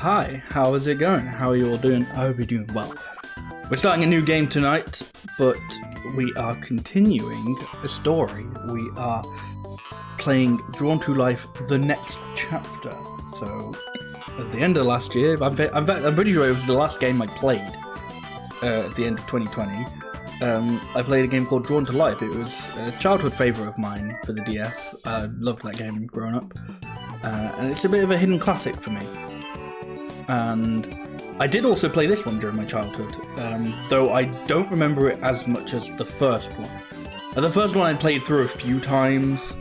Hi, how is it going? How are you all doing? I hope you're doing well. We're starting a new game tonight, but we are continuing a story. We are playing Drawn to Life, the next chapter. So, at the end of last year, in fact, I'm pretty sure it was the last game I played at the end of 2020. I played a game called Drawn to Life. It was a childhood favourite of mine for the DS. I loved that game growing up. And it's a bit of a hidden classic for me. And I did also play this one during my childhood, though I don't remember it as much as the first one. The first one I played through a few times.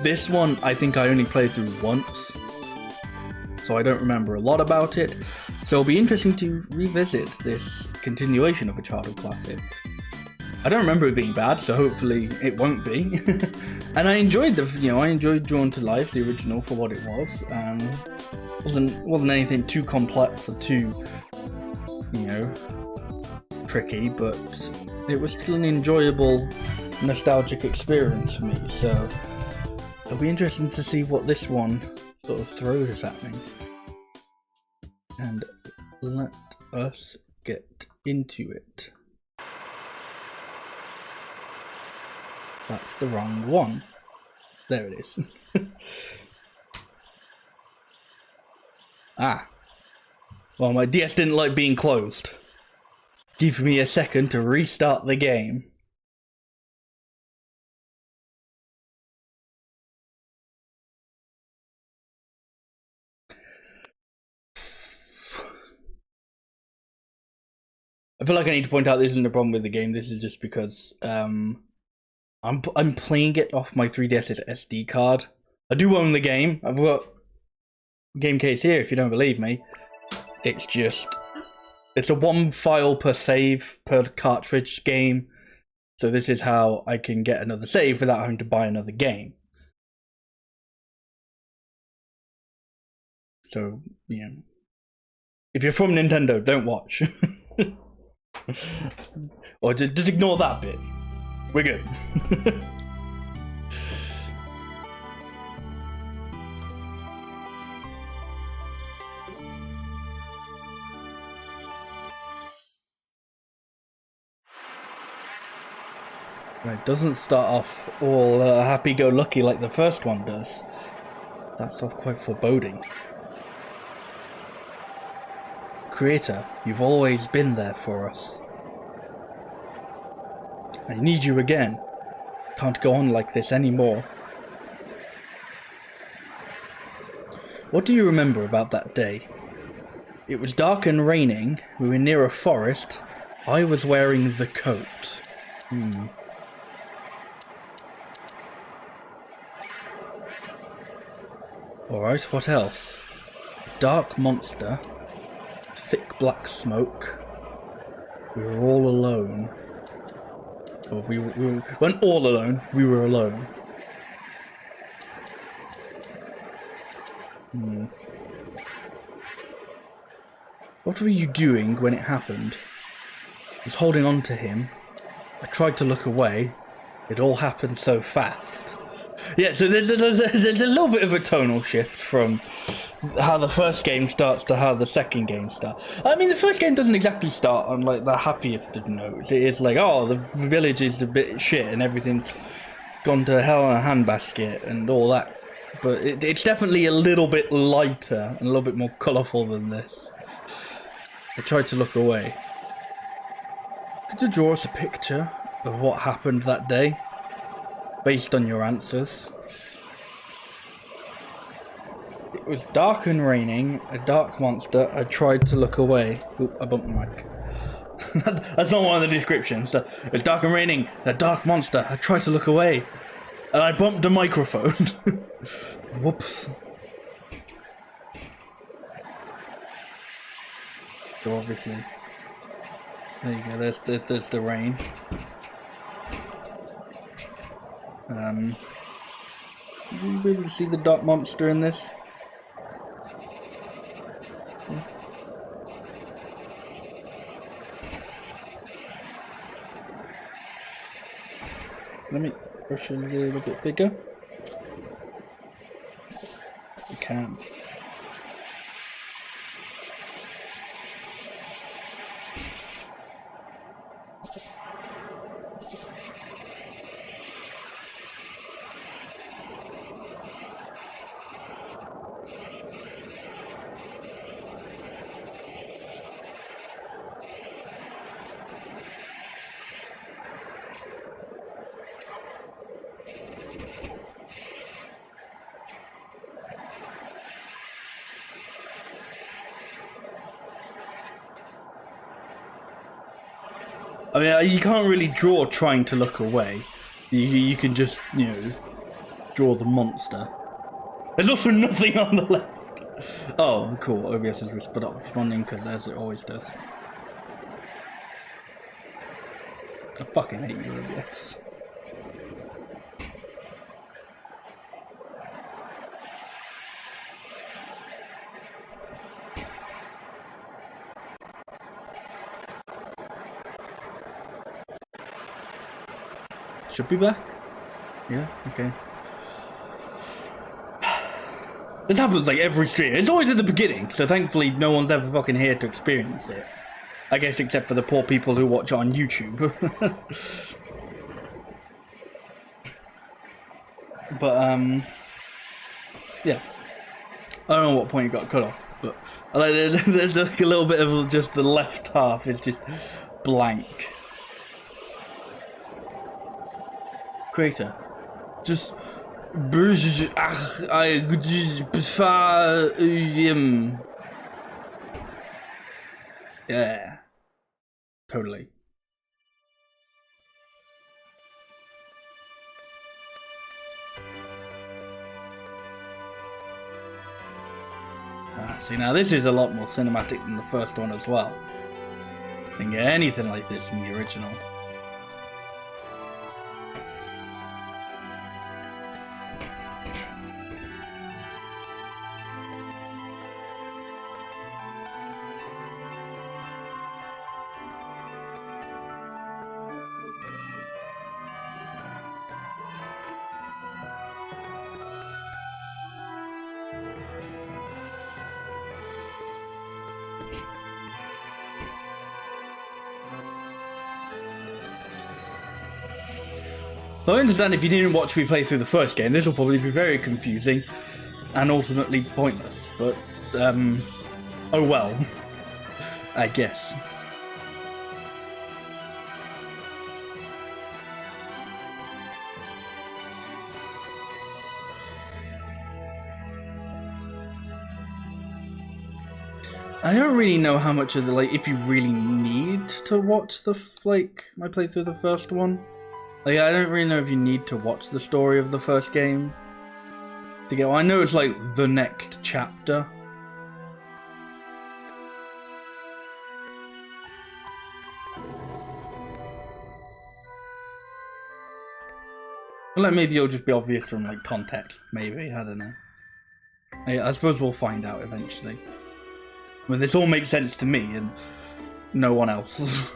This one I think I only played through once, so I don't remember a lot about it. So it'll be interesting to revisit this continuation of a childhood classic. I don't remember it being bad, so hopefully it won't be. And I enjoyed I enjoyed Drawn to Life, the original, for what it was. Wasn't anything too complex or too, tricky, but it was still an enjoyable, nostalgic experience for me. So it'll be interesting to see what this one sort of throws at me. And let us get into it. That's the wrong one. There it is. Ah. Well, my DS didn't like being closed. Give me a second to restart the game. I feel like I need to point out this isn't a problem with the game. This is just because I'm playing it off my 3DS's SD card. I do own the game. I've got game case here if you don't believe me. It's a one file per save per cartridge game. So this is how I can get another save without having to buy another game. So, if you're from Nintendo, don't watch. Or just ignore that bit. We're good. It doesn't start off all happy-go-lucky like the first one does. That's off quite foreboding. Creator, you've always been there for us. I need you again. Can't go on like this anymore. What do you remember about that day? It was dark and raining. We were near a forest. I was wearing the coat. Alright, what else? Dark monster. Thick black smoke. We were all alone. Well, we weren't all alone. We were alone. What were you doing when it happened? I was holding on to him. I tried to look away. It all happened so fast. Yeah, so there's a little bit of a tonal shift from how the first game starts to how the second game starts. I mean, the first game doesn't exactly start on like the happiest of notes. It is like, oh, the village is a bit shit and everything's gone to hell in a handbasket and all that. But it's definitely a little bit lighter and a little bit more colourful than this. I tried to look away. Could you draw us a picture of what happened that day, based on your answers? It was dark and raining, a dark monster. I tried to look away. Oop, I bumped the mic. That's not one of the descriptions. So, it was dark and raining, a dark monster. I tried to look away, and I bumped the microphone. Whoops. So obviously, there you go. There's the rain. Will you be able to see the dark monster in this? Let me push it a little bit bigger. You can. I mean, you can't really draw trying to look away. You can just, you know, draw the monster. There's also nothing on the left. Oh, cool. OBS is responding because as it always does. I fucking hate you, OBS. Should be back? Yeah, okay. This happens like every stream. It's always at the beginning, so thankfully no one's ever fucking here to experience it. I guess except for the poor people who watch it on YouTube. But, yeah. I don't know what point you got cut off, but like, there's like a little bit of just the left half is just blank. Creator, just yeah, totally. See, now this is a lot more cinematic than the first one as well. Didn't get anything like this in the original. So I understand if you didn't watch me play through the first game, this will probably be very confusing and ultimately pointless, but, oh well, I guess. I don't really know how much of the, like, if you really need to watch the, like, my playthrough of the first one. Like, I don't really know if you need to watch the story of the first game to get. Well, I know it's like the next chapter. Like maybe it'll just be obvious from like context. Maybe, I don't know. I suppose we'll find out eventually. I mean, this all makes sense to me and no one else.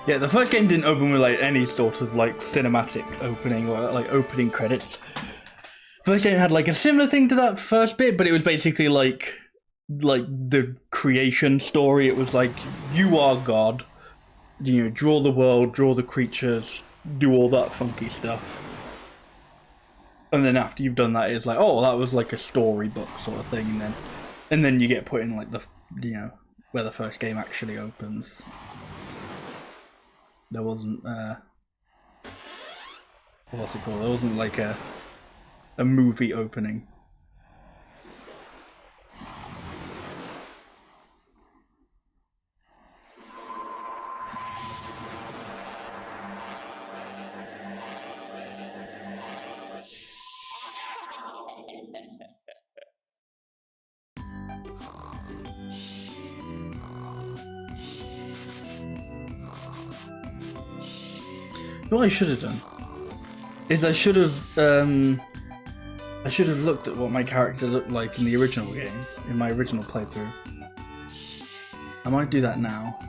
Yeah, the first game didn't open with like any sort of like cinematic opening or like opening credits. First game had like a similar thing to that first bit, but it was basically like the creation story. It was like, you are God, you know, draw the world, draw the creatures, do all that funky stuff. And then after you've done that, it's like, oh, that was like a storybook sort of thing, and then you get put in like the, you know, where the first game actually opens. There wasn't what's it called? There wasn't like a movie opening. What I should have done is I should have looked at what my character looked like in the original game, in my original playthrough. I might do that now.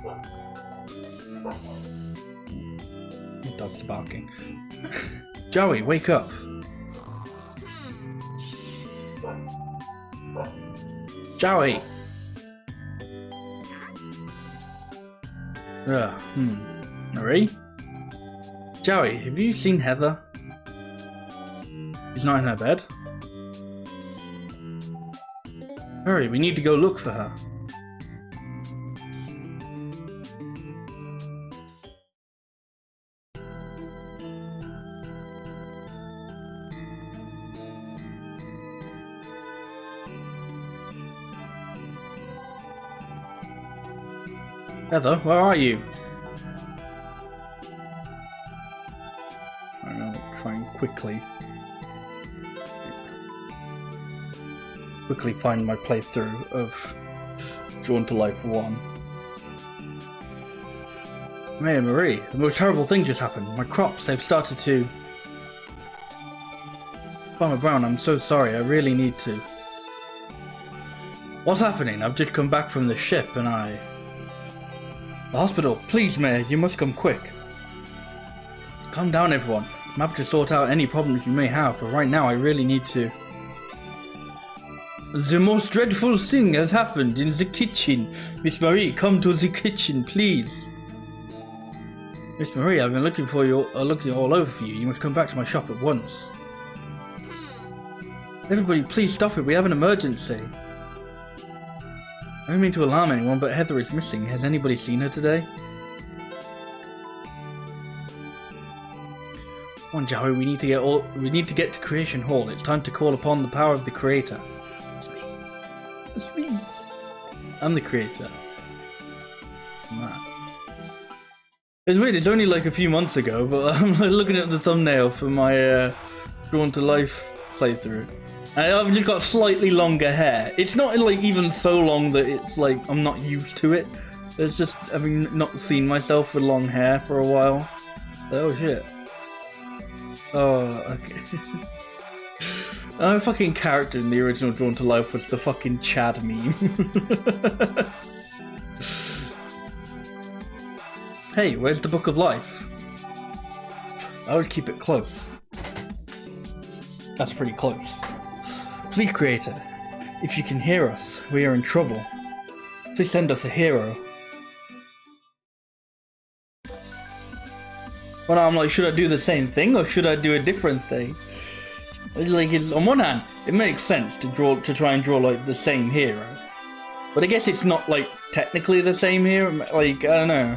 The dog's barking. Joey, wake up! Joey! Marie? Joey, have you seen Heather? She's not in her bed. Hurry, we need to go look for her. Heather, where are you? Try and quickly find my playthrough of Drawn to Life 1. Maya Marie, the most terrible thing just happened. My crops, they've started to... Farmer Brown, I'm so sorry, I really need to... What's happening? I've just come back from the ship and The hospital, please Mayor, you must come quick. Calm down everyone. I'm happy to sort out any problems you may have, but right now I really need to... The most dreadful thing has happened in the kitchen. Miss Marie, come to the kitchen, please. Miss Marie, I've been looking for you, looking all over for you. You must come back to my shop at once. Everybody, please stop it. We have an emergency. I don't mean to alarm anyone, but Heather is missing. Has anybody seen her today? Come on, Joey, we need to get to Creation Hall. It's time to call upon the power of the Creator. It's me. It's me. I'm the Creator. Man. It's weird, it's only like a few months ago, but I'm looking at the thumbnail for my Drawn to Life playthrough. And I've just got slightly longer hair. It's not like even so long that it's like I'm not used to it. It's just having not seen myself with long hair for a while. Oh shit. Oh, okay. Our fucking character in the original Drawn to Life was the fucking Chad meme. Hey, where's the Book of Life? I would keep it close. That's pretty close. Please, Creator, if you can hear us, we are in trouble. Please send us a hero. Well, now I'm like, should I do the same thing or should I do a different thing? Like, on one hand, it makes sense to try and draw like the same hero, But I guess it's not, like, technically the same here. Like, I don't know.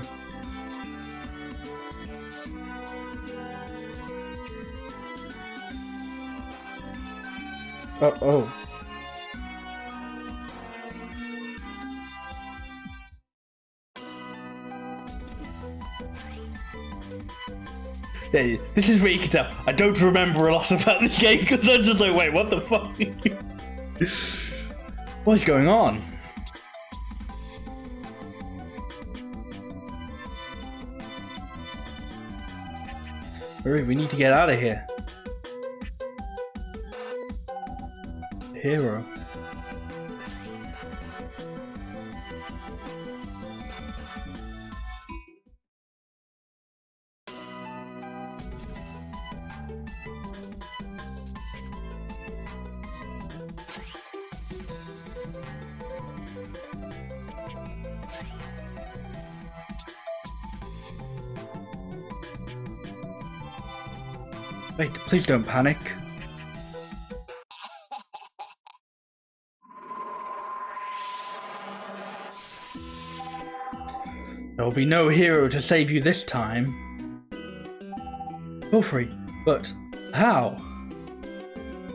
Oh. Yeah, this is where you can tell I don't remember a lot about this game, because I was just like, wait, what the fuck? What is going on? Hurry, we need to get out of here. Hero. Wait, please don't panic. There will be no hero to save you this time. Wilfrey, but how?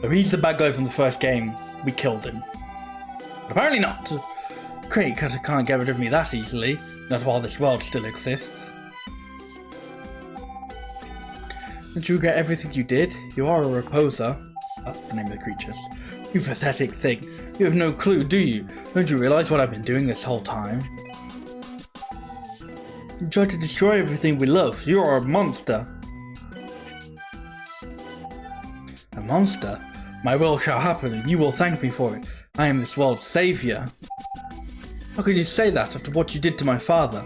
Though he's the bad guy from the first game, we killed him. But apparently not. Craig can't get rid of me that easily, not while this world still exists. Did you get everything you did? You are a reposer. That's the name of the creatures. You pathetic thing. You have no clue, do you? Don't you realize what I've been doing this whole time? You tried to destroy everything we love. You are a monster. A monster? My will shall happen, and you will thank me for it. I am this world's savior. How could you say that after what you did to my father?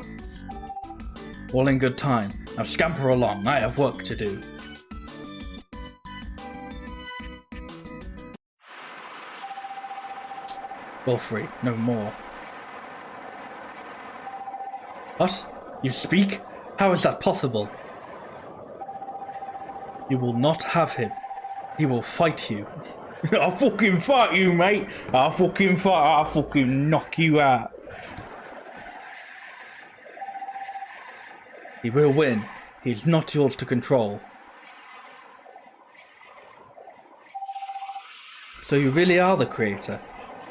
All in good time. Now scamper along. I have work to do. Wilfrey, no more. What? You speak? How is that possible? You will not have him. He will fight you. I'll fucking fight you, mate. I'll fucking knock you out. He will win. He's not yours to control. So you really are the creator?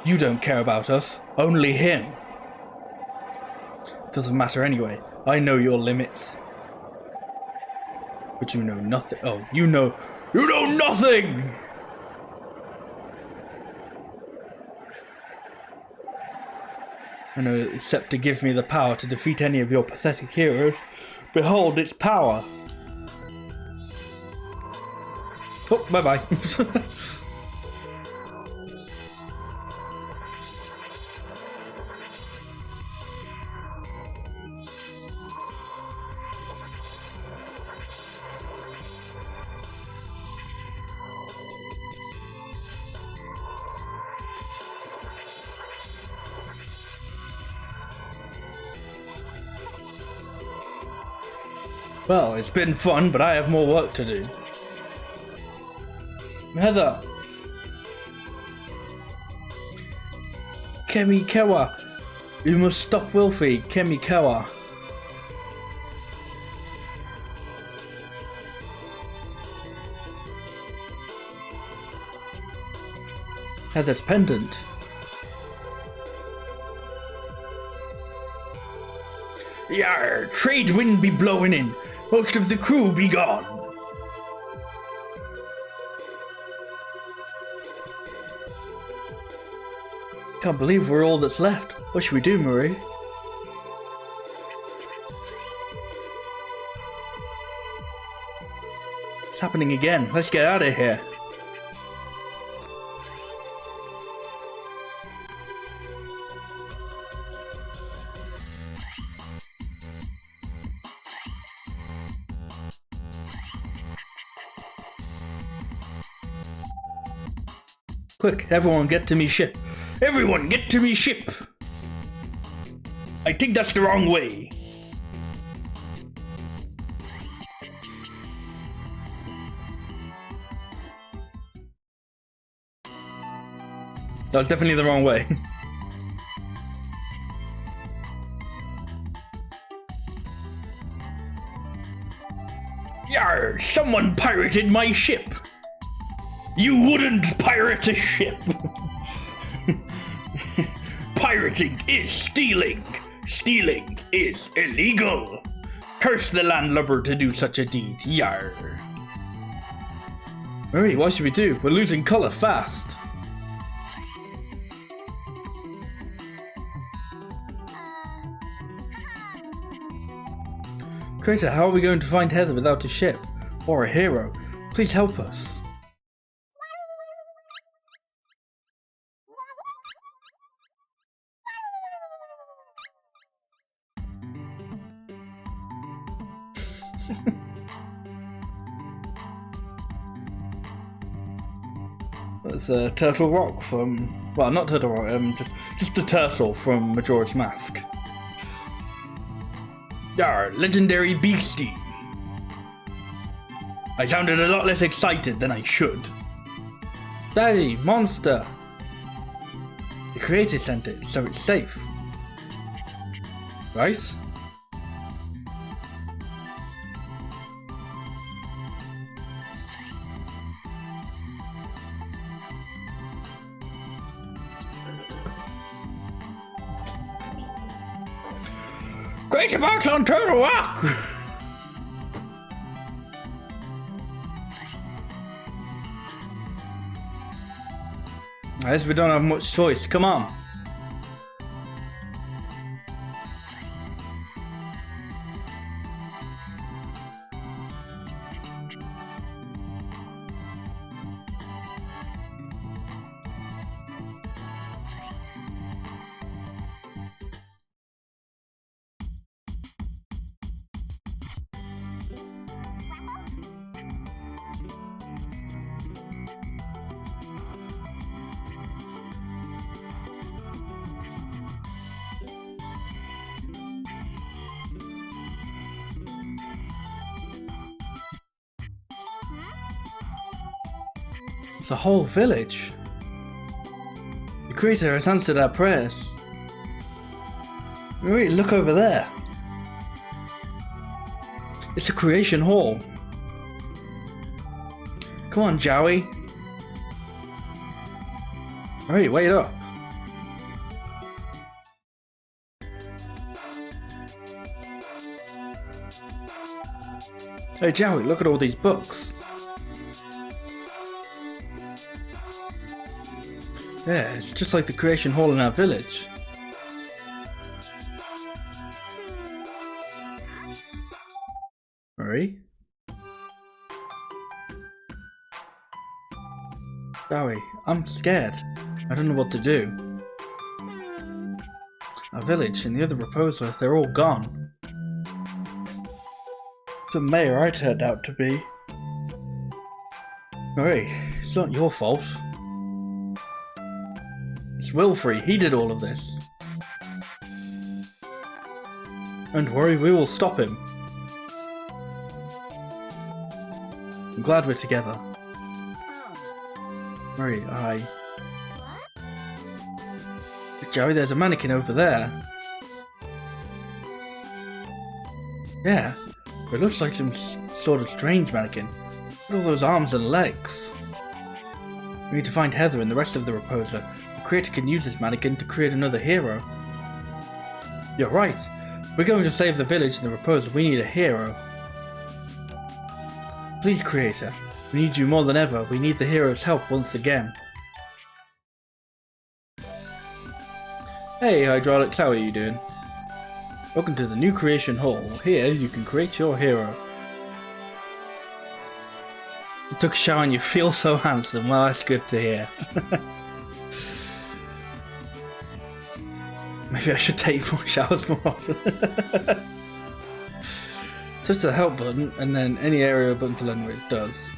You don't care about us, only him. It doesn't matter anyway. I know your limits. But you know nothing. Oh, you know nothing! I know that the scepter gives me the power to defeat any of your pathetic heroes. Behold its power. Oh, bye-bye. Well, it's been fun, but I have more work to do. Heather! Kemikawa! You must stop Wilfrey, Kemikawa. Heather's pendant. Yar! Trade wind be blowing in. Most of the crew be gone. Can't believe we're all that's left. What should we do, Marie? It's happening again. Let's get out of here. Quick, everyone get to me ship. Everyone get to me ship! I think that's the wrong way. That was definitely the wrong way. Yar! Someone pirated my ship! You wouldn't pirate a ship! Pirating is stealing! Stealing is illegal! Curse the landlubber to do such a deed, yar! Alright, what should we do? We're losing colour fast! Creator, how are we going to find Heather without a ship? Or a hero? Please help us. That's Turtle Rock from... Well, not Turtle Rock, just the turtle from Majora's Mask. Yar, legendary beastie. I sounded a lot less excited than I should. Daddy, monster. The creator sent it, so it's safe. Right? Creator box on Turtle Rock! I guess we don't have much choice. Come on. It's a whole village. The creator has answered our prayers. Wait, look over there. It's a creation hall. Come on, Joey. Alright, wait up. Hey, Joey, look at all these books. Yeah, it's just like the creation hall in our village. Hurry. Joey, I'm scared. I don't know what to do. Our village and the other proposer, they're all gone. It's the mayor I turned out to be. Hurry, it's not your fault. It's Wilfrey, he did all of this. Don't worry, we will stop him. I'm glad we're together. Right, Joey, there's a mannequin over there. Yeah, but it looks like some sort of strange mannequin. Look at all those arms and legs. We need to find Heather and the rest of the Reposer. The creator can use this mannequin to create another hero. You're right. We're going to save the village and the Reposer. We need a hero. Please, creator. We need you more than ever. We need the hero's help once again. Hey, Hydraulics, how are you doing? Welcome to the new creation hall. Here, you can create your hero. You took a shower and you feel so handsome. Well, that's good to hear. Maybe I should take more showers more often. Touch the help button and then any area button to learn what it does.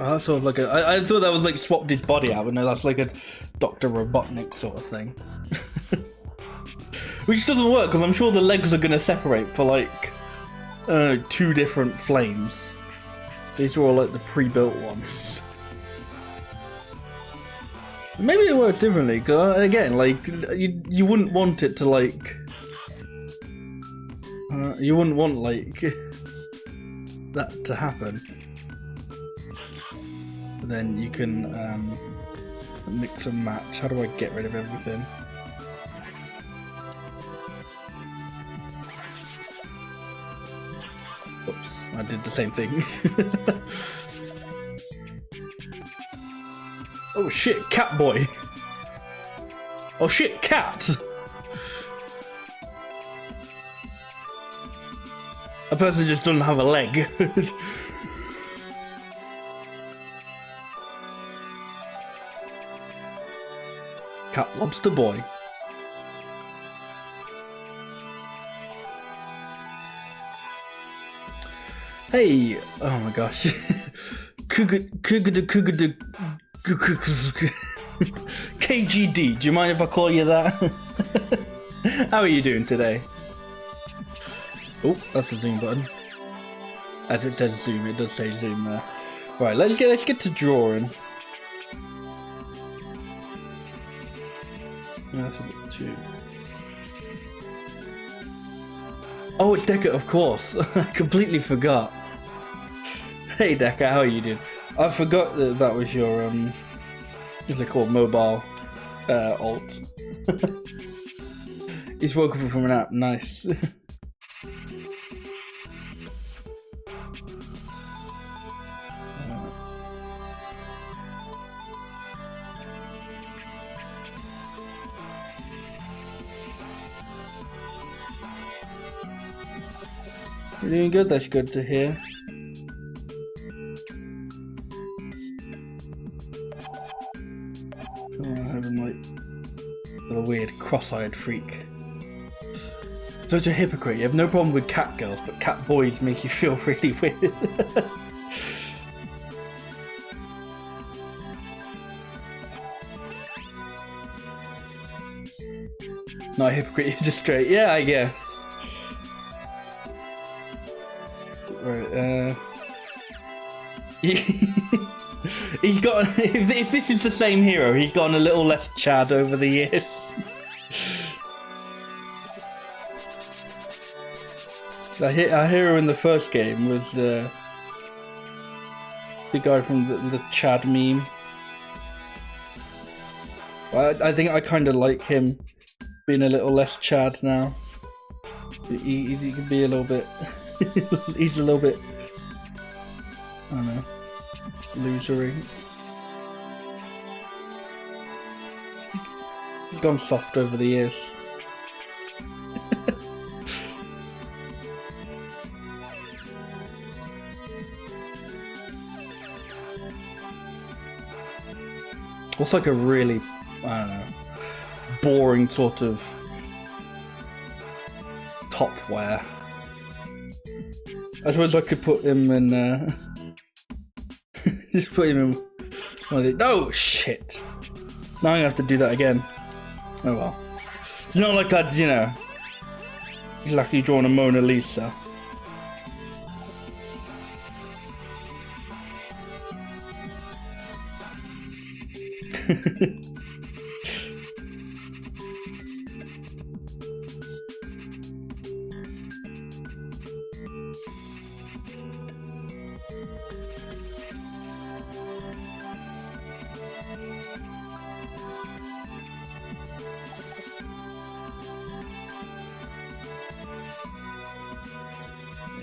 Oh, that's sort of like I thought that was like swapped his body out, but no, that's like a Dr. Robotnik sort of thing. Which doesn't work because I'm sure the legs are going to separate for like 2 different flames. So these are all like the pre-built ones. Maybe it works differently, because again, like, you wouldn't want it to, like... you wouldn't want, like, that to happen. But then you can mix and match. How do I get rid of everything? Oops, I did the same thing. Oh shit, cat boy! Oh shit, cat! A person just doesn't have a leg. Cat lobster boy. Hey! Oh my gosh. KGD, do you mind if I call you that? How are you doing today? Oh, that's the zoom button. As it says zoom, it does say zoom there. Right, let's get to drawing. That's a bit too... Oh, it's Deca, of course. I completely forgot. Hey Deca, how are you doing? I forgot that that was your what's it called, mobile alt. He's woken from a nap. Nice. You're doing good. That's good to hear. A weird cross-eyed freak. Such a hypocrite. You have no problem with cat girls, but cat boys make you feel really weird. Not a hypocrite, you're just straight. Yeah, I guess. Right, he's got, if this is the same hero, he's gotten a little less Chad over the years. Our hero in the first game was the guy from the Chad meme. I think I kind of like him being a little less Chad now. He can be a little bit... he's a little bit... I don't know. Losery. He's gone soft over the years. What's like a really, I don't know, boring sort of top wear? I suppose I could put him in, just put him in one of the, oh shit! Now I'm gonna have to do that again. Oh well. It's not like I'd, you know, like you drawing a Mona Lisa.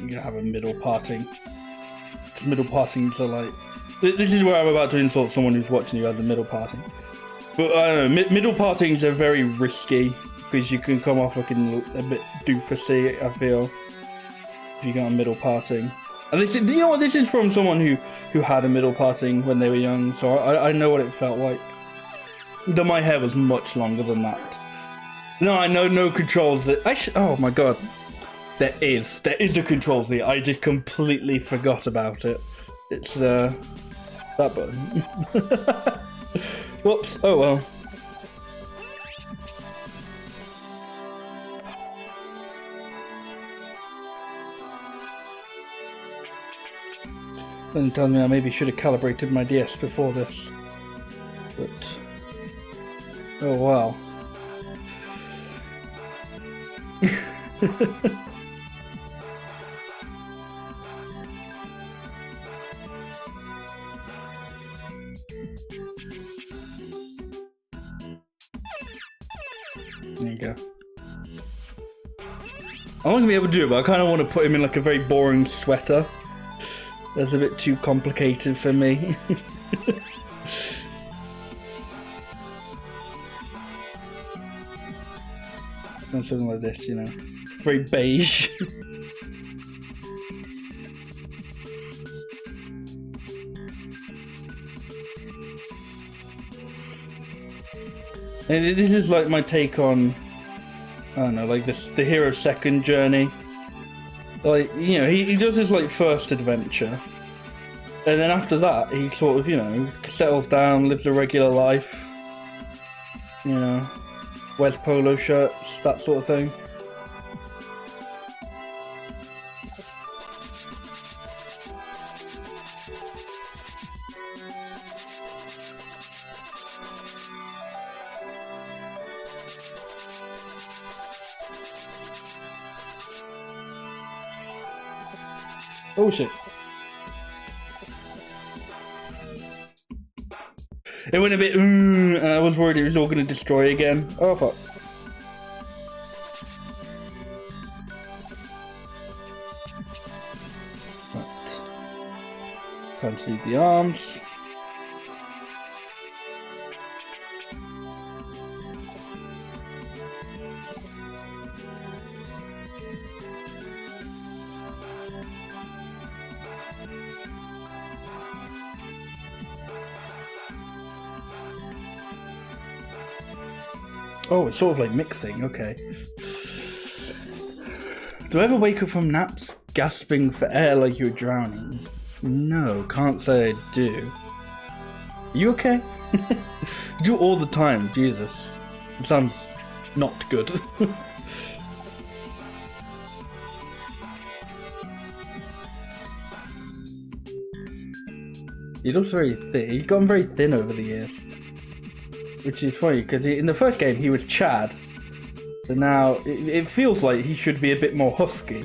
You have a middle parting. Middle partings are like... This is where I'm about to insult someone who's watching you at the middle parting. But I don't know, middle partings are very risky because you can come off looking a bit doofusy, I feel, if you got a middle parting. And this is, you know what, this is from someone who had a middle parting when they were young, so I know what it felt like. Though my hair was much longer than that. No, I know no controls that... Actually, oh my god. There is a control Z. I just completely forgot about it. It's that button. Whoops. Oh well. Then tell me I maybe should have calibrated my DS before this. But Oh wow. There you go. I'm not gonna be able to do it, but I kind of want to put him in like a very boring sweater. That's a bit too complicated for me. Something like this, you know, very beige. And this is like my take on, I don't know, like this, the hero's second journey. Like, you know, he does his like first adventure, and then after that he sort of, you know, settles down, lives a regular life, you know, wears polo shirts, that sort of thing. Oh shit. It went a bit, and I was worried it was all going to destroy again. Oh fuck. Right. Time to leave the arms. Oh, it's sort of like mixing, okay. Do I ever wake up from naps gasping for air like you're drowning? No, can't say I do. Are you okay? You do it all the time, Jesus. It sounds not good. He looks very thin. He's gotten very thin over the years. Which is funny, because in the first game he was Chad. So now it feels like he should be a bit more husky.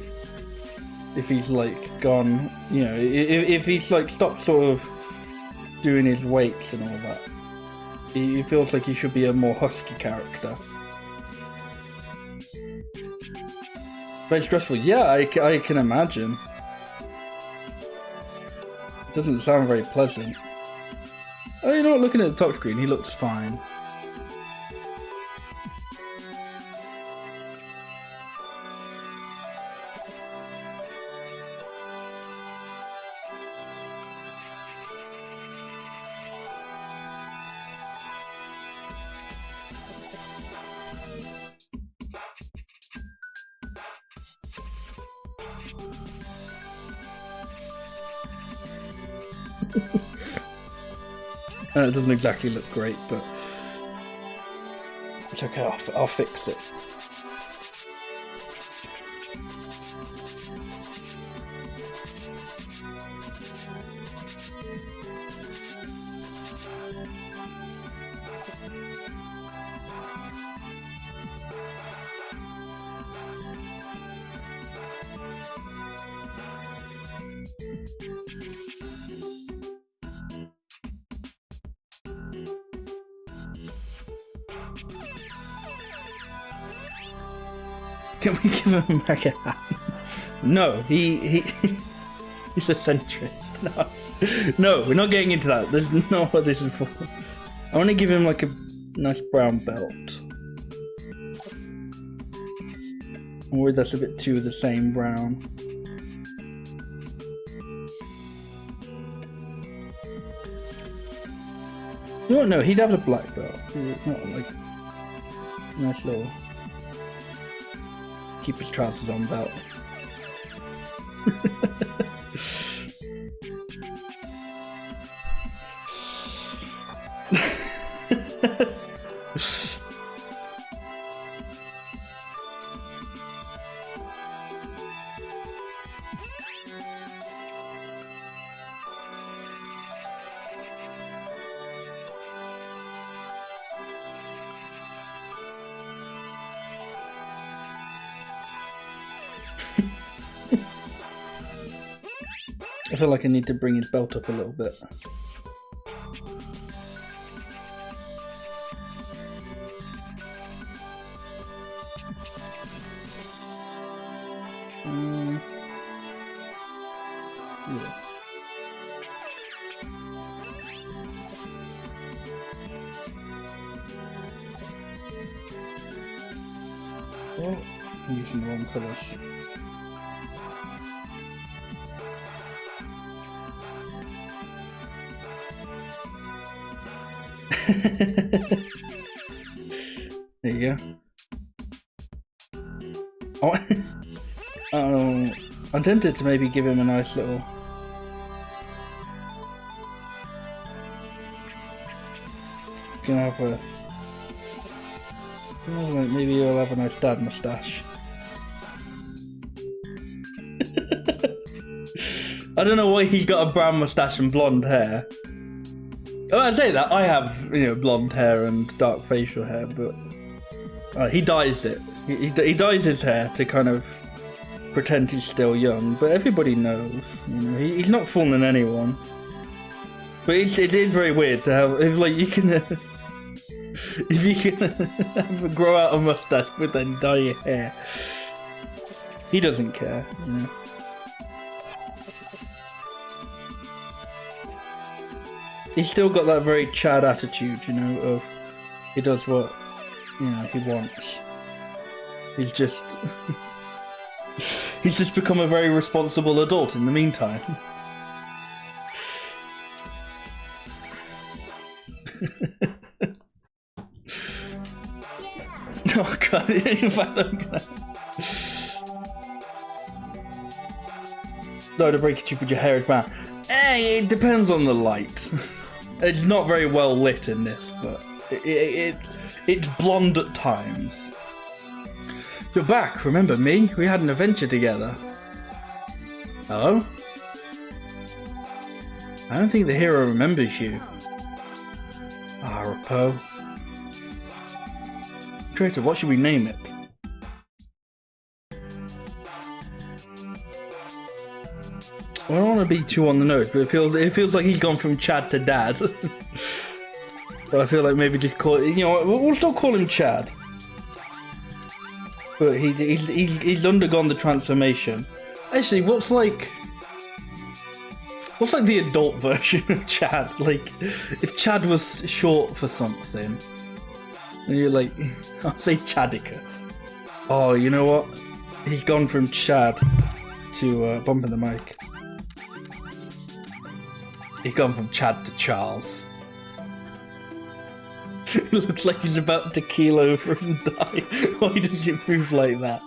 If he's like gone, you know, if he's like stopped sort of doing his weights and all that. He feels like he should be a more husky character. Very stressful. Yeah, I can imagine. It doesn't sound very pleasant. Oh, you know what? Looking at the top screen, he looks fine. It doesn't exactly look great, but it's okay, I'll fix it. Can we give him a mega hat? No, he's a centrist. No, we're not getting into that. This is not what this is for. I want to give him like a nice brown belt. I'm worried that's a bit too the same brown. You don't know, he'd have a black belt. It's not like nice little keep his trousers on belt. I feel like I need to bring his belt up a little bit. Yeah. Oh, I'm using the wrong colours. There you go. Oh, I'm tempted to maybe give him a nice little. Gonna have a. Maybe he'll have a nice dad moustache. I don't know why he's got a brown moustache and blonde hair. Oh, I say that I have, you know, blonde hair and dark facial hair, but he dyes it. He dyes his hair to kind of pretend he's still young, but everybody knows. You know, he's not fooling anyone. But it is very weird to have, if like you can, if you can grow out a mustache but then dye your hair. He doesn't care. You know. He's still got that very Chad attitude, you know, of he does what, you know, he wants. He's just he's just become a very responsible adult in the meantime. Oh god, in fact I'm gonna... No, to break it, you put your hair is brown. It depends on the light. It's not very well lit in this, but it's blonde at times. You're back, remember me? We had an adventure together. Hello? I don't think the hero remembers you. Ah, Rapo. Traitor, what should we name it? I don't want to be too on the nose, but it feels like he's gone from Chad to Dad. So I feel like maybe just call it, you know, we'll still call him Chad. But he's undergone the transformation. Actually, what's like the adult version of Chad? Like, if Chad was short for something, and you're like, I'll say Chadicus. Oh, you know what? He's gone from Chad to bumping the mic. He's gone from Chad to Charles. It looks like he's about to keel over and die. Why does it move like that?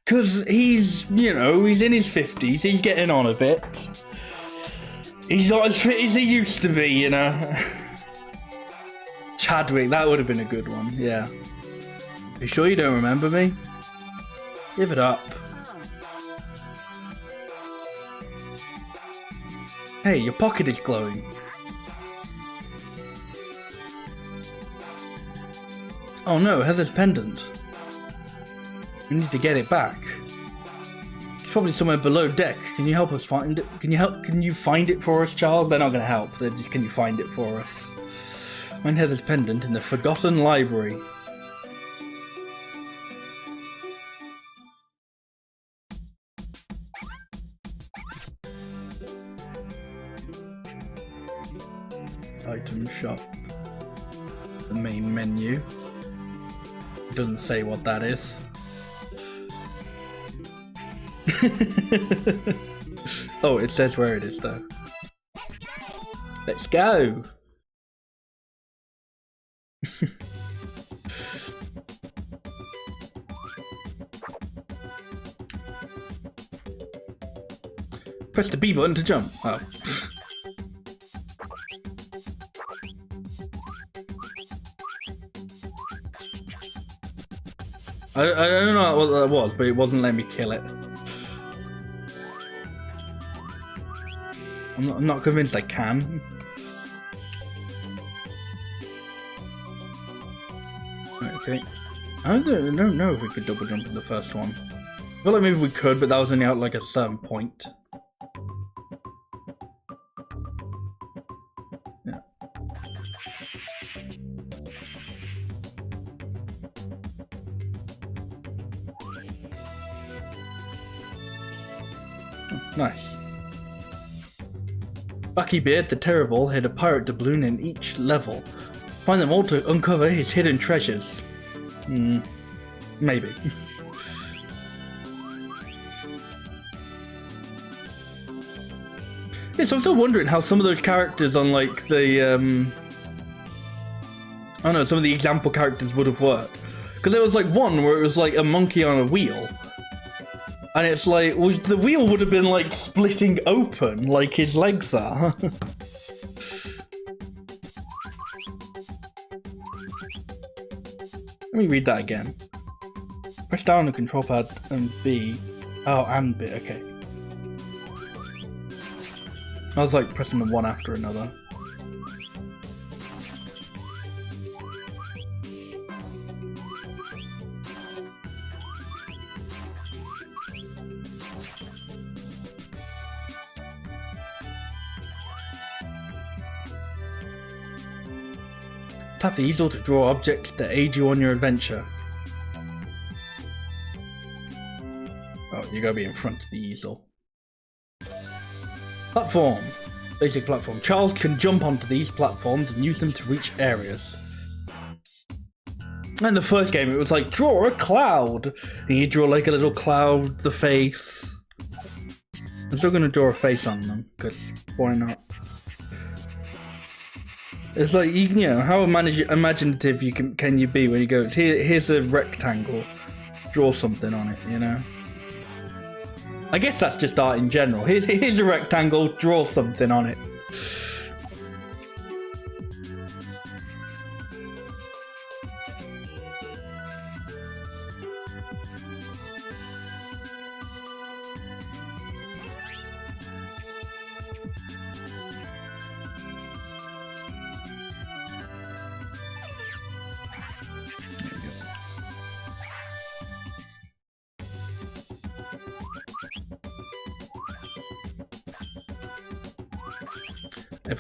Because he's, you know, he's in his 50s, he's getting on a bit. He's not as fit as he used to be, you know. Chadwick, that would have been a good one, yeah. You sure you don't remember me? Give it up. Hey, your pocket is glowing. Oh no, Heather's pendant. We need to get it back. It's probably somewhere below deck. Can you help us find it? Can you find it for us, Charles? They're not gonna help. They're just, can you find it for us? Find Heather's pendant in the Forgotten Library. Item shop. The main menu. It doesn't say what that is. Oh, it says where it is though. Let's go! Press the B button to jump. Oh. I don't know what that was, but it wasn't letting me kill it. I'm not convinced I can. Okay. I don't know if we could double jump in the first one. I feel like maybe we could, but that was only out like a certain point. Nice. Buckybeard the Terrible hid a pirate doubloon in each level. Find them all to uncover his hidden treasures. Maybe. Yeah, so I'm still wondering how some of those characters on like the I don't know, some of the example characters would have worked. Because there was like one where it was like a monkey on a wheel. And it's like, well, the wheel would have been like splitting open like his legs are. Let me read that again. Press down the control pad and B. Oh, and B, okay. I was like pressing them one after another. Tap the easel to draw objects that aid you on your adventure. Oh, you gotta be in front of the easel. Platform. Basic platform. Charles can jump onto these platforms and use them to reach areas. In the first game, it was like, draw a cloud. And you draw like a little cloud, the face. I'm still gonna draw a face on them, because why not? It's like, you know, how imaginative can you be when you go, here's a rectangle, draw something on it, you know? I guess that's just art in general. Here's a rectangle, draw something on it.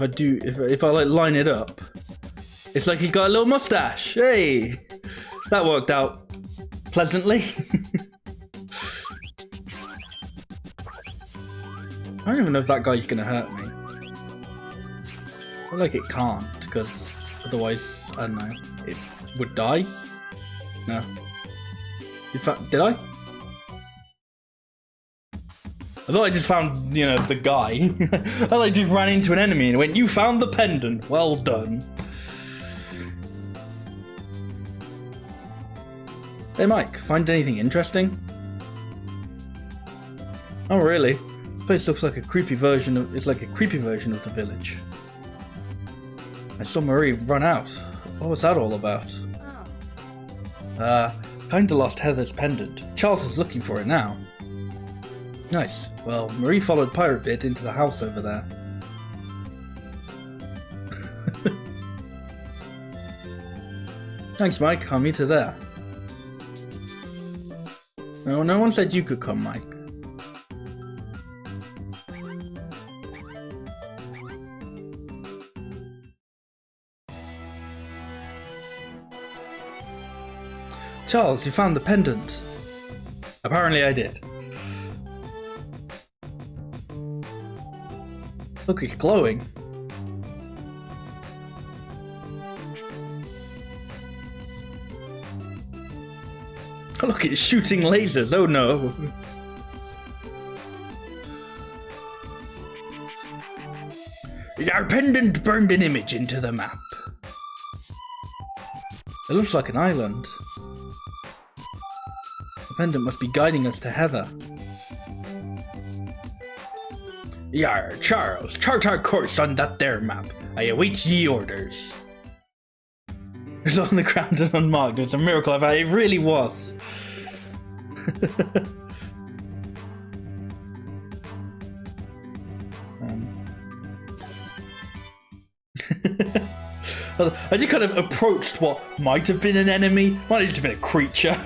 If I like line it up, it's like he's got a little mustache. Hey, that worked out pleasantly. I don't even know if that guy's gonna hurt me. I feel like it can't, because otherwise, I don't know, it would die. No. In fact, did I? I thought I just found, you know, the guy. I thought I just ran into an enemy and went, you found the pendant. Well done. Hey Mike, find anything interesting? Oh really? This place looks like a creepy version of, it's like a creepy version of the village. I saw Marie run out. What was that all about? Kinda lost Heather's pendant. Charles is looking for it now. Nice. Well, Marie followed Pirate Beard into the house over there. Thanks, Mike. I'll meet her there. No one said you could come, Mike. Charles, you found the pendant. Apparently I did. Look, it's glowing. Oh, look, it's shooting lasers. Oh no. Our pendant burned an image into the map. It looks like an island. The pendant must be guiding us to Heather. Yar, Charles, chart our course on that there map. I await ye orders. It's on the ground and unmarked. It's a miracle. It really was. I just kind of approached what might have been an enemy, might have just been a creature.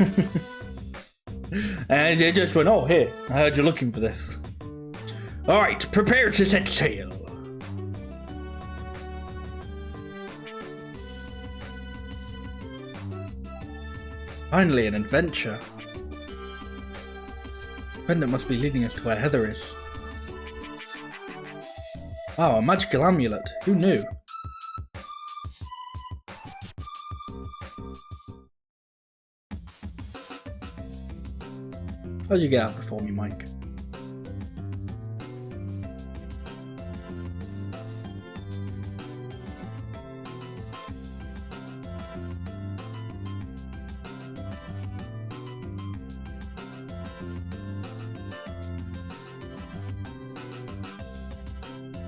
And it just went, oh, here, I heard you're looking for this. Alright, prepare to set sail. Finally, an adventure. Pendant must be leading us to where Heather is. Wow, a magical amulet. Who knew? How'd you get out before me, Mike?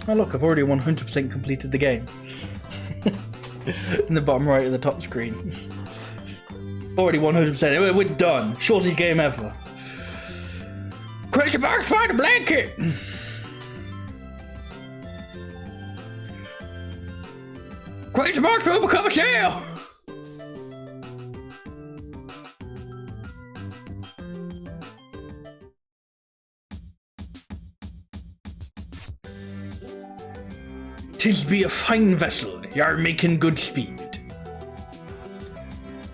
Oh look, I've already 100% completed the game. In the bottom right of the top screen. Already 100%. We're done. Shortest game ever. Crazy box, find a blanket! Crazy box will become a shell! Tis be a fine vessel, y'are making good speed.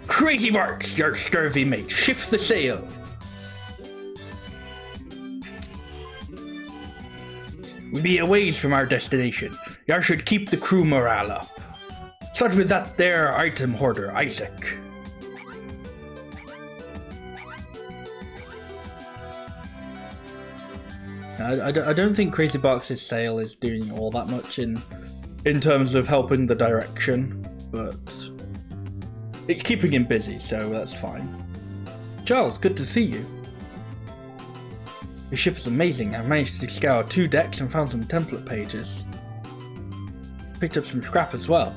Crazy Barks, your scurvy mate, shift the sail. We be a ways from our destination. Y'are should keep the crew morale up. Start with that there item hoarder, Isaac. I don't think Crazy Box's sail is doing all that much in terms of helping the direction, but it's keeping him busy, so that's fine. Charles, good to see you. Your ship is amazing. I've managed to scour 2 decks and found some template pages. Picked up some scrap as well.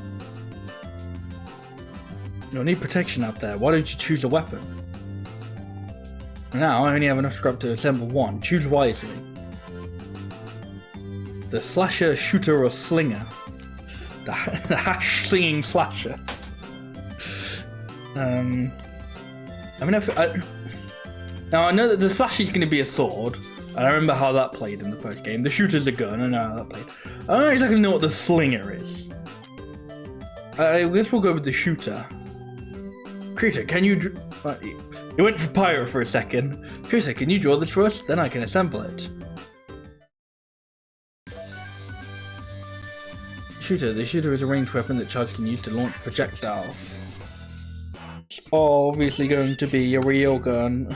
You'll need protection out there. Why don't you choose a weapon? Now I only have enough scrap to assemble one. Choose wisely. The slasher, shooter, or slinger. The hash slinging slasher. I mean, now I know that the slasher is going to be a sword, and I remember how that played in the first game. The shooter's a gun, I know how that played. I don't exactly know what the slinger is. I guess we'll go with the shooter. Creator, can you... you went for pirate for a second. Creator, can you draw this for us? Then I can assemble it. Shooter. The shooter is a ranged weapon that Charles can use to launch projectiles. It's obviously going to be a real gun.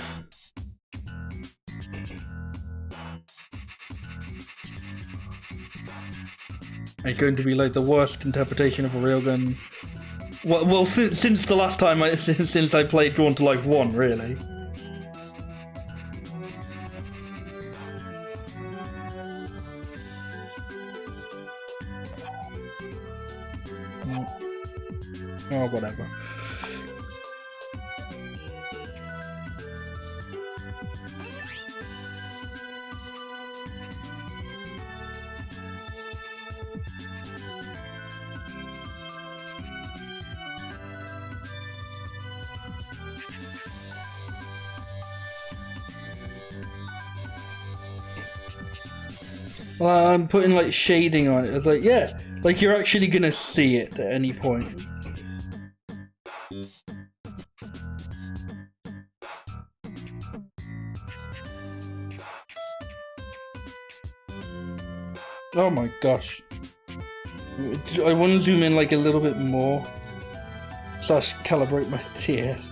It's going to be like the worst interpretation of a real gun. Well, since the last time since I played Drawn to Life 1, really. Oh, whatever. Well, I'm putting like shading on it. It's like, yeah, like you're actually gonna see it at any point. Oh my gosh. I want to zoom in like a little bit more. / calibrate my tears.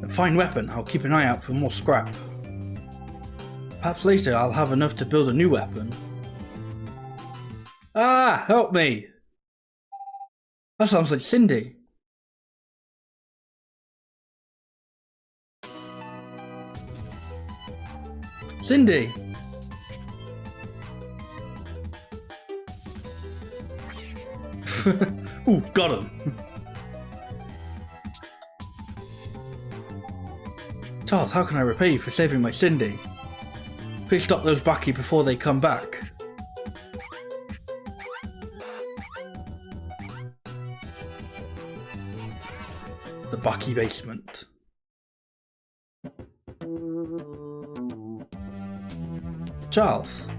Fine weapon. I'll keep an eye out for more scrap. Perhaps later I'll have enough to build a new weapon. Ah, help me! That sounds like Cindy. Cindy! Ooh, got him. Charles, how can I repay you for saving my Cindy? Please stop those Baki before they come back. The Baki basement. Charles.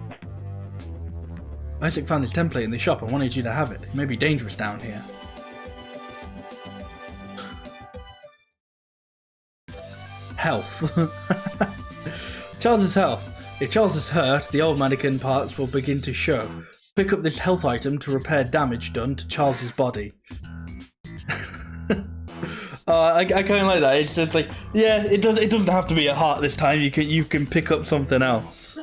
Isaac found this template in the shop and wanted you to have it. It may be dangerous down here. Health. Charles's health. If Charles is hurt, the old mannequin parts will begin to show. Pick up this health item to repair damage done to Charles's body. I kind of like that. It's just like, yeah, it doesn't have to be a heart this time. You can pick up something else.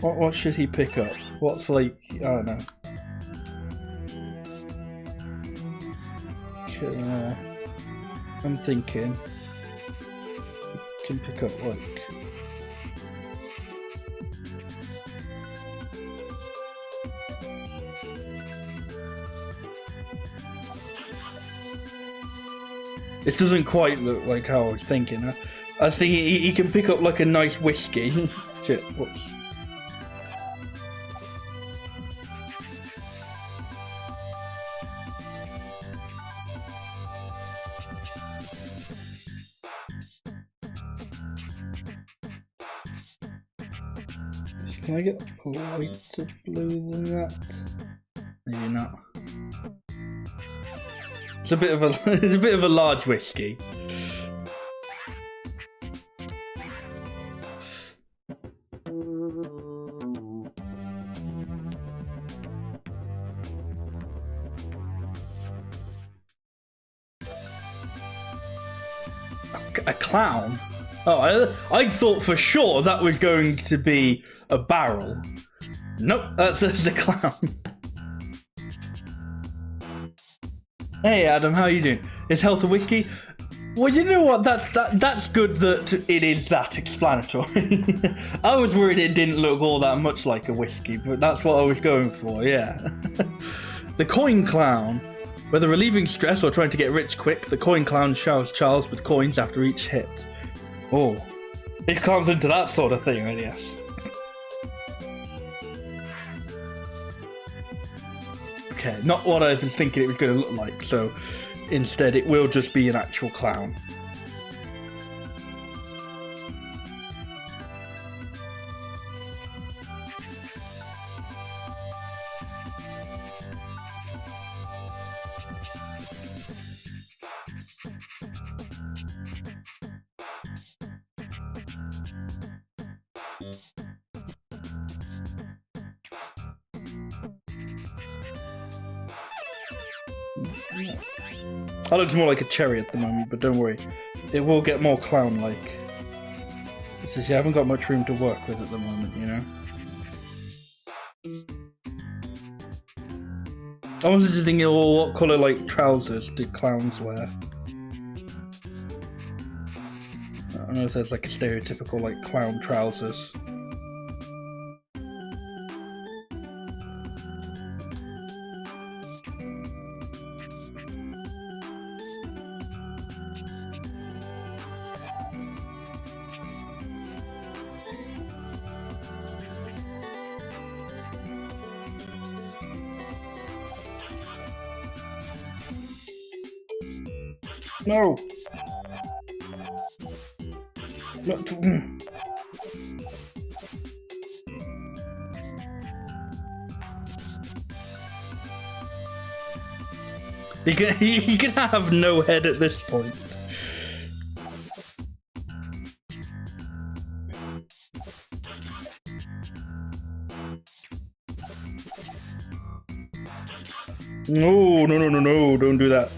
What should he pick up? What's like, I don't know. I'm thinking you can pick up like it doesn't quite look like how I was thinking. I was thinking he can pick up like a nice whiskey. Shit, whoops. Can I get a lighter blue than that? Maybe not. It's a bit of a large whiskey. A clown? Oh, I thought for sure that was going to be a barrel. Nope, that's a clown. Hey Adam, how you doing? Is health a whiskey? Well, you know what? That's good that it is that explanatory. I was worried it didn't look all that much like a whiskey, but that's what I was going for. Yeah. The coin clown. Whether relieving stress or trying to get rich quick, the coin clown showers Charles with coins after each hit. Oh, it comes into that sort of thing, I guess. Okay, not what I was thinking it was going to look like, so instead it will just be an actual clown. That looks more like a cherry at the moment, but don't worry. It will get more clown-like. It's just you haven't got much room to work with at the moment, you know? I was just thinking, well, what colour, like, trousers did clowns wear? I don't know if there's, like, a stereotypical, like, clown trousers. No! Not he can have no head at this point. No, don't do that.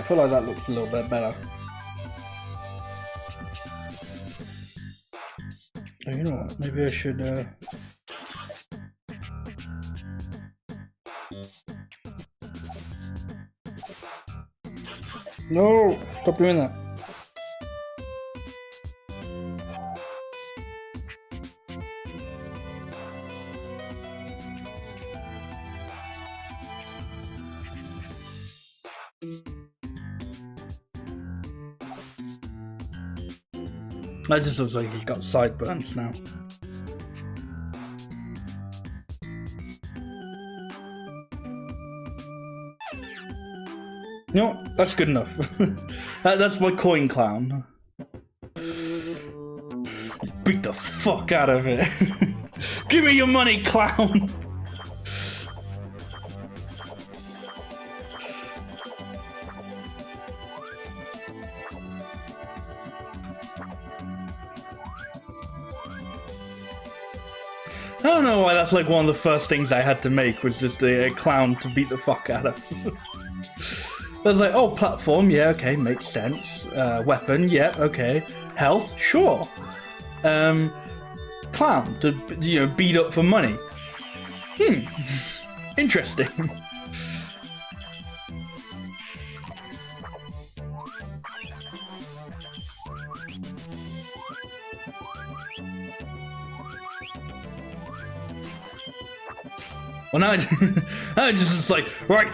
feel like that looks a little bit better. Oh, you know what? Maybe I should. No! Stop doing that. That just looks like he's got sideburns now. No, that's good enough. That's my coin clown. Beat the fuck out of it. Give me your money, clown. I don't know why that's like one of the first things I had to make was just a clown to beat the fuck out of. I was like, oh, platform, yeah, okay, makes sense. Weapon, yeah, okay. Health, sure. Clown to, you know, beat up for money. Interesting. Well, now I just like, right,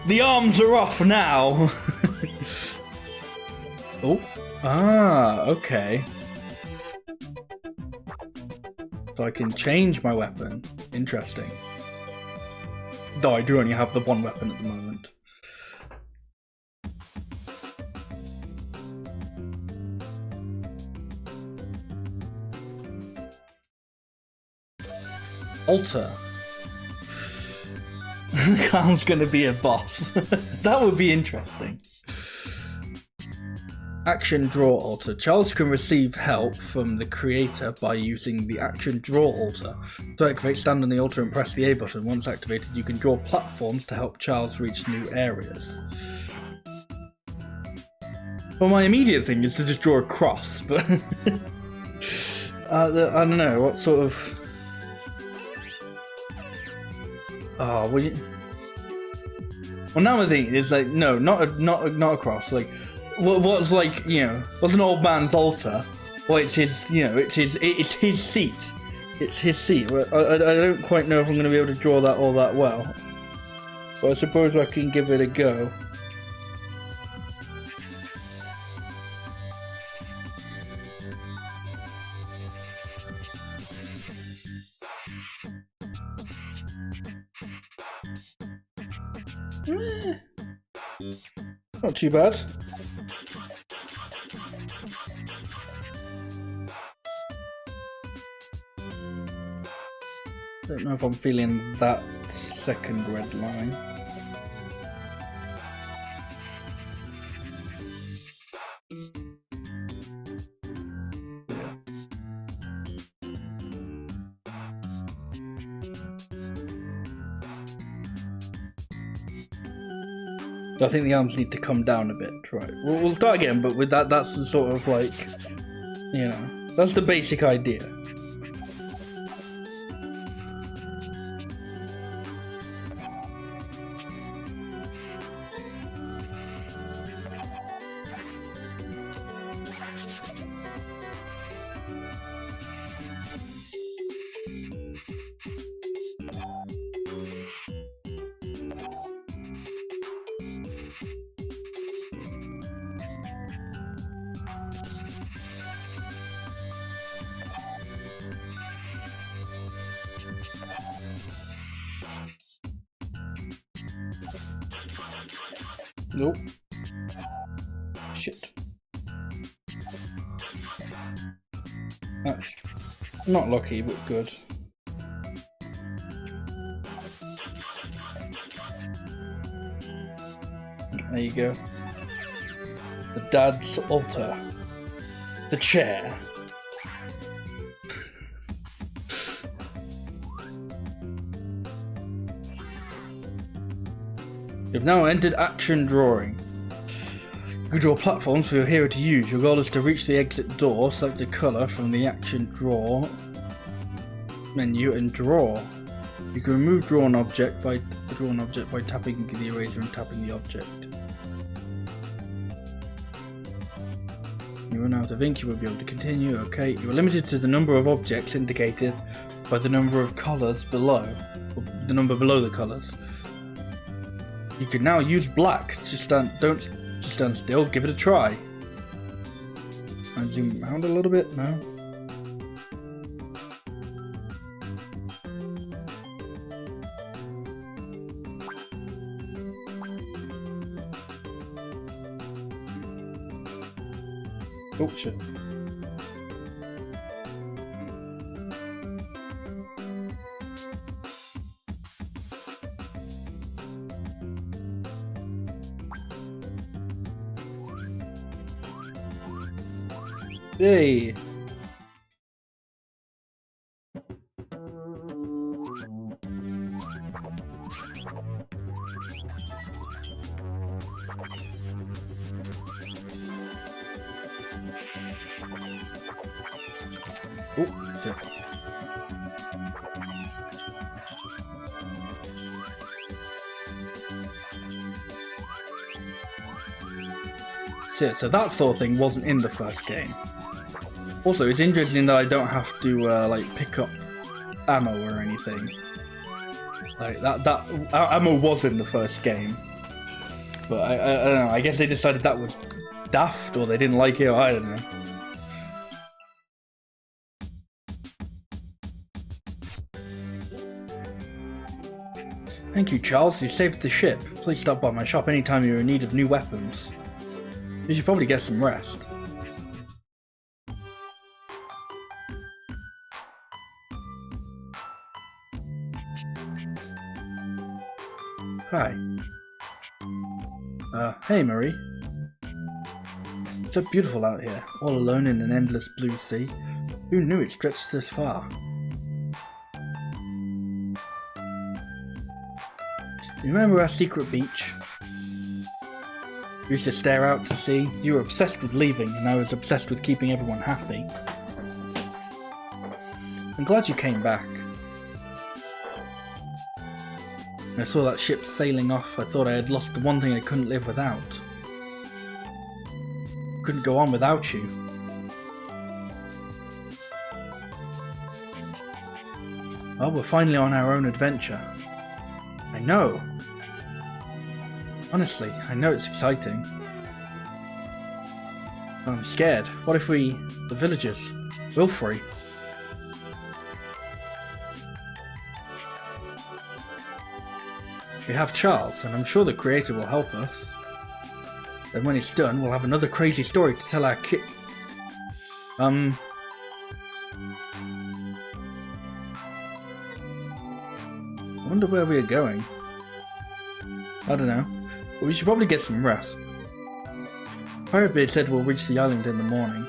the arms are off now. Oh, okay. So I can change my weapon. Interesting. Though I do only have the one weapon at the moment. Alter. Clown's gonna be a boss. That would be interesting. Action draw alter. Charles can receive help from the creator by using the action draw alter. To activate, stand on the altar and press the A button. Once activated, you can draw platforms to help Charles reach new areas. Well, my immediate thing is to just draw a cross, but I don't know what sort of. Oh, well, now my thing is like, no, not a cross. Like, what's like, you know, what's an old man's altar? Well, it's his, you know, it's his seat. It's his seat. I don't quite know if I'm going to be able to draw that all that well, but I suppose I can give it a go. Not too bad. Don't know if I'm feeling that second red line. I think the arms need to come down a bit, right? We'll start again, but with that's the sort of like, you know, that's the basic idea. Nope. Shit. That's not lucky, but good. There you go. The dad's altar. The chair. You've now entered action drawing. You can draw platforms for your hero to use. Your goal is to reach the exit door, select a colour from the action draw menu and draw. You can remove drawn object by tapping the eraser and tapping the object. You run out of ink, you won't be able to continue. Okay, you are limited to the number of objects indicated by the number of colours below, or the number below the colours. You can now use black. Don't just stand still. Give it a try. And zoom around a little bit. No. Oh shit. Hey. Oh, shit. So that sort of thing wasn't in the first game. Also, it's interesting that I don't have to like pick up ammo or anything. Like that ammo was in the first game, but I don't know. I guess they decided that was daft, or they didn't like it. Or I don't know. Thank you, Charles. You saved the ship. Please stop by my shop anytime you're in need of new weapons. You should probably get some rest. Hi. Hey Marie. It's so beautiful out here, all alone in an endless blue sea. Who knew it stretched this far? You remember our secret beach? We used to stare out to sea. You were obsessed with leaving, and I was obsessed with keeping everyone happy. I'm glad you came back. When I saw that ship sailing off, I thought I had lost the one thing I couldn't live without. Couldn't go on without you. Well, we're finally on our own adventure. I know. Honestly, I know it's exciting. But I'm scared. What if the villagers, Wilfrey? We have Charles, and I'm sure the creator will help us. Then when it's done, we'll have another crazy story to tell our kid. I wonder where we are going. I don't know. But we should probably get some rest. Pirate Beard said we'll reach the island in the morning.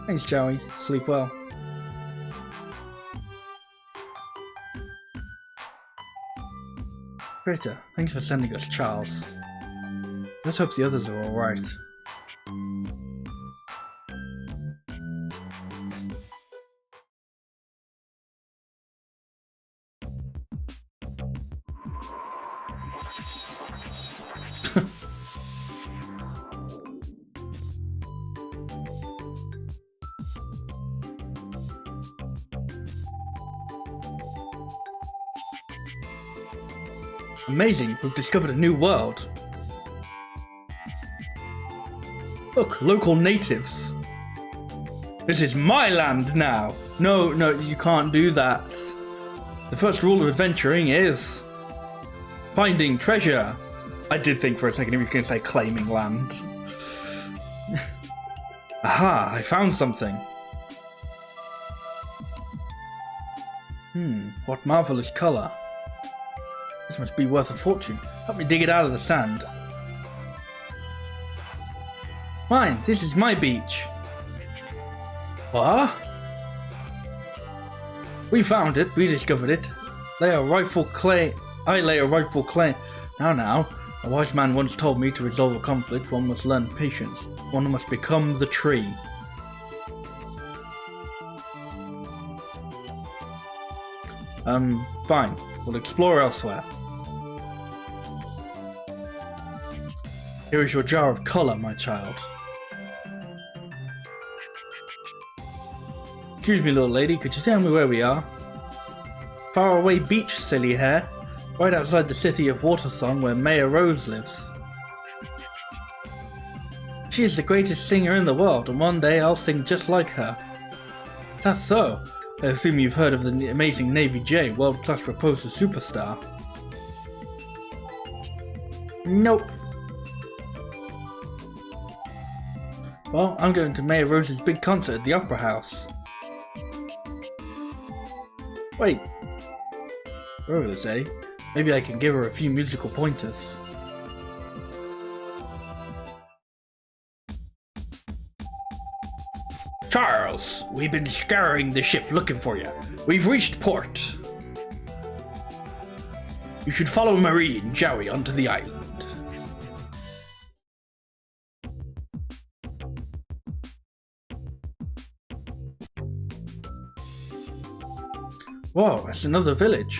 Thanks, Joey. Sleep well. Creator, thanks for sending us Charles. Let's hope the others are alright. Amazing, we've discovered a new world. Look, local natives. This is my land now. No, you can't do that. The first rule of adventuring is finding treasure. I did think for a second he was going to say claiming land. Aha, I found something. What marvelous colour. This must be worth a fortune. Help me dig it out of the sand. Fine, this is my beach. What? We found it. We discovered it. Lay a rightful claim. I lay a rightful claim. Now. A wise man once told me to resolve a conflict, one must learn patience. One must become the tree. Fine. We'll explore elsewhere. Here is your jar of colour, my child. Excuse me, little lady, could you tell me where we are? Faraway Beach, silly hare. Right outside the city of Watersong, where Mayor Rose lives. She is the greatest singer in the world, and one day I'll sing just like her. That's so. I assume you've heard of the amazing Navy J, world-class proposal superstar. Nope. Well, I'm going to Mayor Rose's big concert at the Opera House. Wait. Rose, eh? Maybe I can give her a few musical pointers. Charles, we've been scouring the ship looking for you. We've reached port. You should follow Marie and Joey onto the island. Whoa, that's another village.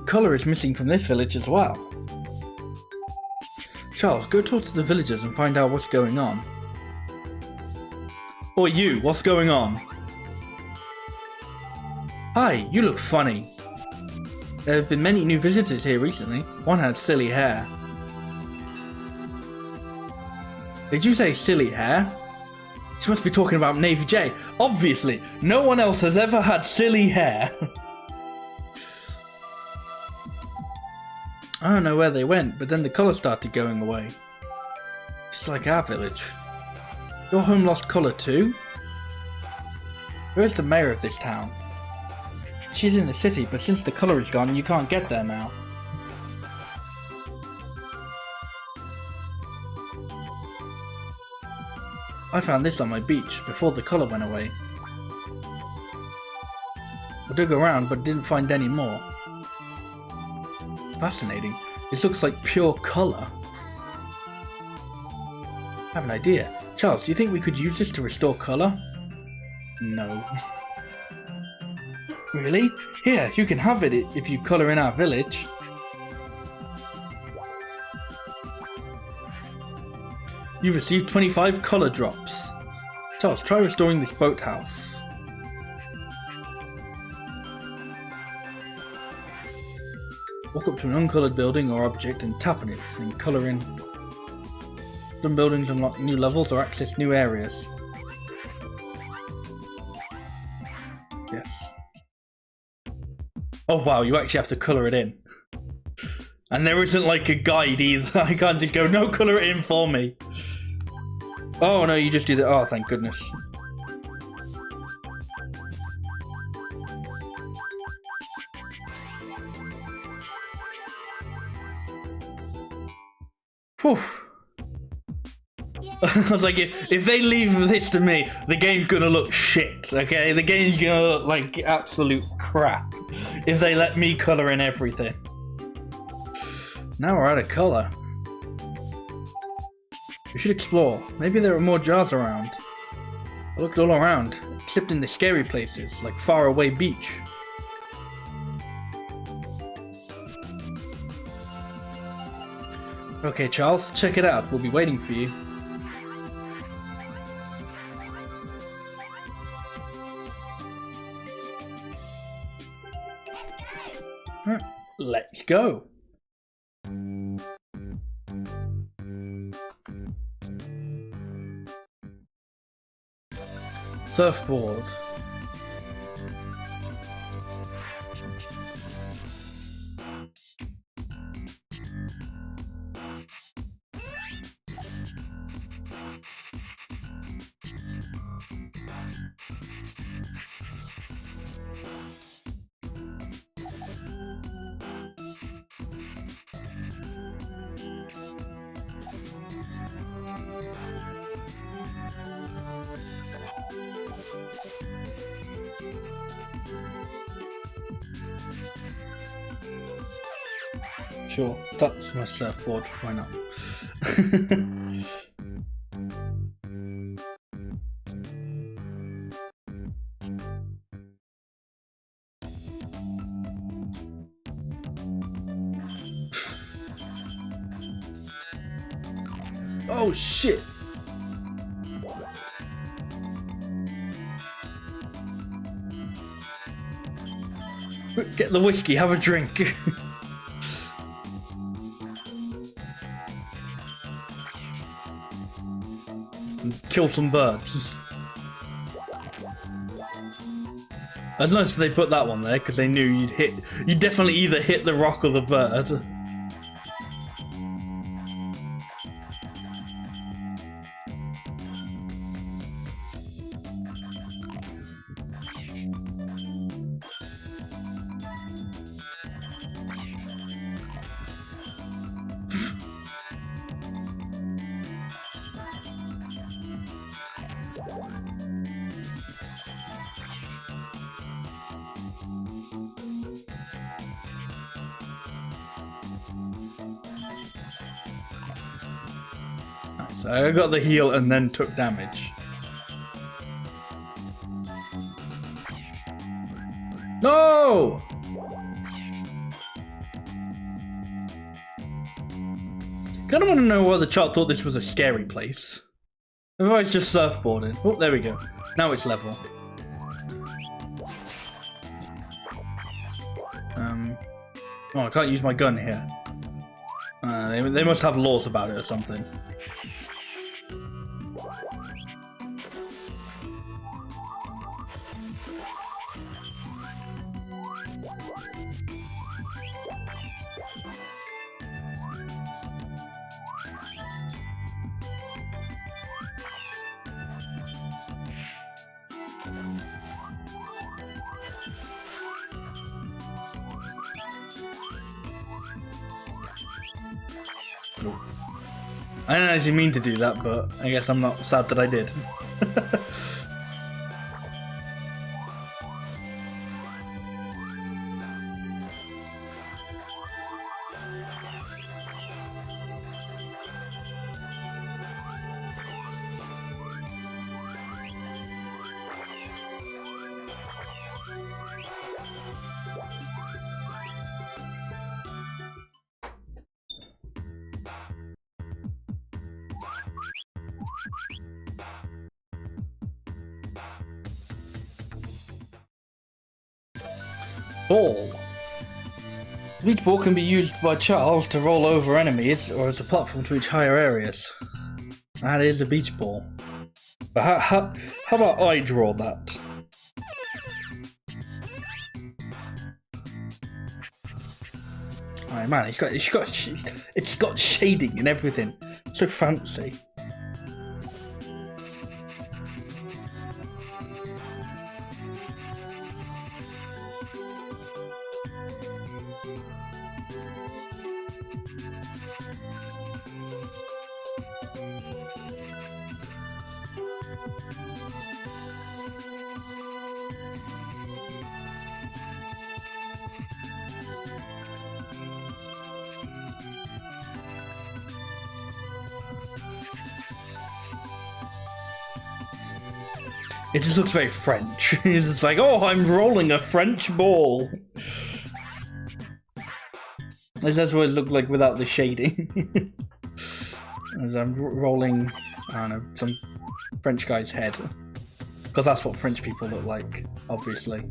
Colour is missing from this village as well. Charles, go talk to the villagers and find out what's going on. Oi you, what's going on? Hi, you look funny. There have been many new visitors here recently. One had silly hair. Did you say silly hair? She must be talking about Navy J. Obviously, no one else has ever had silly hair. I don't know where they went, but then the colour started going away. Just like our village. Your home lost colour too? Where's the mayor of this town? She's in the city, but since the colour is gone, you can't get there now. I found this on my beach, before the colour went away. I dug around, but didn't find any more. Fascinating. This looks like pure colour. I have an idea. Charles, do you think we could use this to restore colour? No. Really? Here, you can have it if you colour in our village. You've received 25 colour drops. Charles, try restoring this boathouse. Walk up to an uncoloured building or object and tap on it, and colour in. Some buildings unlock new levels or access new areas. Yes. Oh wow, you actually have to colour it in. And there isn't like a guide either. I can't just go, no, colour it in for me. Oh no, you just do that. Oh, thank goodness. Whew. I was like, if they leave this to me, the game's gonna look shit, okay? The game's gonna look like absolute crap if they let me colour in everything. Now we're out of colour. We should explore. Maybe there are more jars around. I looked all around, except in the scary places, like Faraway Beach. Okay, Charles, check it out. We'll be waiting for you. Let's go. Surfboard. Sure, that's my surfboard. Why not? Oh shit! Get the whiskey, have a drink. And kill some birds. That's nice that they put that one there because they knew you'd definitely either hit the rock or the bird. So I got the heal and then took damage. No! Kinda want to know why the child thought this was a scary place. Otherwise just surfboarding. Oh, there we go. Now it's level. Oh, I can't use my gun here. They must have laws about it or something. I don't actually mean to do that, but I guess I'm not sad that I did. Ball. The beach ball can be used by Charles to roll over enemies or as a platform to reach higher areas. That is a beach ball. But how about I draw that? Oh man, it's got shading and everything. So fancy. It just looks very French. It's just like, oh, I'm rolling a French ball. That's what it looked like without the shading. As I'm rolling, I don't know, some French guy's head. Because that's what French people look like, obviously.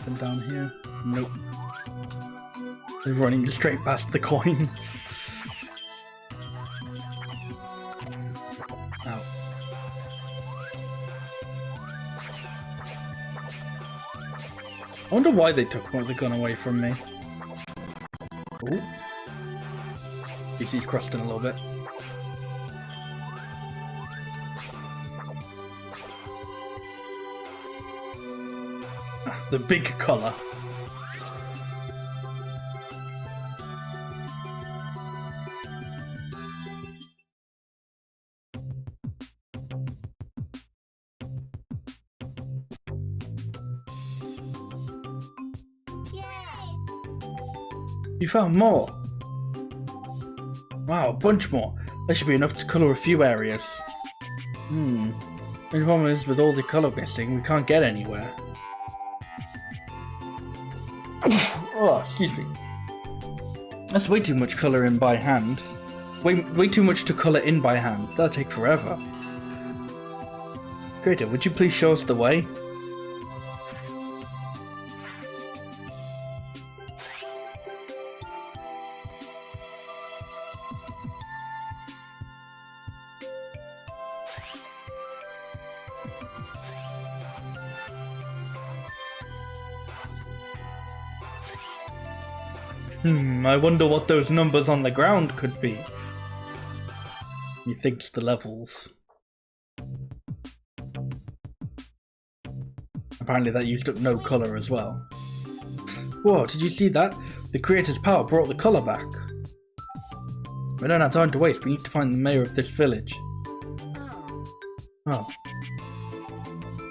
Anything down here? Nope. They're running straight past the coins. Ow. I wonder why they took the gun away from me. Ooh. PC's crusting a little bit. Ah, the big colour. You found more! Wow, a bunch more. That should be enough to colour a few areas. The problem is, with all the colour missing, we can't get anywhere. Oh, excuse me. That's way too much colour in by hand. Way too much to colour in by hand. That'll take forever. Creator, would you please show us the way? I wonder what those numbers on the ground could be. He thinks the levels. Apparently that used up no colour as well. Whoa, did you see that? The creator's power brought the colour back. We don't have time to waste, we need to find the mayor of this village. Oh.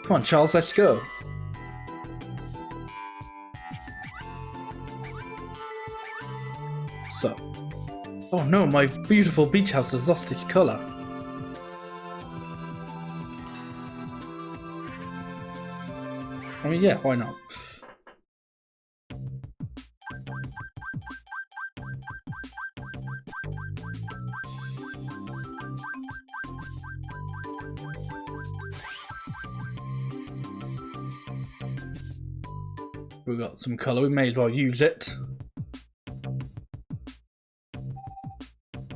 Come on, Charles, let's go. So. Oh no, my beautiful beach house has lost its colour. I mean, yeah, why not? We've got some colour, we may as well use it.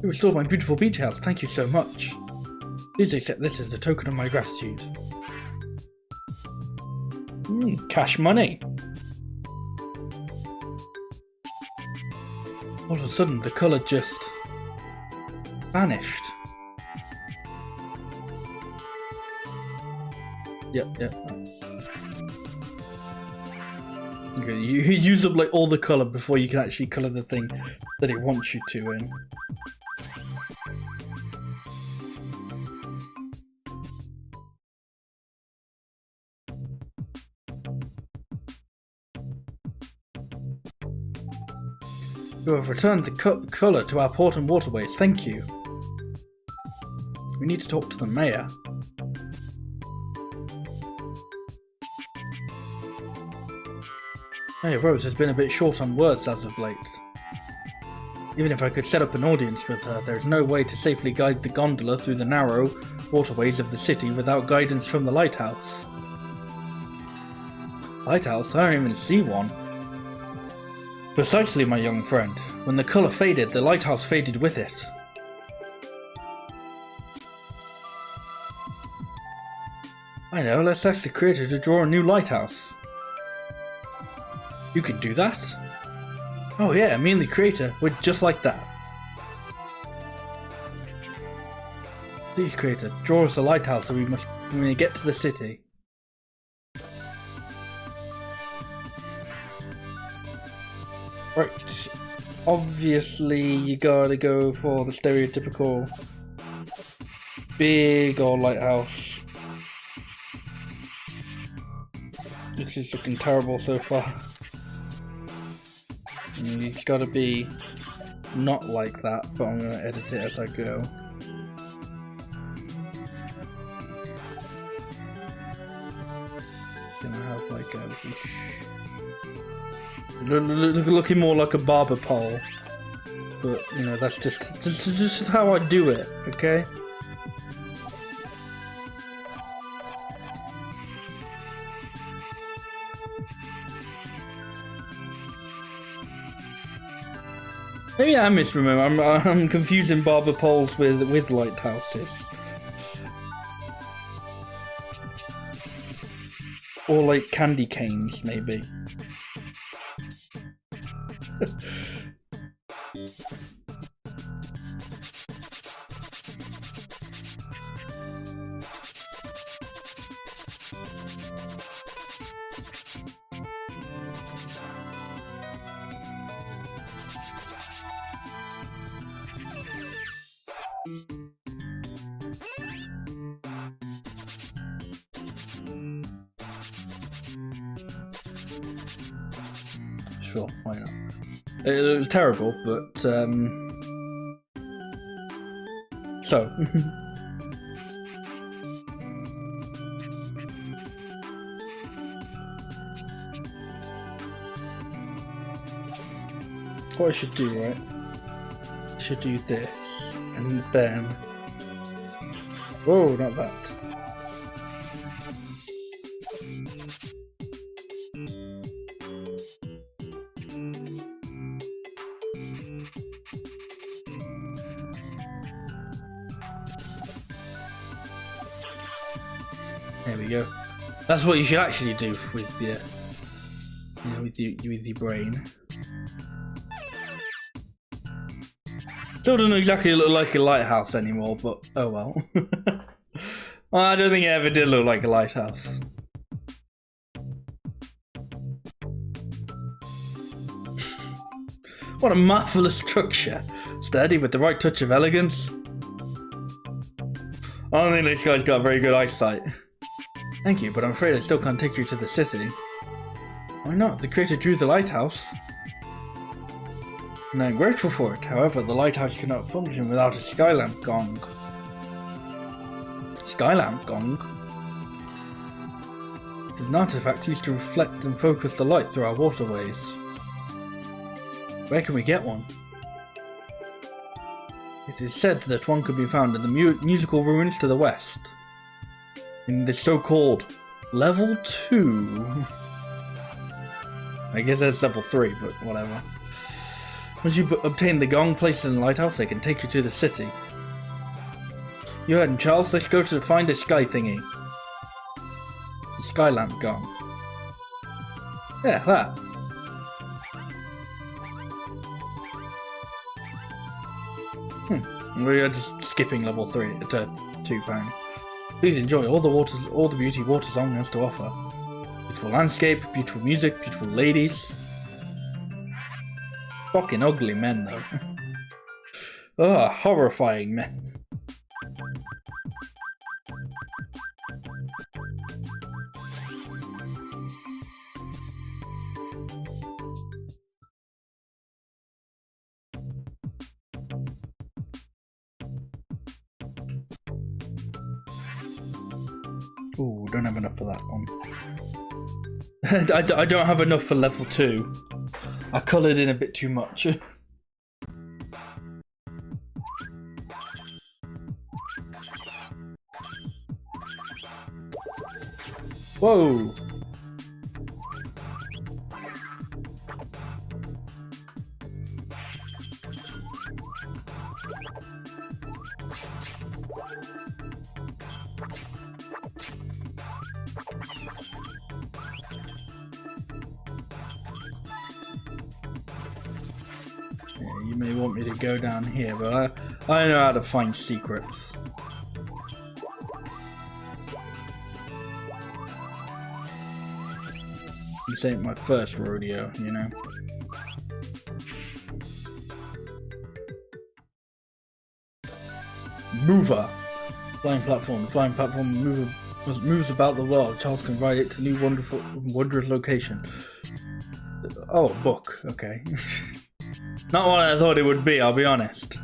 You restored my beautiful beach house, thank you so much. Please accept this as a token of my gratitude. Cash money. All of a sudden, the colour just vanished. Yep. Okay, you use up like all the colour before you can actually colour the thing that it wants you to in. You have returned the colour to our port and waterways, thank you. We need to talk to the mayor. Mayor Rose has been a bit short on words as of late. Even if I could set up an audience with her, there is no way to safely guide the gondola through the narrow waterways of the city without guidance from the lighthouse. Lighthouse? I don't even see one. Precisely, my young friend. When the colour faded, the lighthouse faded with it. I know, let's ask the creator to draw a new lighthouse. You can do that? Oh yeah, me and the creator, we're just like that. Please, creator, draw us a lighthouse so we may get to the city. Right, obviously you gotta go for the stereotypical big old lighthouse. This is looking terrible so far. It's gotta be not like that, but I'm gonna edit it as I go. Gonna have like a looking more like a barber pole, but you know that's just how I do it. Okay. Maybe I misremember. I'm confusing barber poles with lighthouses. Or like candy canes, maybe. Sure, why not? It was terrible, but so what I should do, right? I should do this, and then whoa, not that. There we go. That's what you should actually do with your, with your brain. Still doesn't exactly look like a lighthouse anymore, but oh well. Well, I don't think it ever did look like a lighthouse. What a marvelous structure. Sturdy with the right touch of elegance. I don't think this guy's got very good eyesight. Thank you, but I'm afraid I still can't take you to the city. Why not? The creator drew the lighthouse. And I'm grateful for it. However, the lighthouse cannot function without a skylamp gong. Skylamp gong? It is an artifact used to reflect and focus the light through our waterways. Where can we get one? It is said that one could be found in the musical ruins to the west. In the so-called level 2. I guess that's level 3, but whatever. Once you obtain the gong placed in the lighthouse, they can take you to the city. You heard him, Charles. Let's go to find a sky thingy. The sky lamp gong. Yeah, that. We are just skipping level 3 to 2 pound. Please enjoy all the beauty Watersong has to offer. Beautiful landscape, beautiful music, beautiful ladies. Fucking ugly men though. Ugh, horrifying men. Ooh, don't have enough for that one. I don't have enough for level 2. I coloured in a bit too much. Whoa! You may want me to go down here, but I know how to find secrets. This ain't my first rodeo, you know. Mover! Flying platform. The flying platform moves about the world. Charles can ride it to new wondrous location. Oh, book. Okay. Not what I thought it would be, I'll be honest.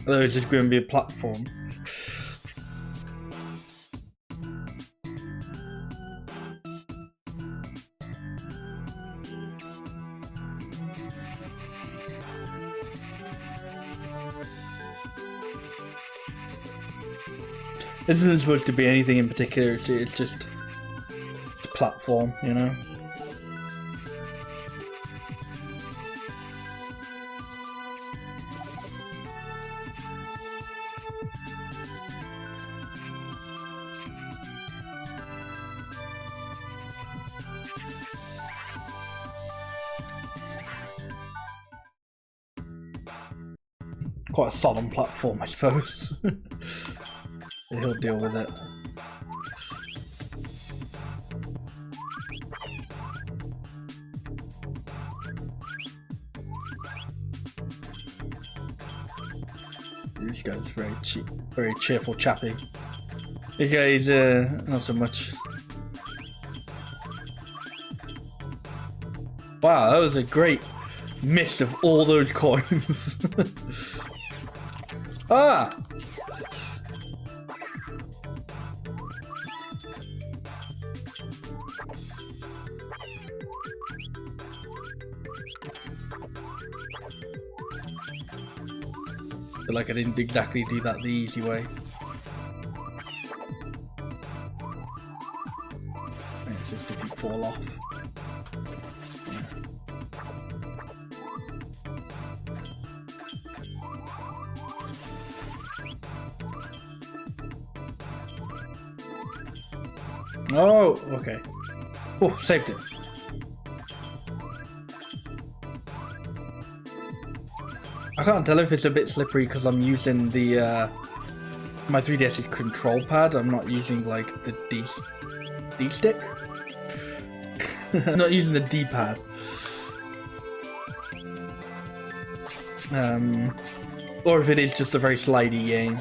Although it's just going to be a platform. This isn't supposed to be anything in particular, it's just a platform, you know? quite a solemn platform, I suppose. He'll deal with it. This guy's very cheerful chappy. This guy's not so much. Wow, that was a great miss of all those coins. Ah! Feel like I didn't exactly do that the easy way. It's just if you fall off. Oh, okay. Oh, saved it. I can't tell if it's a bit slippery because I'm using the my 3DS's control pad. I'm not using like the D stick. I'm not using the D pad. Or if it is just a very slidey game.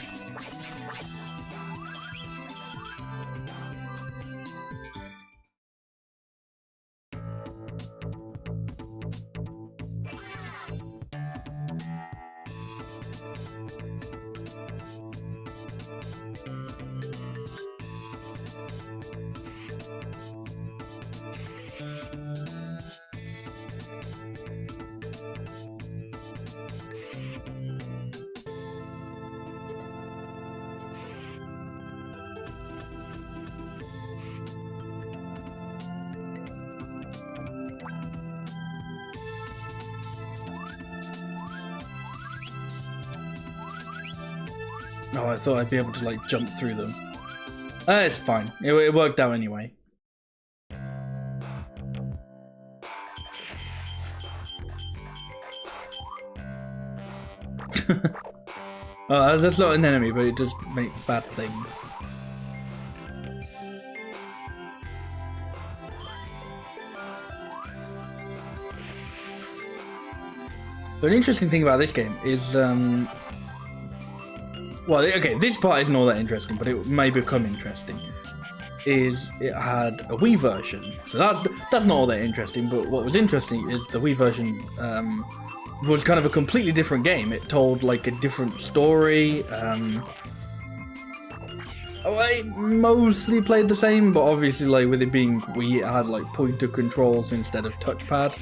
Oh, I thought I'd be able to like jump through them. It's fine. It worked out anyway. Oh, that's not an enemy, but it does make bad things. But an interesting thing about this game is, well, okay, this part isn't all that interesting, but it may become interesting. Is it had a Wii version, so that's not all that interesting. But what was interesting is the Wii version was kind of a completely different game. It told like a different story. I mostly played the same, but obviously, like with it being Wii, it had like pointer controls instead of touchpad.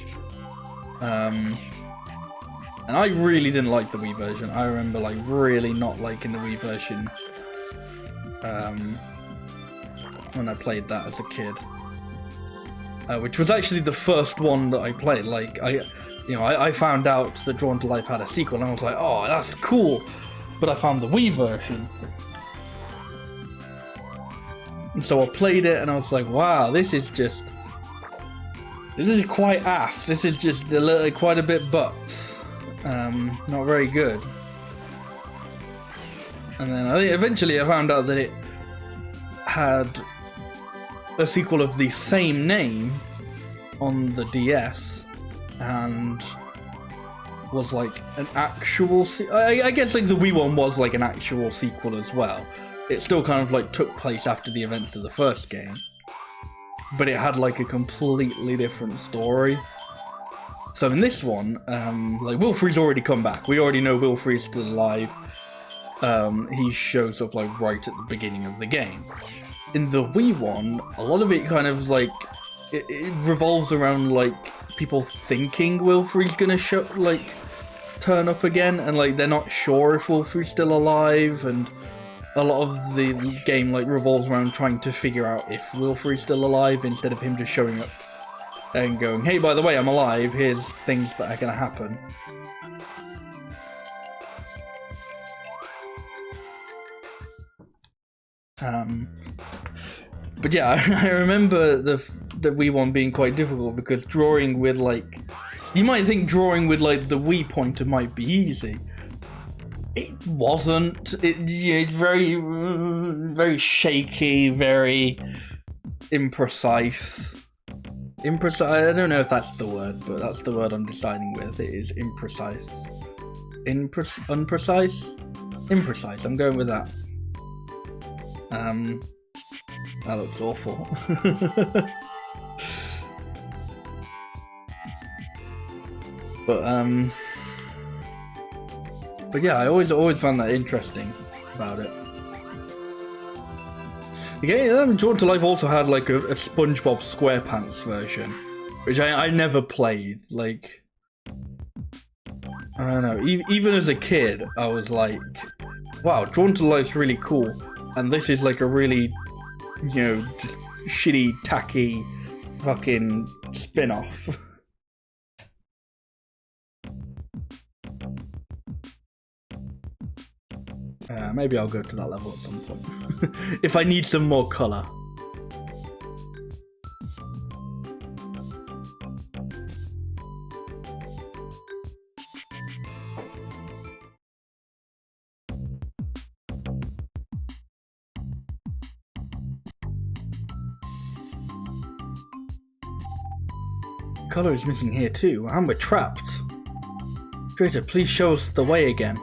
And I really didn't like the Wii version. I remember like really not liking the Wii version when I played that as a kid, which was actually the first one that I played. Like I found out that Drawn to Life had a sequel, and I was like, oh, that's cool. But I found the Wii version, and so I played it, and I was like, wow, this is quite ass. This is just quite a bit butts. Not very good. And then I think eventually I found out that it had a sequel of the same name on the DS and was like an actual I guess like the Wii one was like an actual sequel as well. It still kind of like took place after the events of the first game, but it had like a completely different story. So in this one, like Wilfree's already come back. We already know Wilfree's still alive. He shows up like right at the beginning of the game. In the Wii one, a lot of it kind of like it revolves around like people thinking Wilfree's gonna turn up again, and like they're not sure if Wilfree's still alive, and a lot of the game like revolves around trying to figure out if Wilfree's still alive instead of him just showing up and going, hey, by the way, I'm alive, here's things that are going to happen. But yeah, I remember the Wii one being quite difficult because drawing with like... You might think drawing with like the Wii pointer might be easy, It wasn't. It's very, very shaky, very imprecise. I don't know if that's the word, but that's the word I'm deciding with. It is imprecise. Unprecise? Imprecise. I'm going with that. That looks awful. But yeah, I always found that interesting about it. The game Drawn to Life also had like a SpongeBob SquarePants version, which I never played. Like, I don't know. Even as a kid, I was like, wow, Drawn to Life's really cool, and this is like a really, you know, shitty, tacky, fucking spin-off. Maybe I'll go to that level at some point. If I need some more colour. Colour is missing here too, and we're trapped. Creator, please show us the way again.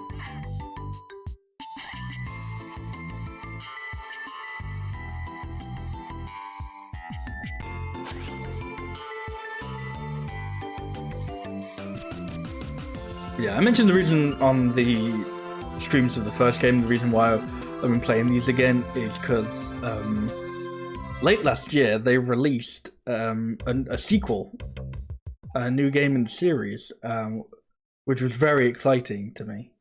Yeah, I mentioned the reason on the streams of the first game, the reason why I've been playing these again is because late last year they released a sequel, a new game in the series, which was very exciting to me.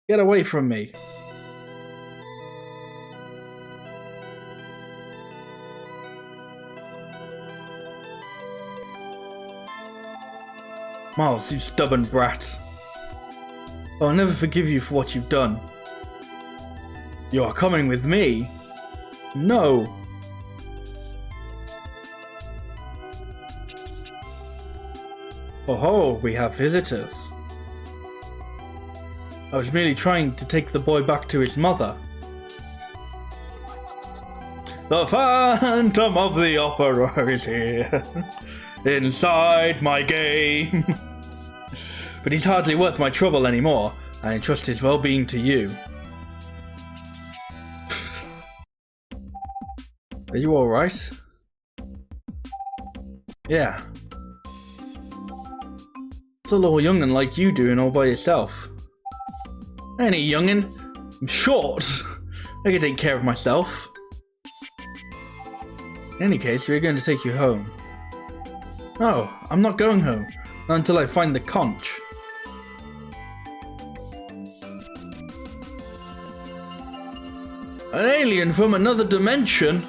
Get away from me. Miles, you stubborn brat. I'll never forgive you for what you've done. You are coming with me? No. Oh ho, we have visitors. I was merely trying to take the boy back to his mother. The Phantom of the Opera is here. Inside my game. But he's hardly worth my trouble anymore. I entrust his well-being to you. Are you alright? Yeah. What's a little young'un like you doing all by yourself? Any young'un? I'm short. I can take care of myself. In any case, we're going to take you home. No, I'm not going home. Not until I find the conch. An alien from another dimension?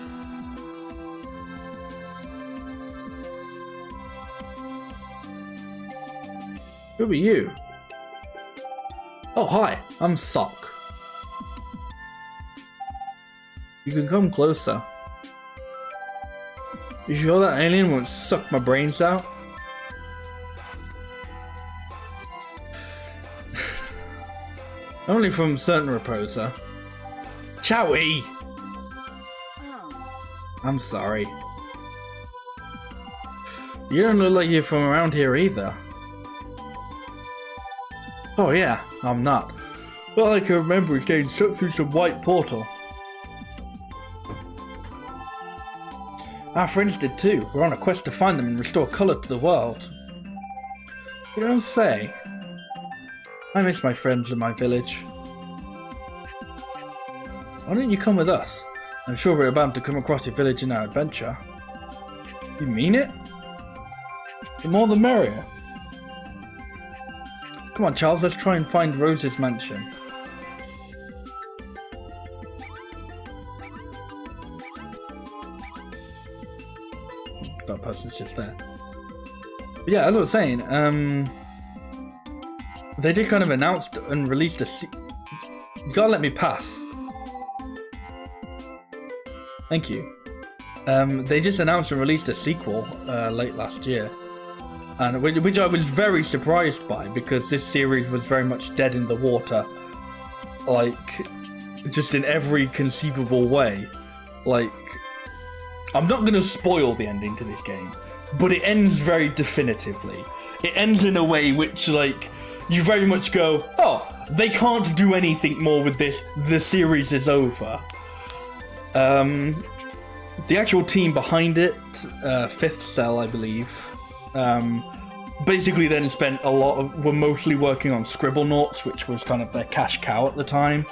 Who are you? Oh, hi, I'm Sock. You can come closer. You sure that alien won't suck my brains out? Only from certain reposer. Chowie! I'm sorry. You don't look like you're from around here either. Oh yeah, I'm not. All I can remember is getting sucked through some white portal. Our friends did too. We're on a quest to find them and restore colour to the world. You don't say. I miss my friends in my village. Why don't you come with us? I'm sure we're bound to come across your village in our adventure. You mean it? The more the merrier. Come on, Charles, let's try and find Rose's mansion. That person's just there. But yeah, as I was saying, they just kind of announced and released a you gotta let me pass. Thank you. They just announced and released a sequel late last year. and which I was very surprised by, because this series was very much dead in the water, like just in every conceivable way. Like, I'm not going to spoil the ending to this game, but it ends very definitively. It ends in a way which, like, you very much go, oh, they can't do anything more with this, the series is over. The actual team behind it, Fifth Cell, I believe, basically then spent were mostly working on Scribblenauts, which was kind of their cash cow at the time.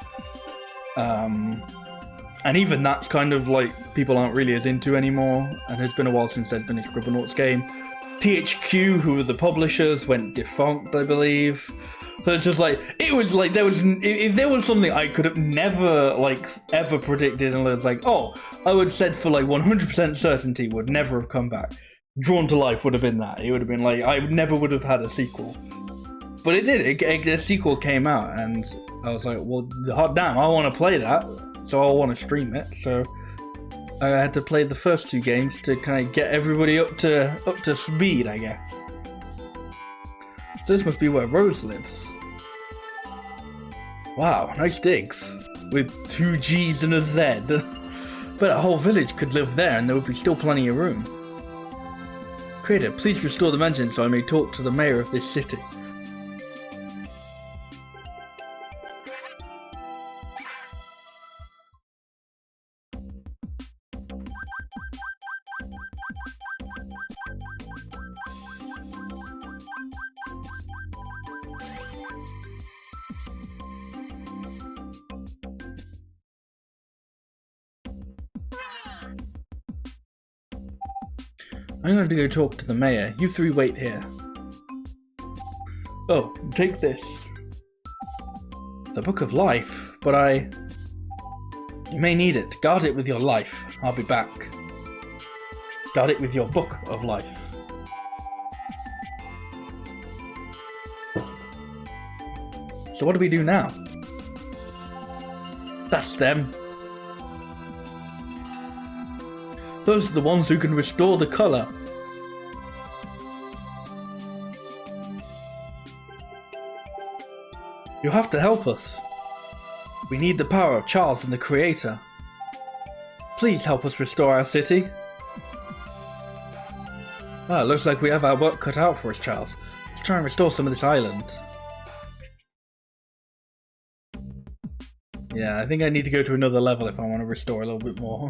And even that's kind of like, people aren't really as into anymore, and it's been a while since there's been a Scribblenauts game. THQ, who were the publishers, went defunct, I believe. So it's just like, it was like, if there was something I could have never, like, ever predicted, and it was like, oh, I would have said for like 100% certainty would never have come back. Drawn to Life would have been that. It would have been like, I never would have had a sequel. But it did. A sequel came out, and I was like, well, hot damn, I want to play that, so I want to stream it. So I had to play the first two games to kind of get everybody up to speed, I guess. So this must be where Rose lives. Wow, nice digs. With 2 G's and a Z. But a whole village could live there, and there would be still plenty of room. Creator, please restore the mansion so I may talk to the mayor of this city. I'm going to go talk to the mayor. You three wait here. Oh, take this. The Book of Life, but You may need it. Guard it with your life. I'll be back. Guard it with your Book of Life. So what do we do now? That's them. Those are the ones who can restore the colour. You have to help us. We need the power of Charles and the Creator. Please help us restore our city. Well, looks like we have our work cut out for us, Charles. Let's try and restore some of this island. Yeah, I think I need to go to another level if I want to restore a little bit more.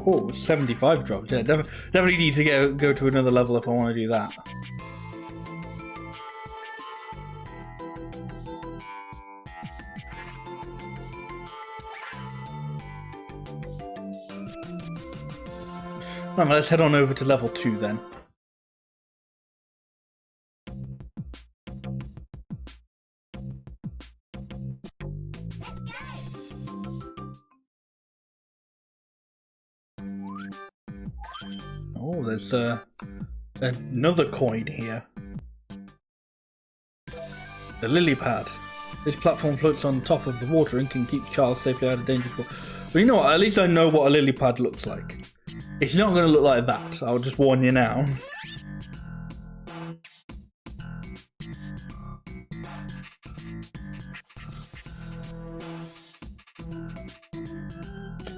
Oh, 75 dropped. Yeah, definitely need to go to another level if I want to do that. Right, let's head on over to level 2 then. Oh, there's another coin here. The lily pad. This platform floats on top of the water and can keep Charles safely out of danger. But you know what? At least I know what a lily pad looks like. It's not going to look like that. I'll just warn you now.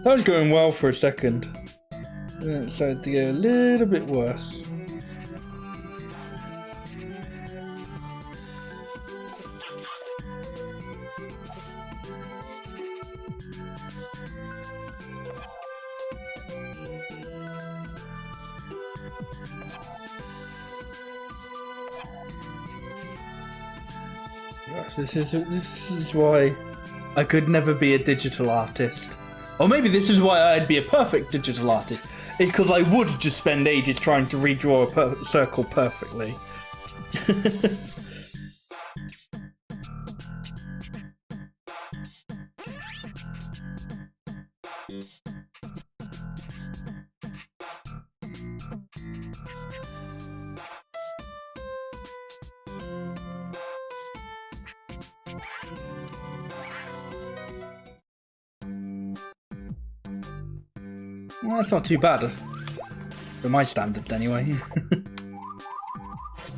That was going well for a second. Then it started to get a little bit worse. This is why I could never be a digital artist. Or maybe this is why I'd be a perfect digital artist. It's because I would just spend ages trying to redraw a circle perfectly. Well, that's not too bad. For my standards, anyway.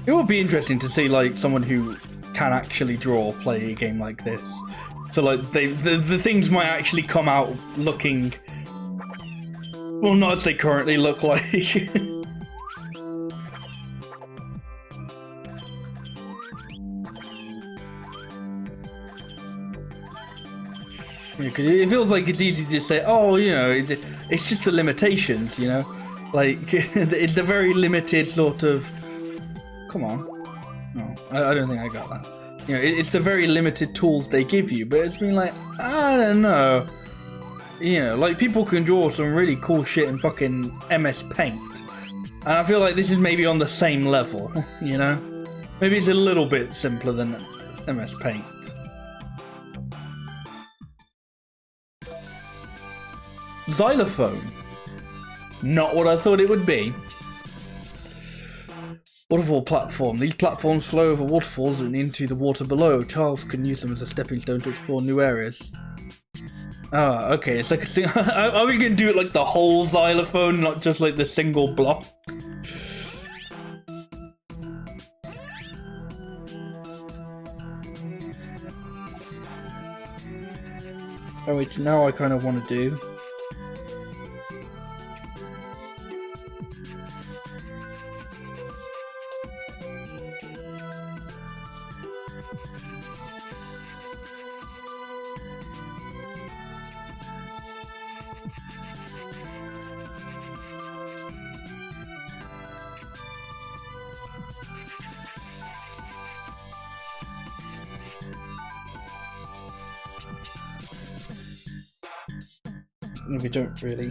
It would be interesting to see, like, someone who can actually draw play a game like this. So, like, the things might actually come out looking... well, not as they currently look like. Because it feels like it's easy to say, oh, you know, it's just the limitations, you know? Like, it's the very limited sort of... Come on. No, I don't think I got that. You know, it's the very limited tools they give you, but it's been like, I don't know. You know, like, people can draw some really cool shit in fucking MS Paint. And I feel like this is maybe on the same level, you know? Maybe it's a little bit simpler than MS Paint. Xylophone. Not what I thought it would be. Waterfall platform. These platforms flow over waterfalls and into the water below. Charles can use them as a stepping stone to explore new areas. Ah, okay. It's like a single... Are we going to do it like the whole xylophone, not just like the single block? Oh, which now I kind of want to do. We don't really.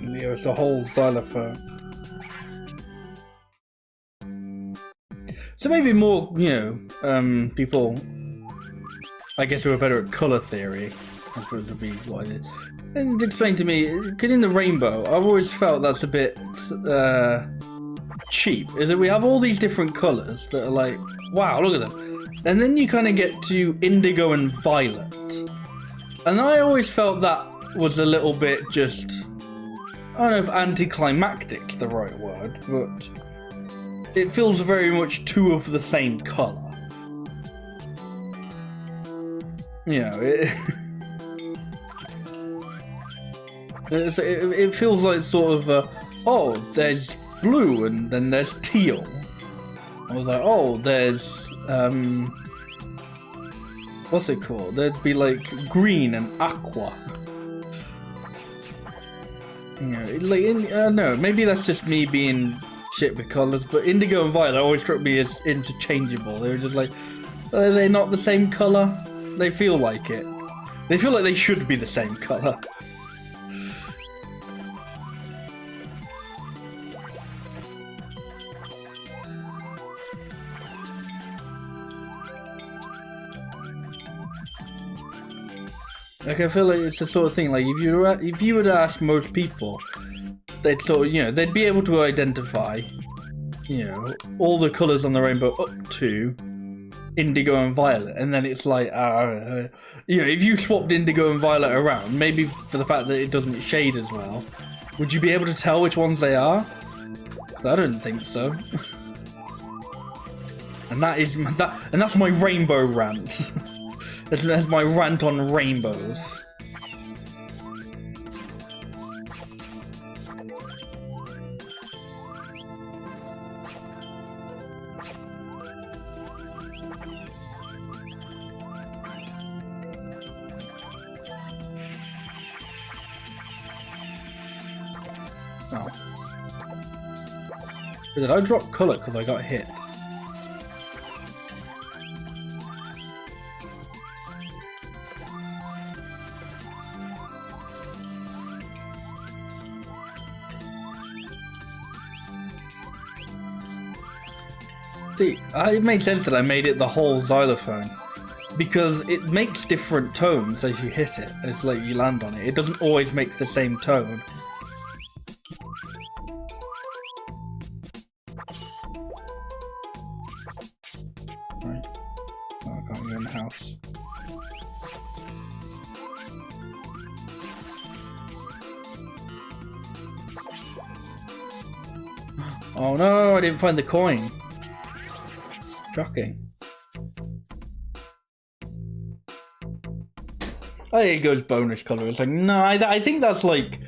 Yeah, it's the whole xylophone. So maybe more, you know, people, I guess, who are better at colour theory, I suppose would be what it is. And explain to me, because in the rainbow, I've always felt that's a bit cheap. Is that we have all these different colours that are like, wow, look at them. And then you kind of get to indigo and violet. And I always felt that was a little bit just... I don't know if anticlimactic's the right word, but it feels very much two of the same colour. You know, it feels like sort of, oh, there's blue and then there's teal. I was like, oh, there's, what's it called? There'd be like green and aqua. You know, like, I don't know, maybe that's just me being shit with colours, but indigo and violet always struck me as interchangeable. They were just like, are they not the same colour? They feel like it. They feel like they should be the same colour. Like, I feel like it's the sort of thing, like, if you were to ask most people, they'd sort of, you know, they'd be able to identify, you know, all the colours on the rainbow up to indigo and violet, and then it's like, you know, if you swapped indigo and violet around, maybe for the fact that it doesn't shade as well, would you be able to tell which ones they are? 'Cause I don't think so. And that's my rainbow rant. That's my rant on rainbows. Oh. Did I drop colour because I got hit? See, it made sense that I made it the whole xylophone. Because it makes different tones as you hit it, as like you land on it. It doesn't always make the same tone. Right. Oh, I can't go in the house. Oh no, I didn't find the coin. Shocking. I think it goes bonus color. It's like, no, I think that's like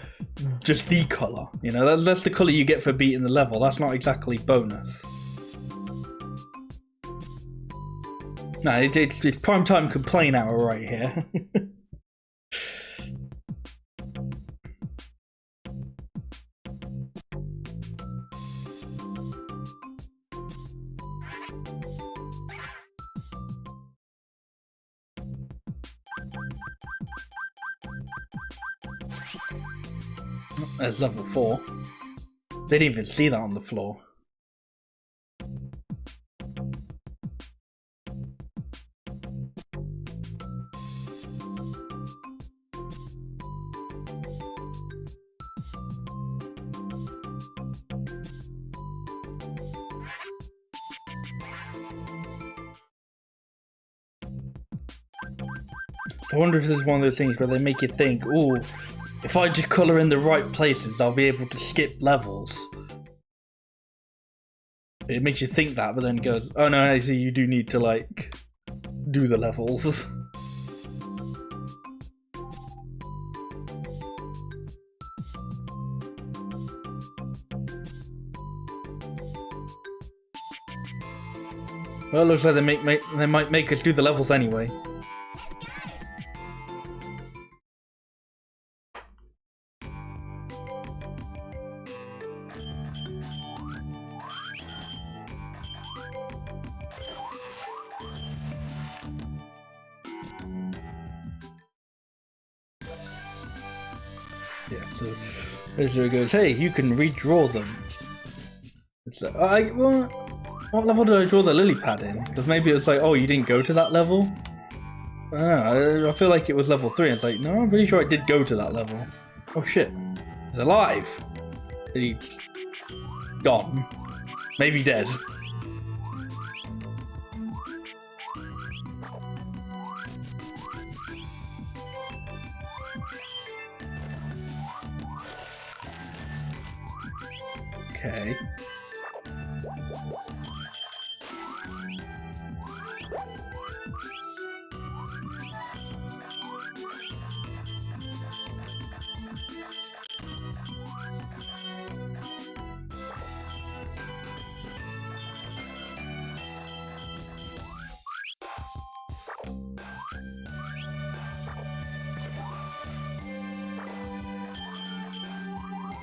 just the color. You know, that's the color you get for beating the level. That's not exactly bonus. No, it's prime time complain hour right here. There's level 4. They didn't even see that on the floor. I wonder if this is one of those things where they make you think, ooh, if I just colour in the right places, I'll be able to skip levels. It makes you think that, but then it goes, oh no, actually you do need to, like, do the levels. Well, it looks like they might make us do the levels anyway. Yeah, so Ezra goes, hey, you can redraw them. It's like, what level did I draw the lily pad in? Because maybe it was like, oh, you didn't go to that level? I don't know, I feel like it was level 3. It's like, no, I'm pretty sure I did go to that level. Oh shit, he's alive. Is he gone? Maybe dead. Okay.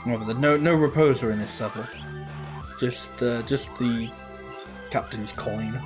Oh, but there's no reposer in this level. Just the captain's coin.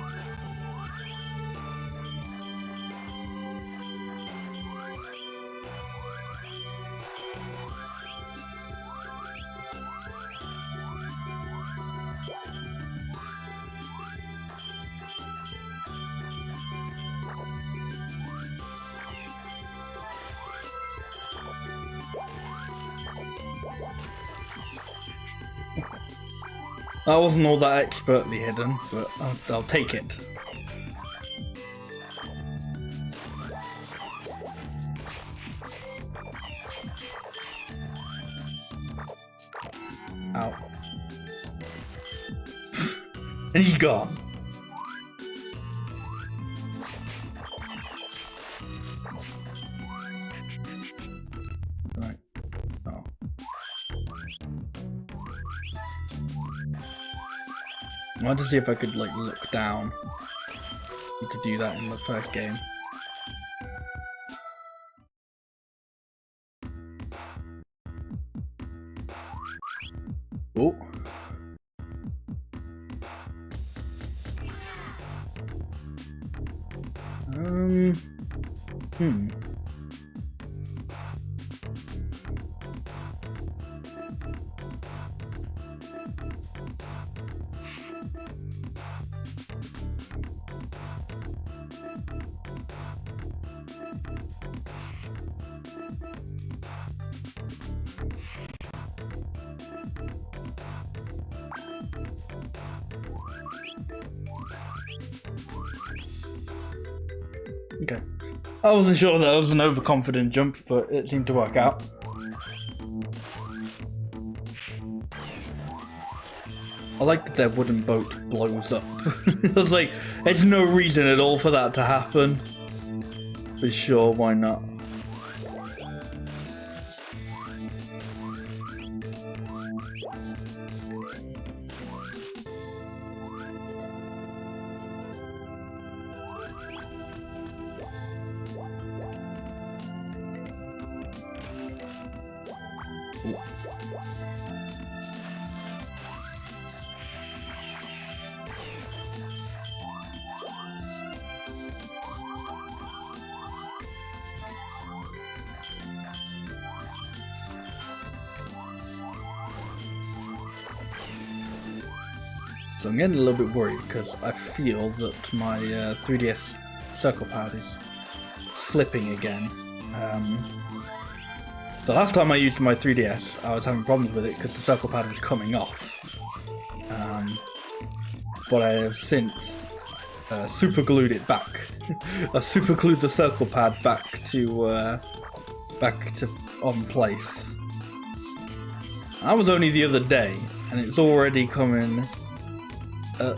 That wasn't all that expertly hidden, but I'll take it. Ow. And he's gone. Right. Oh. I wanted to see if I could, like, look down. You could do that in the first game. Oh. Hmm. Okay. I wasn't sure that was an overconfident jump, but it seemed to work out. I like that their wooden boat blows up. I was like, there's no reason at all for that to happen. But sure, why not? So I'm getting a little bit worried because I feel that my 3DS circle pad is slipping again. So last time I used my 3DS, I was having problems with it because the circle pad was coming off. But I have since super glued it back. I've super glued the circle pad back to on place. That was only the other day, and it's already coming.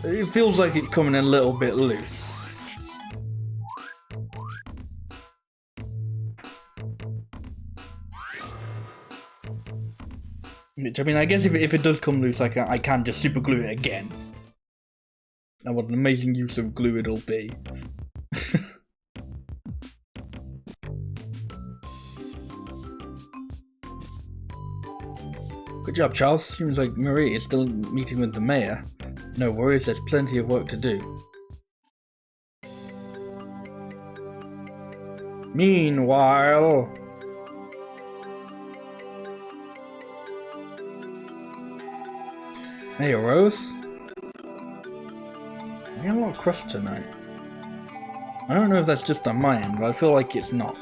It feels like it's coming a little bit loose. Which, I mean, I guess if it does come loose, I can just super glue it again. And what an amazing use of glue it'll be. Good job, Charles. Seems like Marie is still meeting with the mayor. No worries, there's plenty of work to do. Meanwhile... Hey, Rose? I got a lot of crust tonight. I don't know if that's just on my end, but I feel like it's not.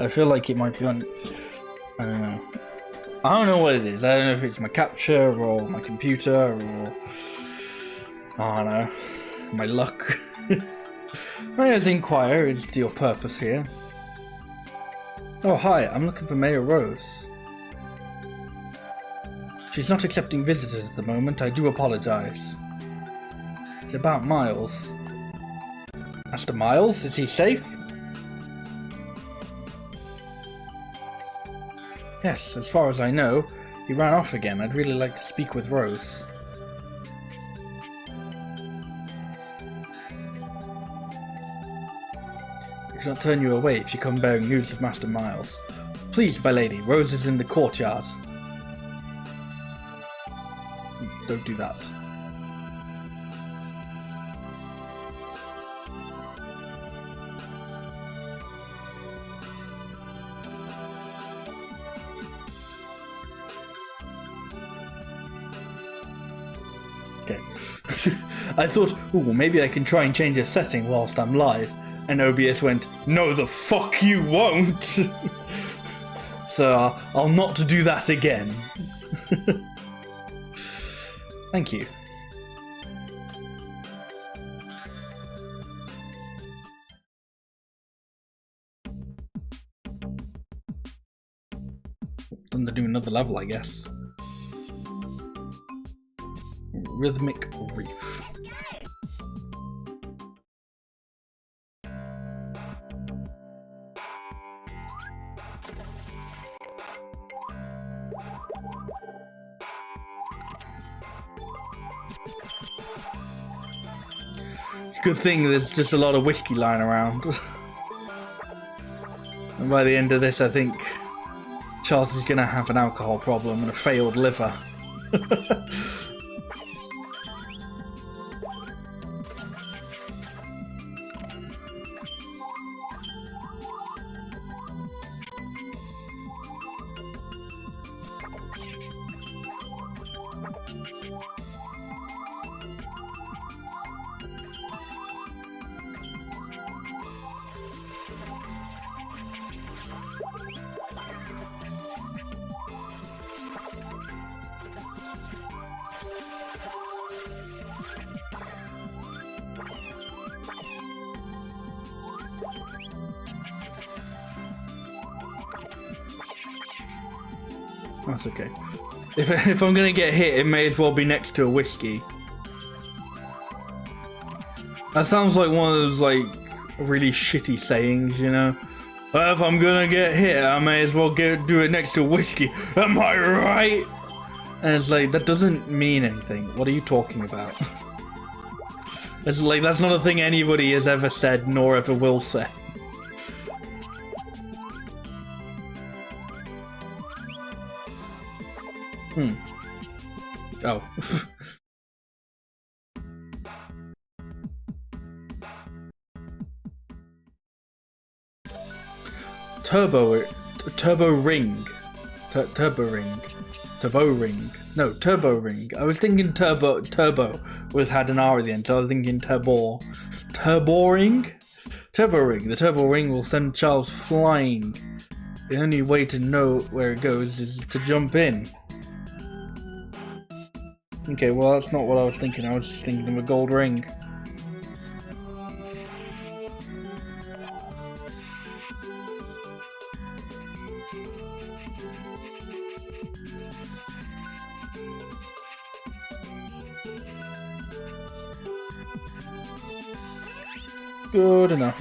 I feel like it might be on... I don't know. I don't know what it is. I don't know if it's my capture or my computer or... I don't know. My luck. May I inquire as to your purpose here? Oh, hi. I'm looking for Mayor Rose. She's not accepting visitors at the moment. I do apologize. It's about Miles. Master Miles? Is he safe? Yes, as far as I know. He ran off again. I'd really like to speak with Rose. I cannot turn you away if you come bearing news of Master Miles. Please, my lady, Rose is in the courtyard. Don't do that. Okay. I thought, ooh, maybe I can try and change a setting whilst I'm live. And OBS went, no the fuck you won't! So I'll not do that again. Thank you. Time to do another level, I guess. Rhythmic Reef. It's a good thing there's just a lot of whiskey lying around. And by the end of this, I think Charles is going to have an alcohol problem and a failed liver. That's okay. If I'm gonna get hit, it may as well be next to a whiskey. That sounds like one of those like really shitty sayings, you know? Well, if I'm gonna get hit, I may as well do it next to a whiskey. Am I right? And it's like, that doesn't mean anything. What are you talking about? It's like, that's not a thing anybody has ever said, nor ever will say. Oh. Turbo ring. No, turbo ring. I was thinking turbo was had an R at the end, so I was thinking turbo ring. Turbo ring. The turbo ring will send Charles flying. The only way to know where it goes is to jump in. Okay, well that's not what I was thinking. I was just thinking of a gold ring. Good enough.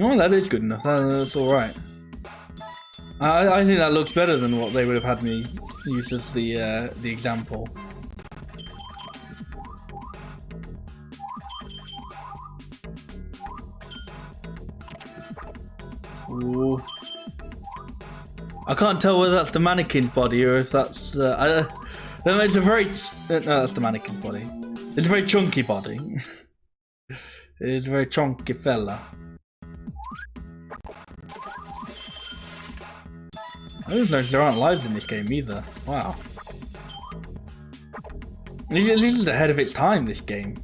Oh, that is good enough. That's all right. I think that looks better than what they would have had me use as the example. Ooh. I can't tell whether that's the mannequin's body or if that's it's a very no, that's the mannequin's body. It's a very chunky body. It's a very chunky fella. I didn't notice there aren't lives in this game either. Wow. This is ahead of its time, this game.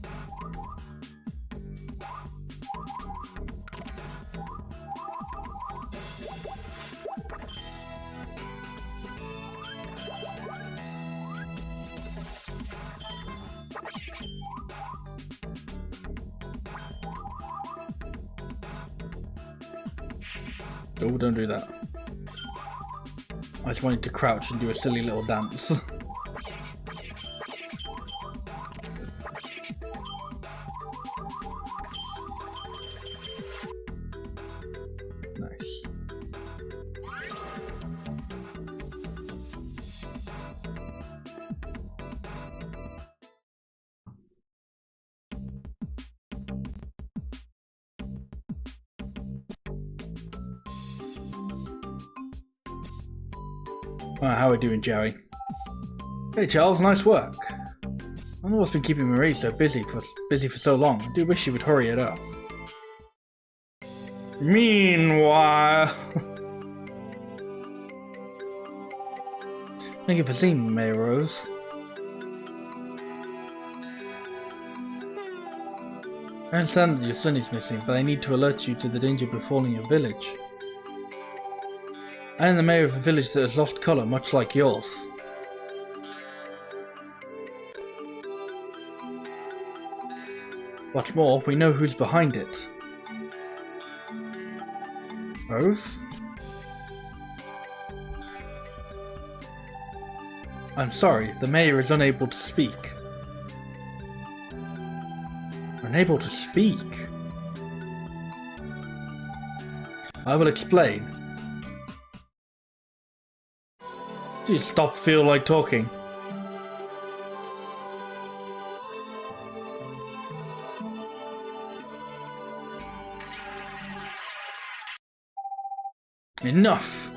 Oh, don't do that. I just wanted to crouch and do a silly little dance. Nice. How are we doing, Jerry? Hey Charles, nice work. I don't know what's been keeping Marie so busy for so long. I do wish she would hurry it up. Meanwhile... Thank you for seeing me, Mayor Rose. I understand that your son is missing, but I need to alert you to the danger befalling your village. I am the mayor of a village that has lost colour, much like yours. What's more, we know who's behind it. Rose? I'm sorry, the mayor is unable to speak. Unable to speak? I will explain. You stop feel like talking. Enough.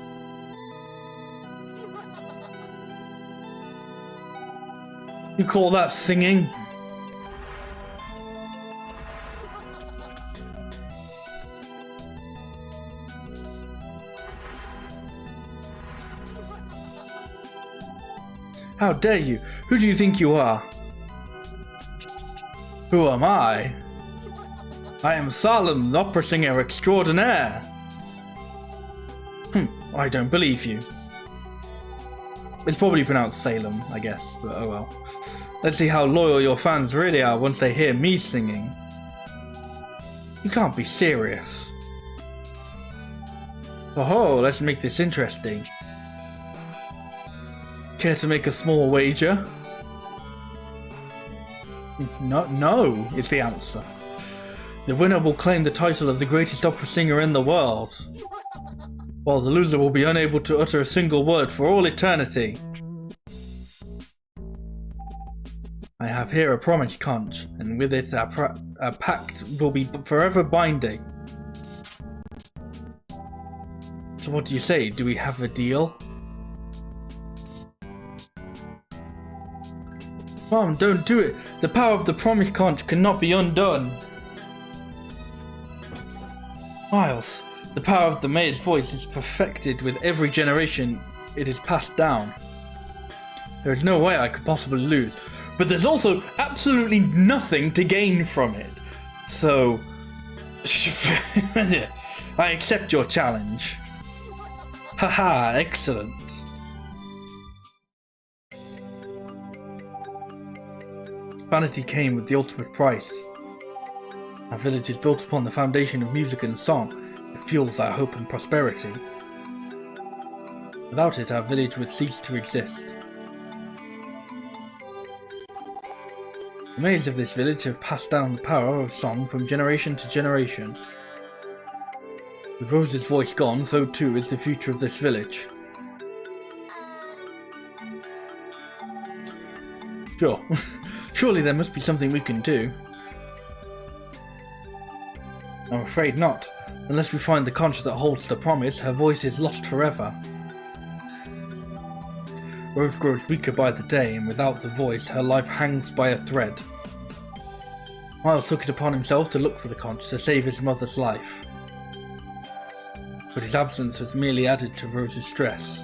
You call that singing? How dare you? Who do you think you are? Who am I? I am Salem, the opera singer extraordinaire. I don't believe you. It's probably pronounced Salem, I guess, but oh well. Let's see how loyal your fans really are once they hear me singing. You can't be serious. Oh, let's make this interesting. Care to make a small wager? No, is the answer. The winner will claim the title of the greatest opera singer in the world, while the loser will be unable to utter a single word for all eternity. I have here a promise conch, and with it a pact will be forever binding. So what do you say? Do we have a deal? Mom, don't do it! The power of the promise conch cannot be undone! Miles, the power of the maid's voice is perfected with every generation it is passed down. There is no way I could possibly lose, but there's also absolutely nothing to gain from it. So... I accept your challenge. Haha, excellent. Vanity came with the ultimate price. Our village is built upon the foundation of music and song. It fuels our hope and prosperity. Without it, our village would cease to exist. The maids of this village have passed down the power of song from generation to generation. With Rose's voice gone, so too is the future of this village. Sure. Surely there must be something we can do. I'm afraid not. Unless we find the conch that holds the promise, her voice is lost forever. Rose grows weaker by the day, and without the voice, her life hangs by a thread. Miles took it upon himself to look for the conch to save his mother's life. But his absence has merely added to Rose's stress.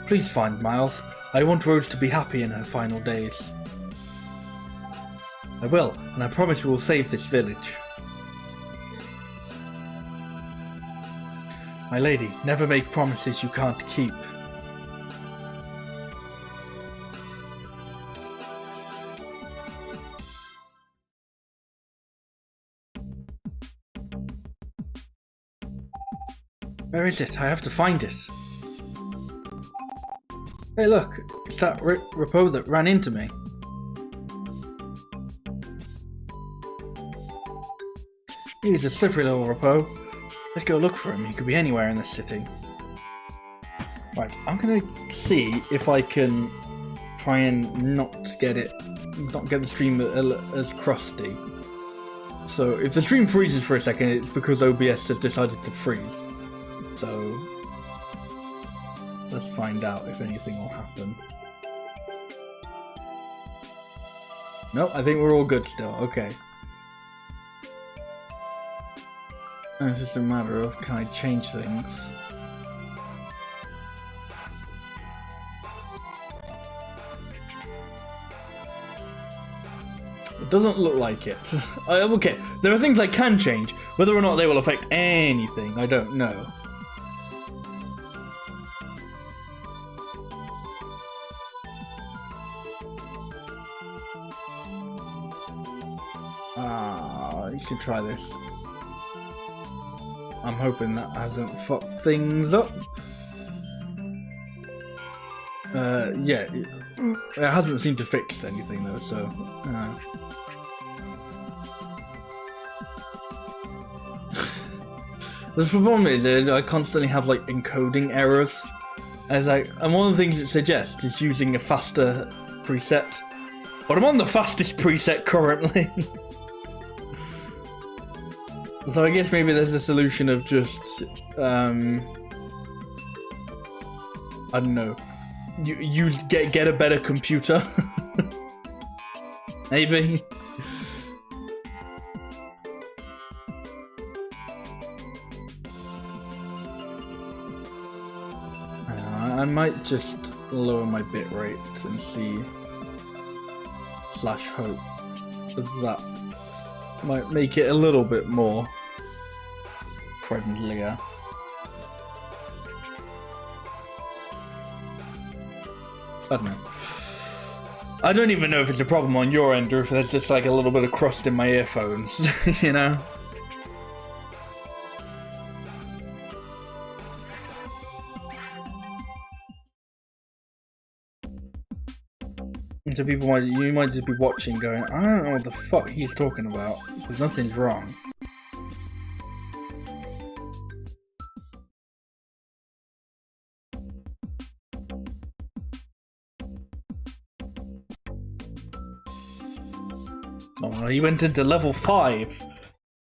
Please find Miles. I want Rose to be happy in her final days. I will, and I promise we will save this village. My lady, never make promises you can't keep. Where is it? I have to find it. Hey look, it's that Repo that ran into me. He's a slippery little Repo. Let's go look for him. He could be anywhere in this city. Right, I'm gonna see if I can try and not get the stream as crusty. So if the stream freezes for a second, it's because OBS has decided to freeze. So let's find out if anything will happen. No, I think we're all good still. Okay. And it's just a matter of, can I change things? It doesn't look like it. Okay, there are things I can change. Whether or not they will affect anything, I don't know. You should try this. I'm hoping that hasn't fucked things up. Yeah, it hasn't seemed to fix anything though, so... The problem is I constantly have like encoding errors. And one of the things it suggests is using a faster preset. But I'm on the fastest preset currently. So I guess maybe there's a solution of just, I don't know, you get a better computer, maybe. I might just lower my bitrate and see / hope that might make it a little bit more friendlier. I don't know. I don't even know if it's a problem on your end or if there's just like a little bit of crust in my earphones, you know? And so you might just be watching going, I don't know what the fuck he's talking about, because nothing's wrong. Oh, he went into level 5.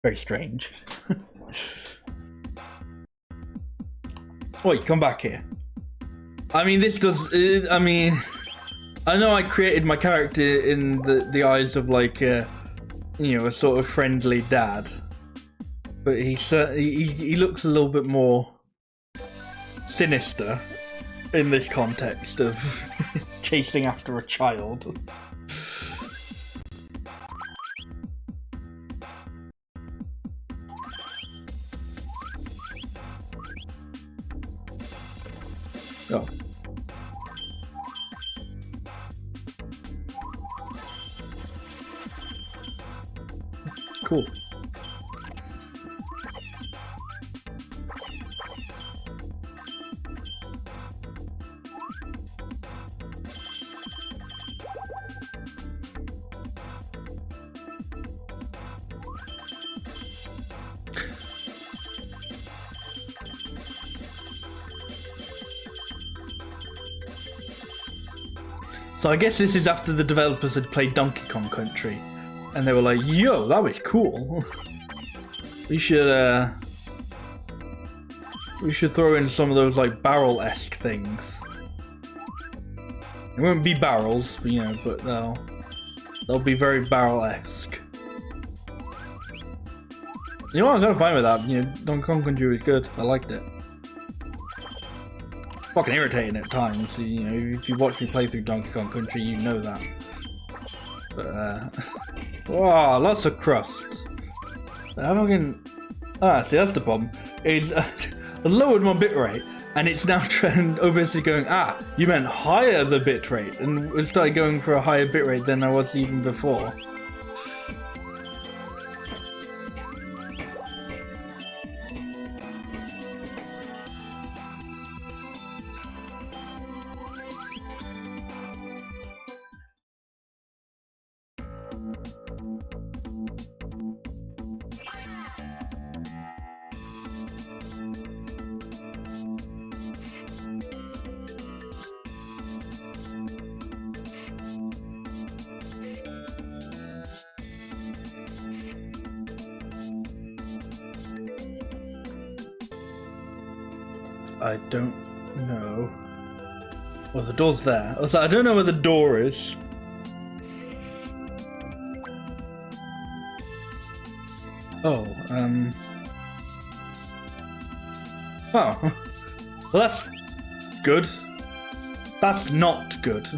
Very strange. Wait, come back here. I mean, this does. I mean, I know I created my character in the eyes of like, you know, a sort of friendly dad, but he looks a little bit more sinister in this context of chasing after a child. Oh. Cool. So I guess this is after the developers had played Donkey Kong Country, and they were like, "Yo, that was cool. We should throw in some of those like barrel-esque things. It won't be barrels, you know, but they'll be very barrel-esque." You know what? I'm kind of fine with that. You know, Donkey Kong Country was good. I liked it. Fucking irritating at times. You know, if you watch me play through Donkey Kong Country, you know that. But wow, lots of crust. I'm fucking. See, that's the problem. Is I lowered my bitrate, and it's now trying. OBS going. You meant higher the bitrate, and it started going for a higher bitrate than I was even before. I don't know. Well, the door's there. I don't know where the door is. Oh, oh. Well, that's good. That's not good.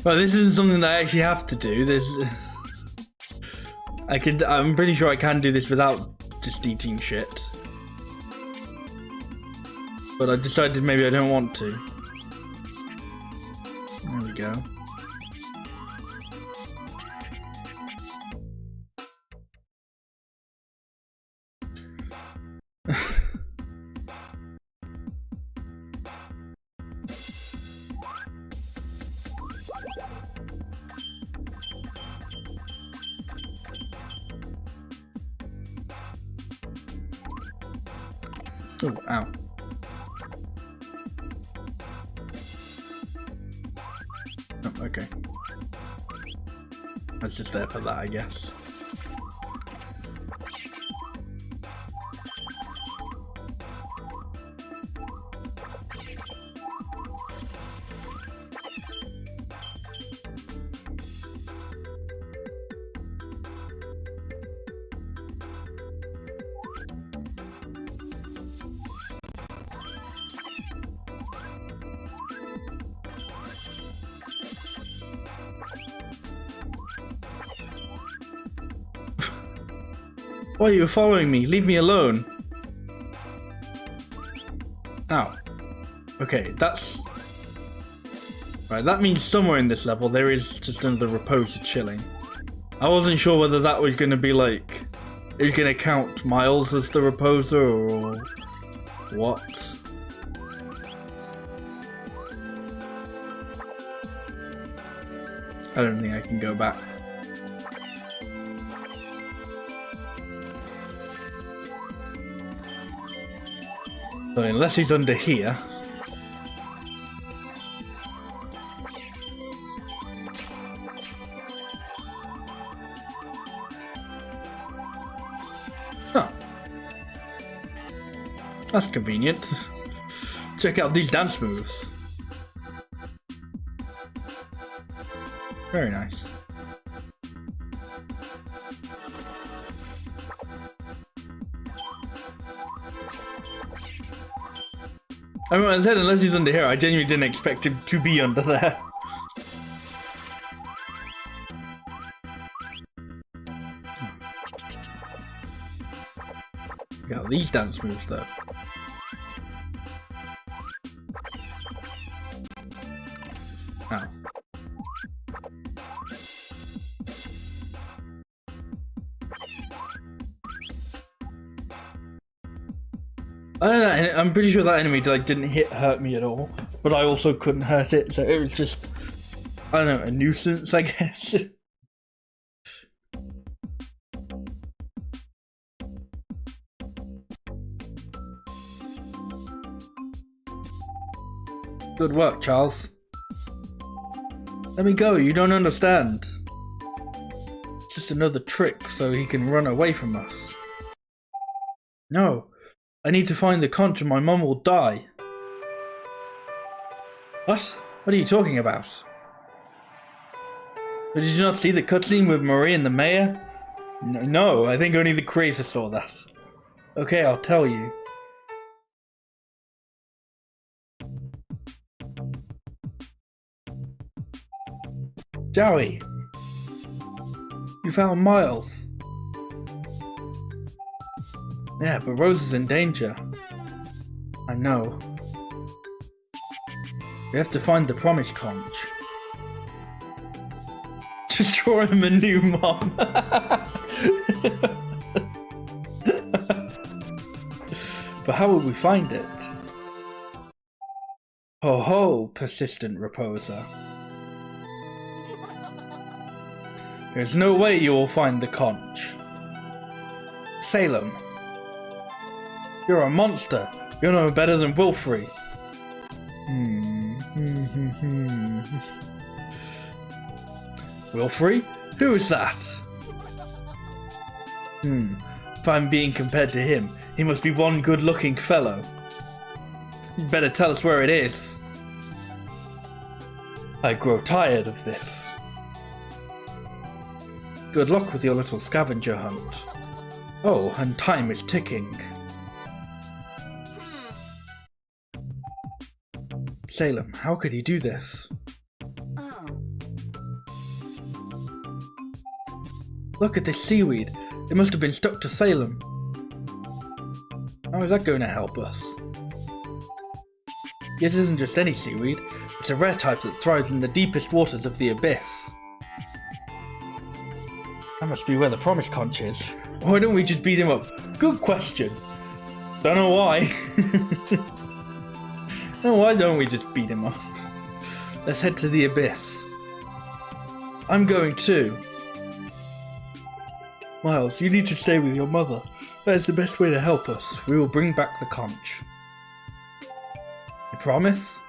Well, this isn't something that I actually have to do. I'm pretty sure I can do this without just eating shit. But I decided maybe I don't want to. There we go. Oh, ow. Oh, okay. That's just there for that, I guess. Why are you following me? Leave me alone. Ow. Okay, that's... Right, that means somewhere in this level there is just another reposer chilling. I wasn't sure whether that was going to be like... Are you going to count Miles as the reposer or... what? I don't think I can go back. So unless he's under here... Huh. That's convenient. Check out these dance moves. Very nice. I mean, I said unless he's under here, I genuinely didn't expect him to be under there. Got these dance moves though. Oh. I'm pretty sure that enemy like didn't hurt me at all, but I also couldn't hurt it, so it was just, I don't know, a nuisance, I guess. Good work, Charles. Let me go, you don't understand. It's just another trick so he can run away from us. No. I need to find the conch or my mum will die. What? What are you talking about? Did you not see the cutscene with Marie and the mayor? No, I think only the creator saw that. Okay, I'll tell you. Joey! You found Miles. Yeah, but Rose is in danger. I know. We have to find the promised conch. Just draw him a new mom. But how will we find it? Ho ho, persistent reposer. There's no way you will find the conch. Salem. You're a monster. You're no better than Wilfrey. Wilfrey? Who is that? If I'm being compared to him, he must be one good-looking fellow. You'd better tell us where it is. I grow tired of this. Good luck with your little scavenger hunt. Oh, and time is ticking. Salem, how could he do this? Oh. Look at this seaweed. It must have been stuck to Salem. How is that going to help us? This isn't just any seaweed. It's a rare type that thrives in the deepest waters of the abyss. That must be where the promised conch is. Why don't we just beat him up? Good question. Don't know why. No, why don't we just beat him up? Let's head to the abyss. I'm going too. Miles, you need to stay with your mother. That is the best way to help us. We will bring back the conch. You promise?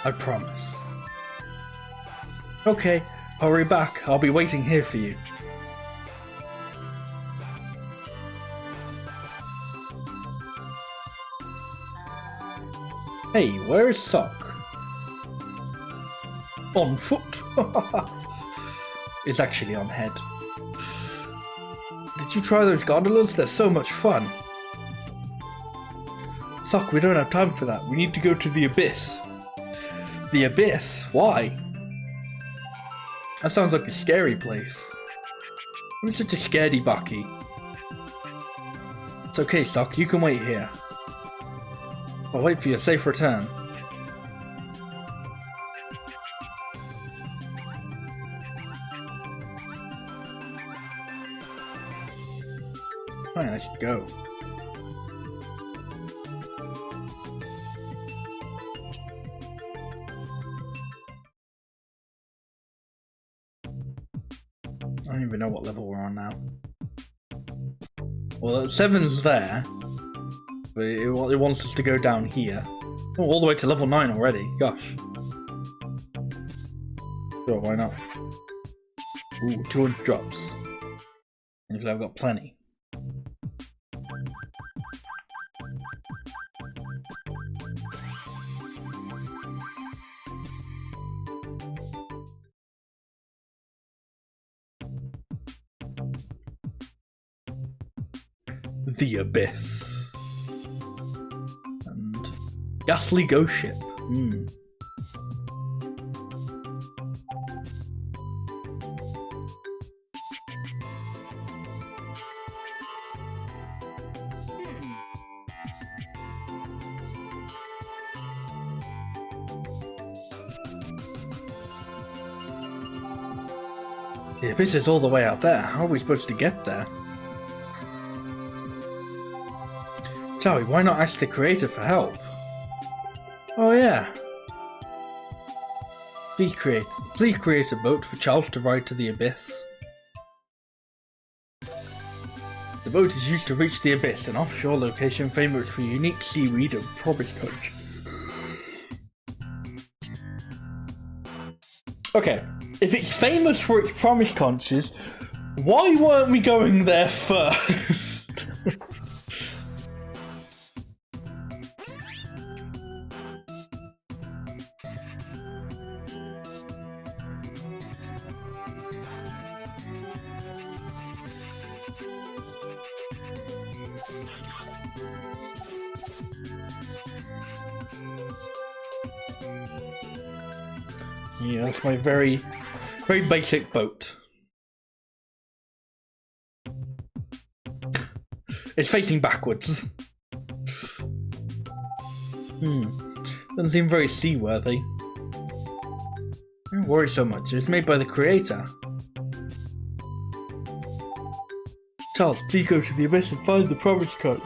I promise. Okay, hurry back. I'll be waiting here for you. Hey, where is Sock? On foot? It's actually on head. Did you try those gondolas? They're so much fun. Sock, we don't have time for that. We need to go to the abyss. The abyss? Why? That sounds like a scary place. I'm such a scaredy bucky. It's okay, Sock, you can wait here. I'll wait for your safe return. Fine, I should go. I don't even know what level we're on now. Well, 7's there, but it wants us to go down here. Oh, all the way to level 9 already. Gosh. Sure, why not? Ooh, 200 drops. Looks like I've got plenty. The Abyss. And Ghastly Ghost Ship. The Abyss is all the way out there. How are we supposed to get there? Charlie, why not ask the creator for help? Oh yeah. Please create a boat for Charles to ride to the Abyss. The boat is used to reach the Abyss, an offshore location famous for unique seaweed and promise conch. Okay, if it's famous for its promise conches, why weren't we going there first? Yeah, that's my very basic boat. It's facing backwards. Doesn't seem very seaworthy. Don't worry so much, it's made by the creator. Charles, please go to the Abyss and find the promise conch.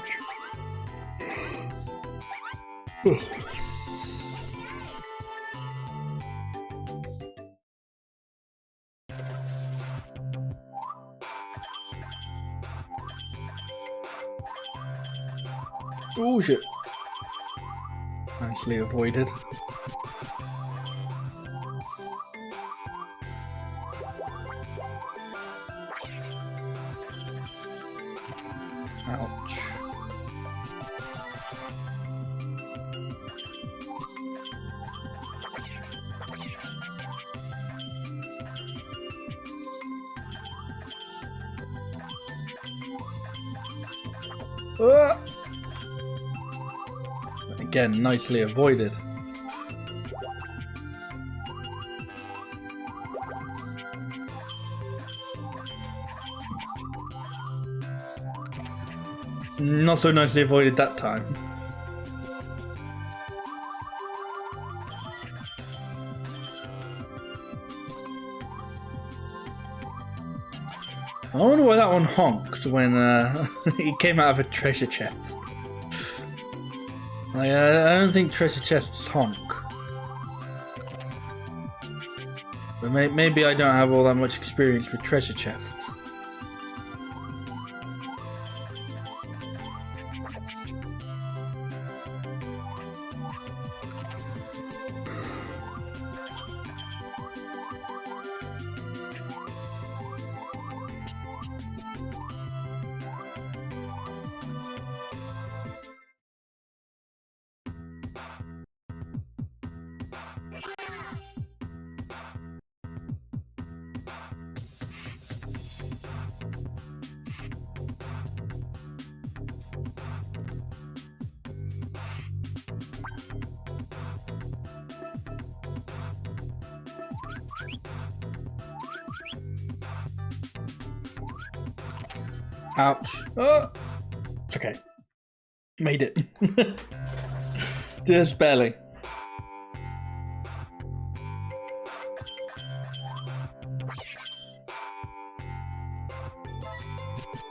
Oh shit. Nicely avoided. Ouch. Ah! Again, nicely avoided. Not so nicely avoided that time. I wonder why that one honked when it came out of a treasure chest. I don't think treasure chests honk. But maybe I don't have all that much experience with treasure chests. Ouch. Oh. It's okay. Made it. Just barely.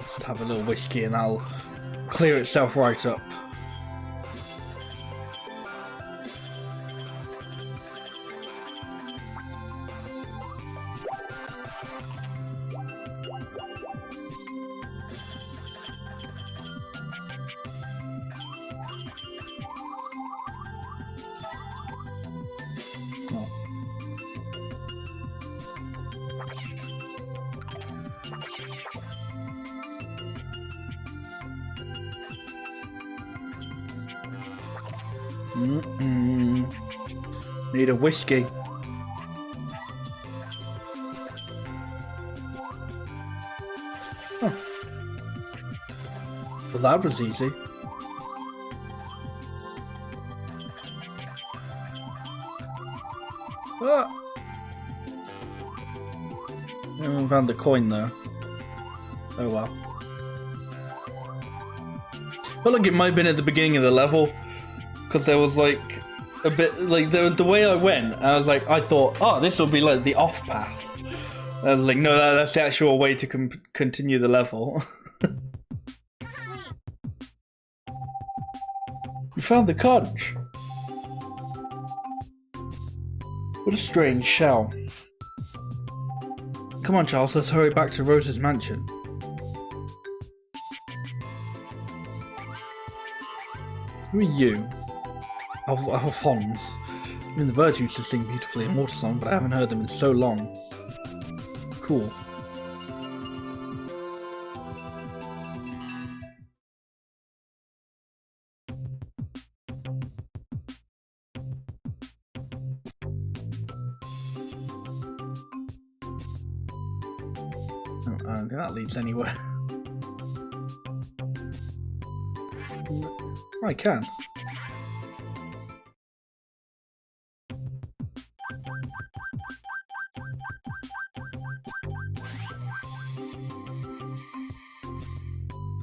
Just have a little whiskey and that'll clear itself right up. Need a whiskey. Huh. Well, that was easy. Ah. I haven't found the coin though. Oh well. Felt like it might have been at the beginning of the level, because there was like a bit like there was the way I went. I was like, I thought, oh, this will be like the off path. I was like, no, that's the actual way to continue the level. You found the conch. What a strange shell. Come on, Charles, let's hurry back to Rose's mansion. Who are you? Alphonse. I mean, the birds used to sing beautifully in water song, but I haven't heard them in so long. Cool. Oh, I don't think that leads anywhere. I can.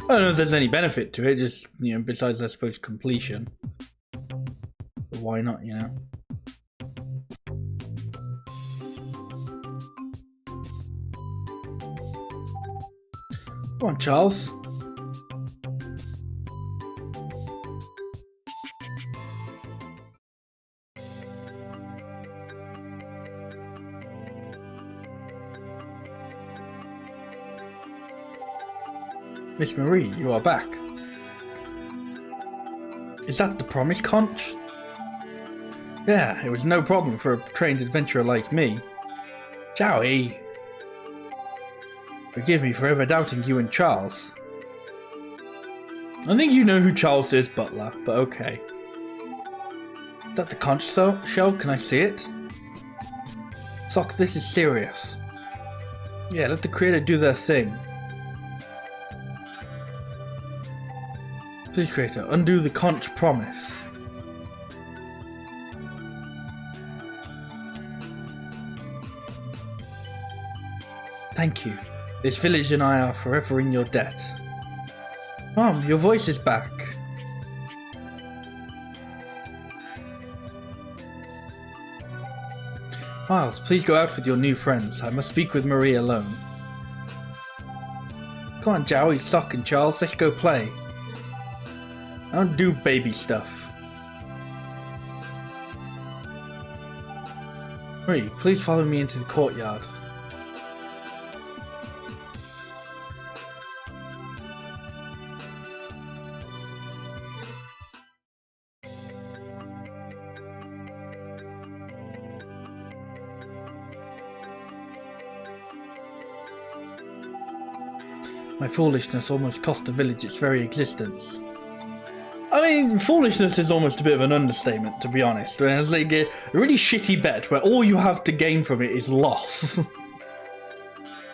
I don't know if there's any benefit to it, just, you know, besides I suppose completion. But why not, you know? Come on, Charles. Miss Marie, you are back. Is that the promised conch? Yeah, it was no problem for a trained adventurer like me. Joey! Forgive me for ever doubting you and Charles. I think you know who Charles is, Butler, but okay. Is that the conch shell? Can I see it? Sock, this is serious. Yeah, let the creator do their thing. Please, creator, undo the conch promise. Thank you. This village and I are forever in your debt. Mom, your voice is back. Miles, please go out with your new friends. I must speak with Marie alone. Come on, Joey, Sock and Charles, let's go play. I don't do baby stuff. Marie, please follow me into the courtyard. My foolishness almost cost the village its very existence. I mean, foolishness is almost a bit of an understatement, to be honest. It's like a really shitty bet where all you have to gain from it is loss.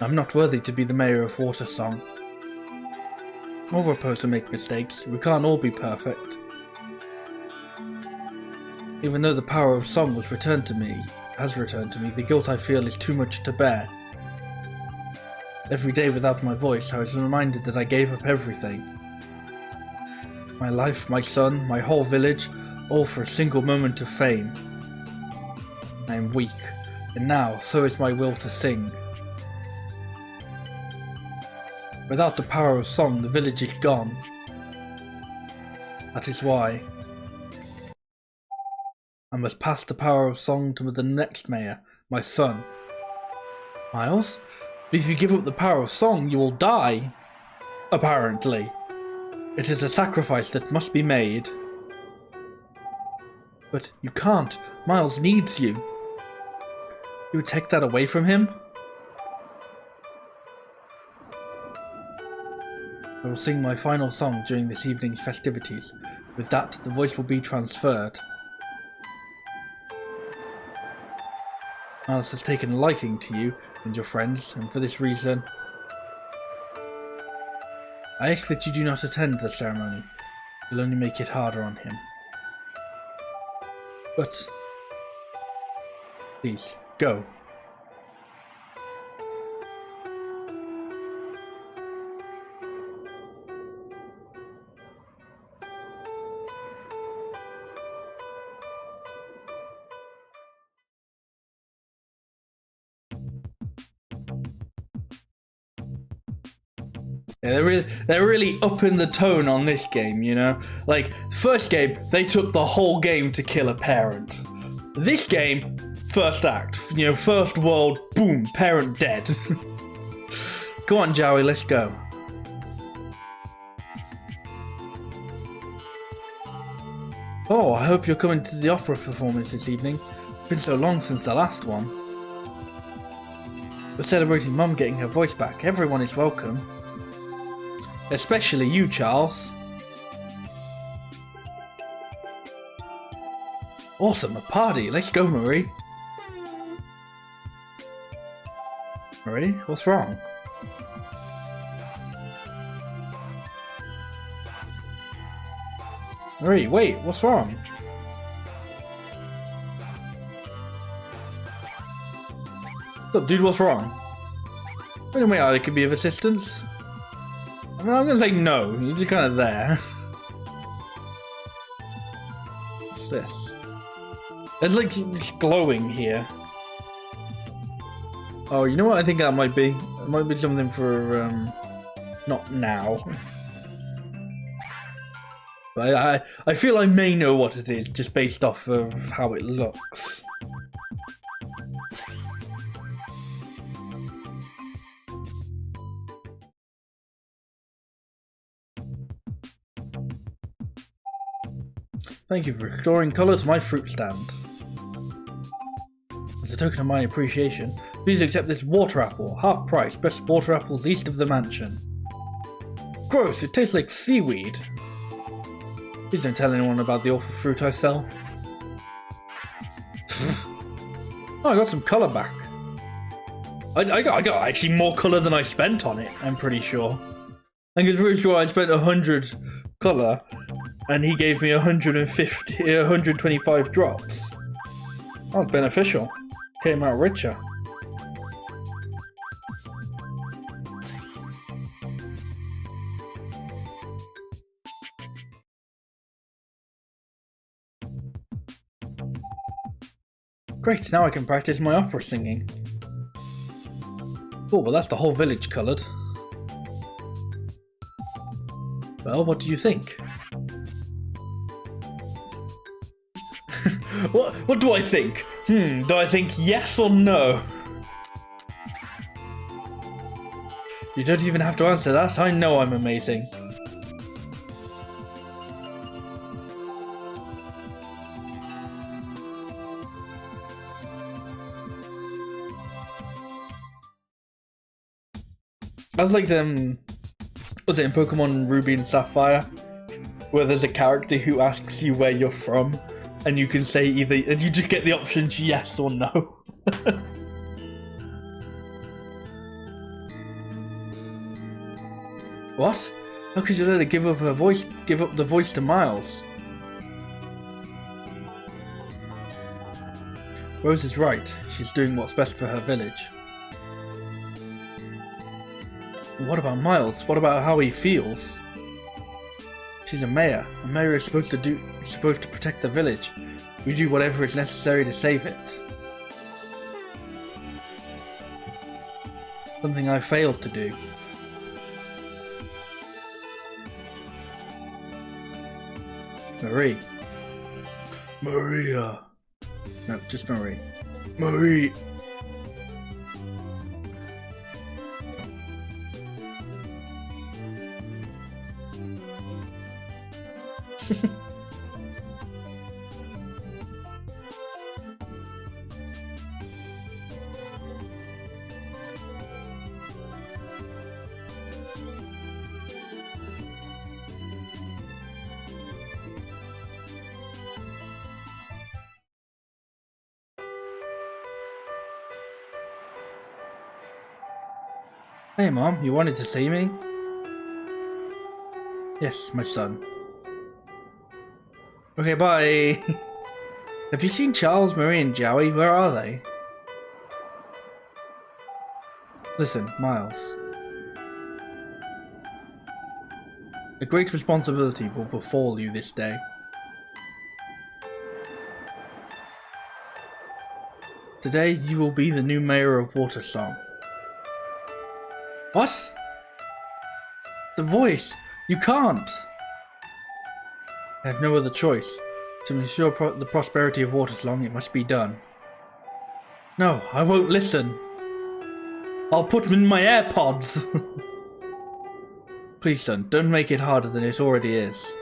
I'm not worthy to be the mayor of Watersong. All reporters make mistakes. We can't all be perfect. Even though the power of song has returned to me, the guilt I feel is too much to bear. Every day without my voice, I was reminded that I gave up everything. My life, my son, my whole village, all for a single moment of fame. I am weak, and now so is my will to sing. Without the power of song, the village is gone. That is why I must pass the power of song to the next mayor, my son. Miles, if you give up the power of song, you will die. Apparently. It is a sacrifice that must be made. But you can't. Miles needs you. You would take that away from him? I will sing my final song during this evening's festivities. With that, the voice will be transferred. Miles has taken a liking to you and your friends, and for this reason, I ask that you do not attend the ceremony. It will only make it harder on him. But, please, go. Yeah, they're really upping the tone on this game, you know? Like, first game, they took the whole game to kill a parent. This game, first act, you know, first world, boom, parent dead. Go on, Joey, let's go. Oh, I hope you're coming to the opera performance this evening. It's been so long since the last one. We're celebrating Mum getting her voice back. Everyone is welcome. Especially you, Charles. Awesome, a party. Let's go, Marie. Marie, what's wrong? Marie, wait, what's wrong? What's up, dude, what's wrong? Wait, I could be of assistance. I mean, I'm gonna say no, you're just kind of there. What's this? There's like glowing here. Oh, you know what I think that might be? It might be something for, not now. But I feel I may know what it is, just based off of how it looks. Thank you for restoring colour to my fruit stand. As a token of my appreciation, please accept this water apple, half price, best water apples east of the mansion. Gross, it tastes like seaweed. Please don't tell anyone about the awful fruit I sell. Oh, I got some colour back. I got actually more colour than I spent on it, I'm pretty sure. I'm pretty sure I spent 100 colour, and he gave me 125 drops. Oh, beneficial. Came out richer. Great, now I can practice my opera singing. Oh, well that's the whole village coloured. Well, what do you think? What do I think? Do I think yes or no? You don't even have to answer that, I know I'm amazing. That's like them, was it in Pokemon Ruby and Sapphire? Where there's a character who asks you where you're from, and you can say either, and you just get the options yes or no. What? How could you let her give up the voice to Miles? Rose is right. She's doing what's best for her village. What about Miles? What about how he feels? She's a mayor. A mayor is supposed to protect the village. We do whatever is necessary to save it. Something I failed to do. Marie. Maria. No, just Marie. Marie. Hey Mom, you wanted to see me? Yes, my son. Okay, bye. Have you seen Charles, Marie and Joey? Where are they? Listen, Miles. A great responsibility will befall you this day. Today you will be the new mayor of Watersong. What? The voice! You can't! I have no other choice. To ensure the prosperity of Watersong, it must be done. No, I won't listen. I'll put them in my AirPods! Please, son, don't make it harder than it already is.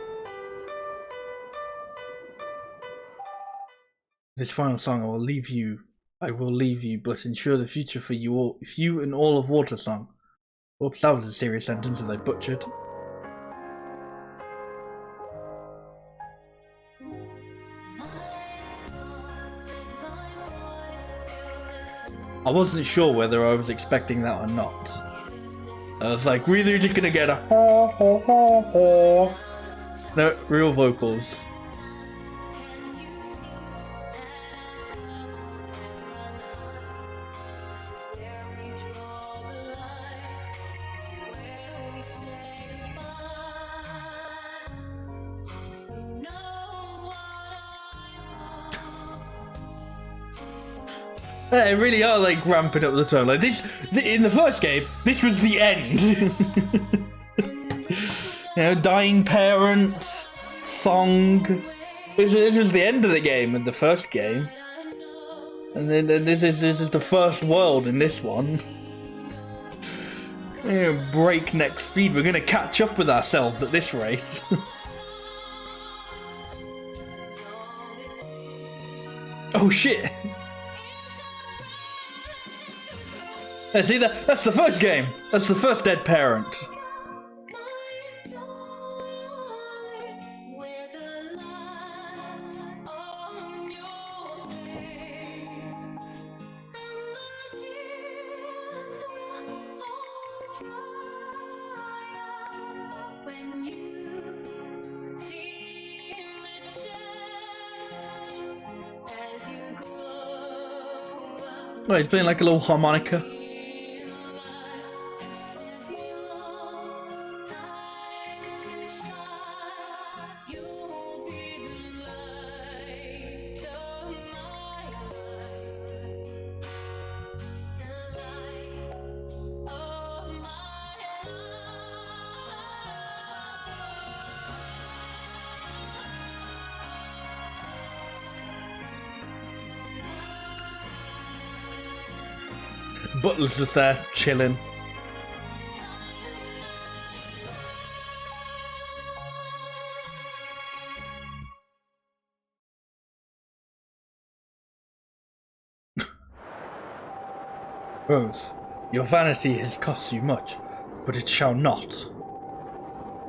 This final song I will leave you, but ensure the future for you all, you and all of Watersong. Whoops, that was a serious sentence that I butchered. I wasn't sure whether I was expecting that or not. I was like, we're either just gonna get a ha ha ha ha. No, real vocals. They really are like ramping up the tone. Like this, in the first game, this was the end. You know, dying parent, song. This was the end of the game in the first game, and then this is the first world in this one. You know, breakneck speed. We're gonna catch up with ourselves at this rate. Oh shit. Yeah, see, that's the first game. That's the first dead parent. Oh, he's playing like a little harmonica. Butler's just there, chilling. Rose, your vanity has cost you much, but it shall not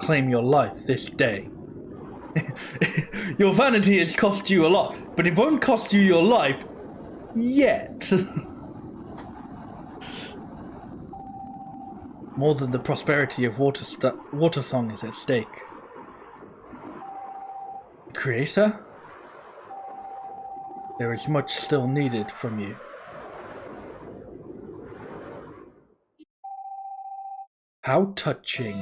claim your life this day. Your vanity has cost you a lot, but it won't cost you your life yet. More than the prosperity of Watersong is at stake. Creator? There is much still needed from you. How touching.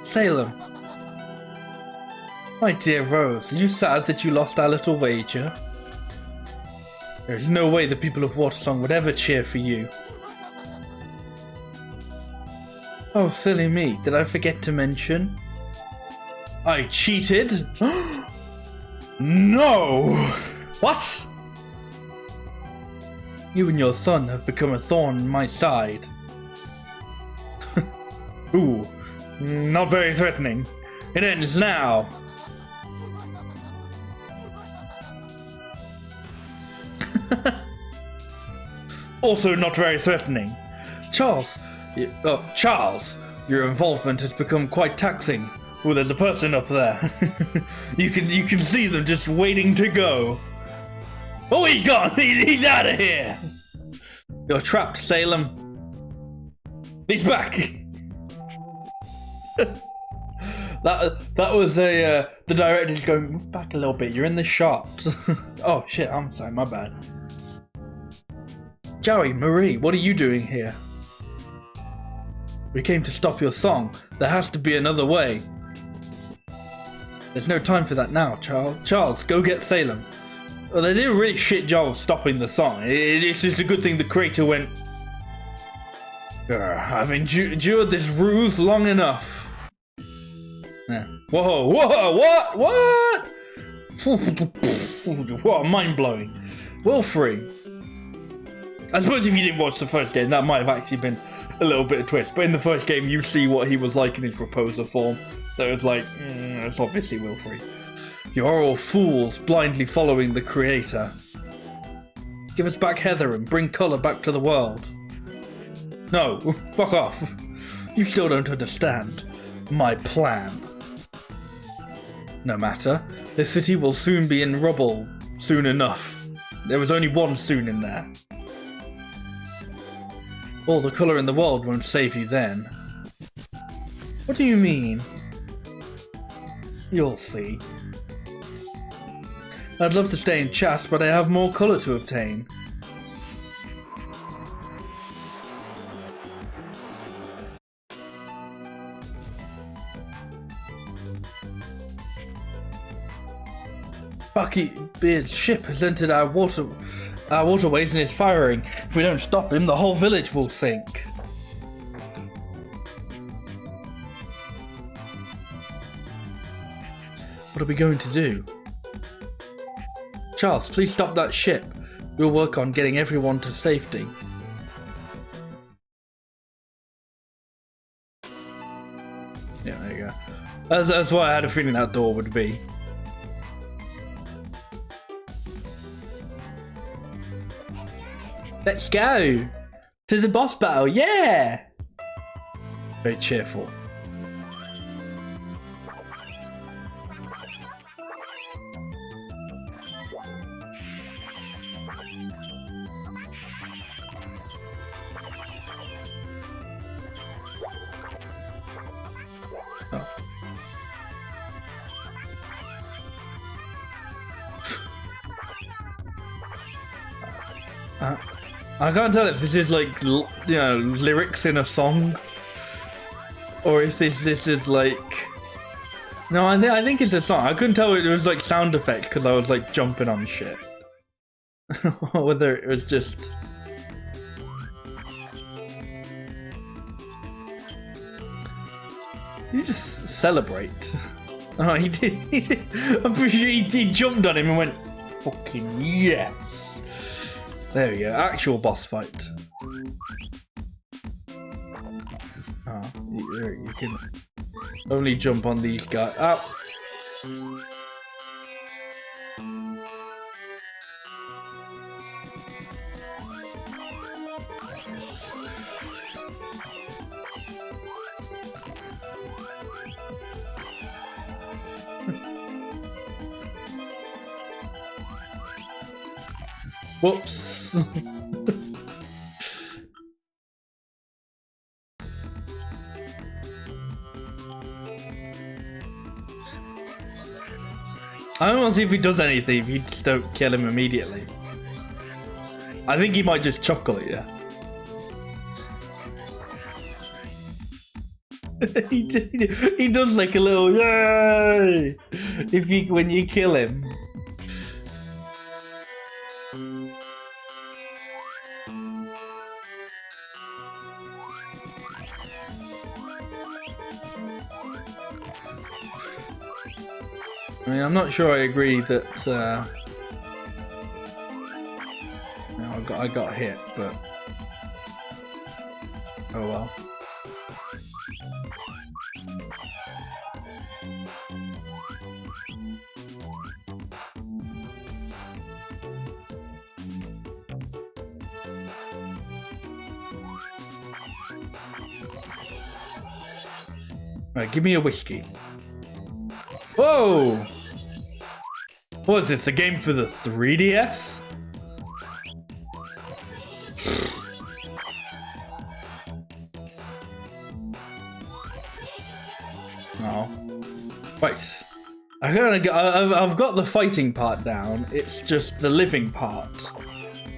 Salem. My dear Rose, are you sad that you lost our little wager? There is no way the people of Watersong would ever cheer for you. Oh, silly me, did I forget to mention? I cheated? No! What? You and your son have become a thorn in my side. Ooh, not very threatening. It ends now. Also not very threatening. Charles, your involvement has become quite taxing. Oh, there's a person up there. you can see them just waiting to go. Oh, he's gone. He's out of here. You're trapped, Salem. He's back. that was the director just going, move back a little bit. You're in the shots. Oh shit, I'm sorry, my bad. Joey, Marie, what are you doing here? We came to stop your song. There has to be another way. There's no time for that now, Charles. Charles, go get Salem. Well, they did a really shit job of stopping the song. It's just a good thing the creator went, I've endured this ruse long enough. Yeah. Whoa, what? Whoa, mind-blowing. Wilfrey. I suppose if you didn't watch the first game, that might have actually been a little bit of twist. But in the first game, you see what he was like in his proposer form. So it's like, it's obviously Wilfrey. You are all fools, blindly following the creator. Give us back Heather and bring colour back to the world. No, fuck off. You still don't understand my plan. No matter, this city will soon be in rubble. Soon enough. There was only one soon in there. All the colour in the world won't save you then. What do you mean? You'll see. I'd love to stay and chat, but I have more colour to obtain. Buckybeard's ship has entered our waterways and is firing. If we don't stop him, the whole village will sink. What are we going to do? Charles, please stop that ship. We'll work on getting everyone to safety. Yeah, there you go. That's why I had a feeling that door would be. Let's go to the boss battle, yeah! Very cheerful. I can't tell if this is like, lyrics in a song, or if this is like. No, I think it's a song. I couldn't tell it was like sound effects because I was like jumping on shit. Whether it was just. You just celebrate. Oh, he did. I'm pretty sure he jumped on him and went, "Fucking yes." There we go, actual boss fight. Oh, you can only jump on these guys. Oh. Whoops. I don't want to see if he does anything if you just don't kill him immediately. I think he might just chuckle at you. he does like a little yay when you kill him. I mean, I'm not sure I agree that no, I got hit, but oh well. Right, give me a whiskey. Whoa! What is this, a game for the 3DS? No. Right. I've got the fighting part down, it's just the living part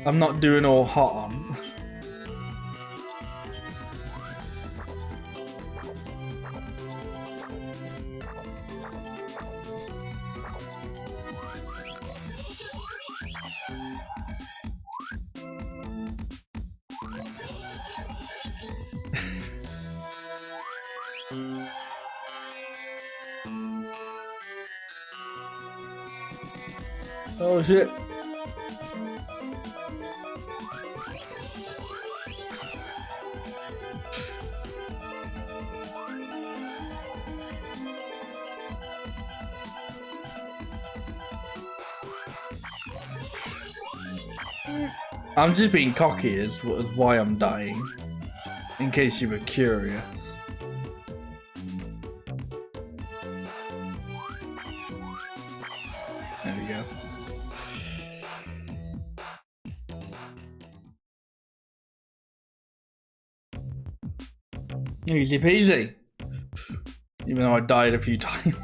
I'm not doing all hot on. Oh shit. I'm just being cocky is why I'm dying, in case you were curious. There we go. Easy peasy. Even though I died a few times.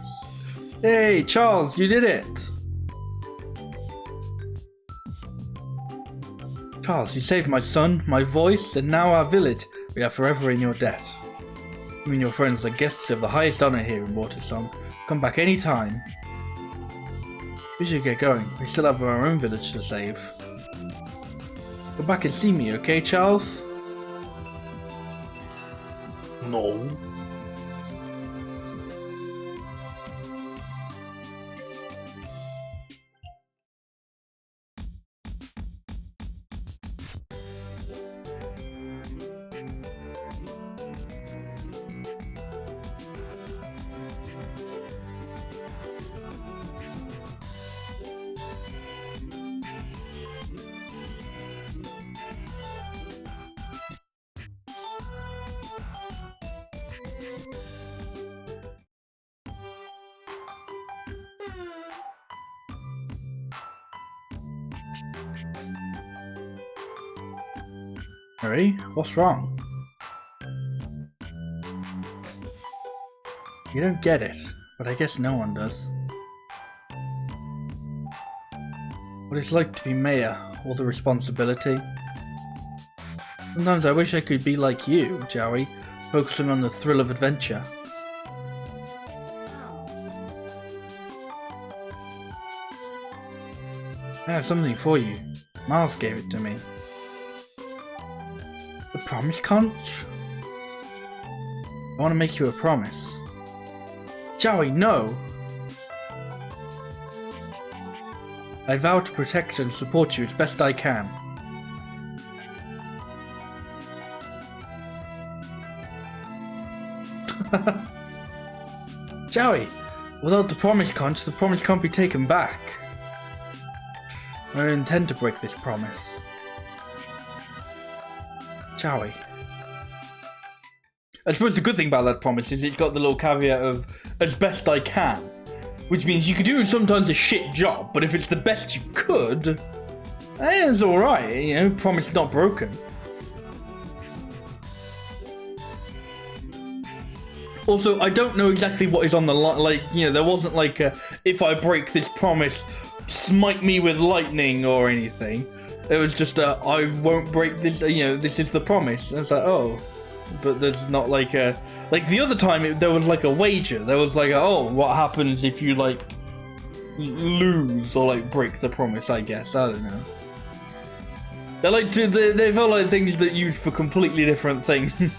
Hey, Charles, you did it! Charles, you saved my son, my voice, and now our village. We are forever in your debt. You and your friends are guests of the highest honor here in Watersong. Come back any time. We should get going. We still have our own village to save. Come back and see me, okay, Charles? No. Harry, what's wrong? You don't get it, but I guess no one does. What it's like to be mayor, all the responsibility. Sometimes I wish I could be like you, Joey, focusing on the thrill of adventure. I have something for you. Miles gave it to me. The promise conch? I want to make you a promise. Joey, no! I vow to protect and support you as best I can. Joey, without the promise can't be taken back. I don't intend to break this promise. Joey. I suppose the good thing about that promise is it's got the little caveat of as best I can. Which means you could do sometimes a shit job, but if it's the best you could, it's alright, you know, promise not broken. Also, I don't know exactly what is on the line, like, you know, there wasn't like a, if I break this promise, smite me with lightning or anything. It was just I won't break this. You know, this is the promise. And it's like, oh, but there's not like a the other time. There was like a wager. There was like, oh, what happens if you like lose or like break the promise? I guess I don't know. They're like they felt like things that used for completely different things.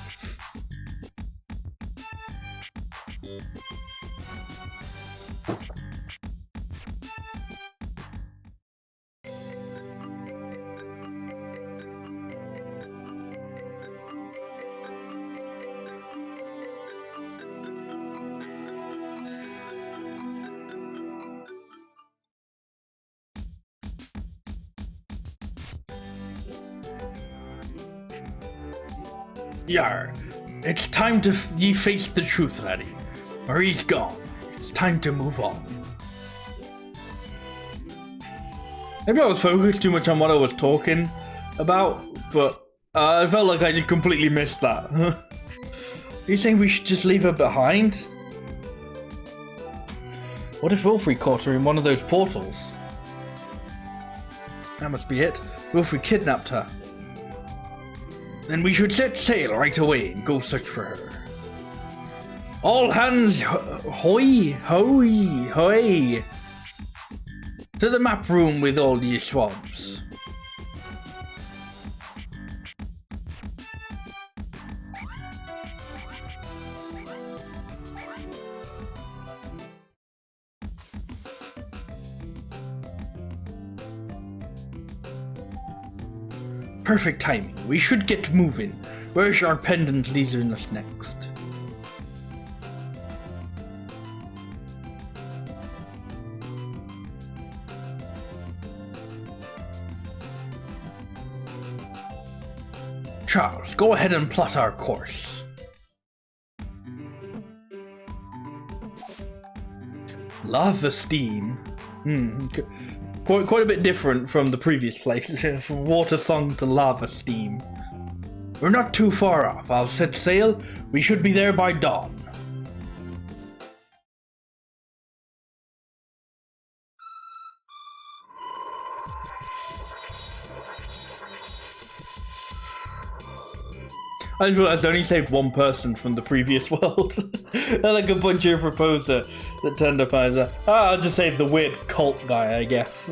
Yar, it's time to ye face the truth, laddie. Marie's gone. It's time to move on. Maybe I was focused too much on what I was talking about, but I felt like I just completely missed that. Are you saying we should just leave her behind? What if Wilfrey caught her in one of those portals? That must be it. Wilfrey kidnapped her. Then we should set sail right away and go search for her. All hands, hoy, hoy, hoy! To the map room with all ye swabs. Perfect timing. We should get moving. Where's our pendant leading us next? Charles, go ahead and plot our course. Lava steam. Quite a bit different from the previous place, from water song to lava steam. We're not too far off. I'll set sail. We should be there by dawn. I just realized I only saved one person from the previous world. They're like a bunch of proposer that turned up and I was like, oh, I'll just save the weird cult guy, I guess.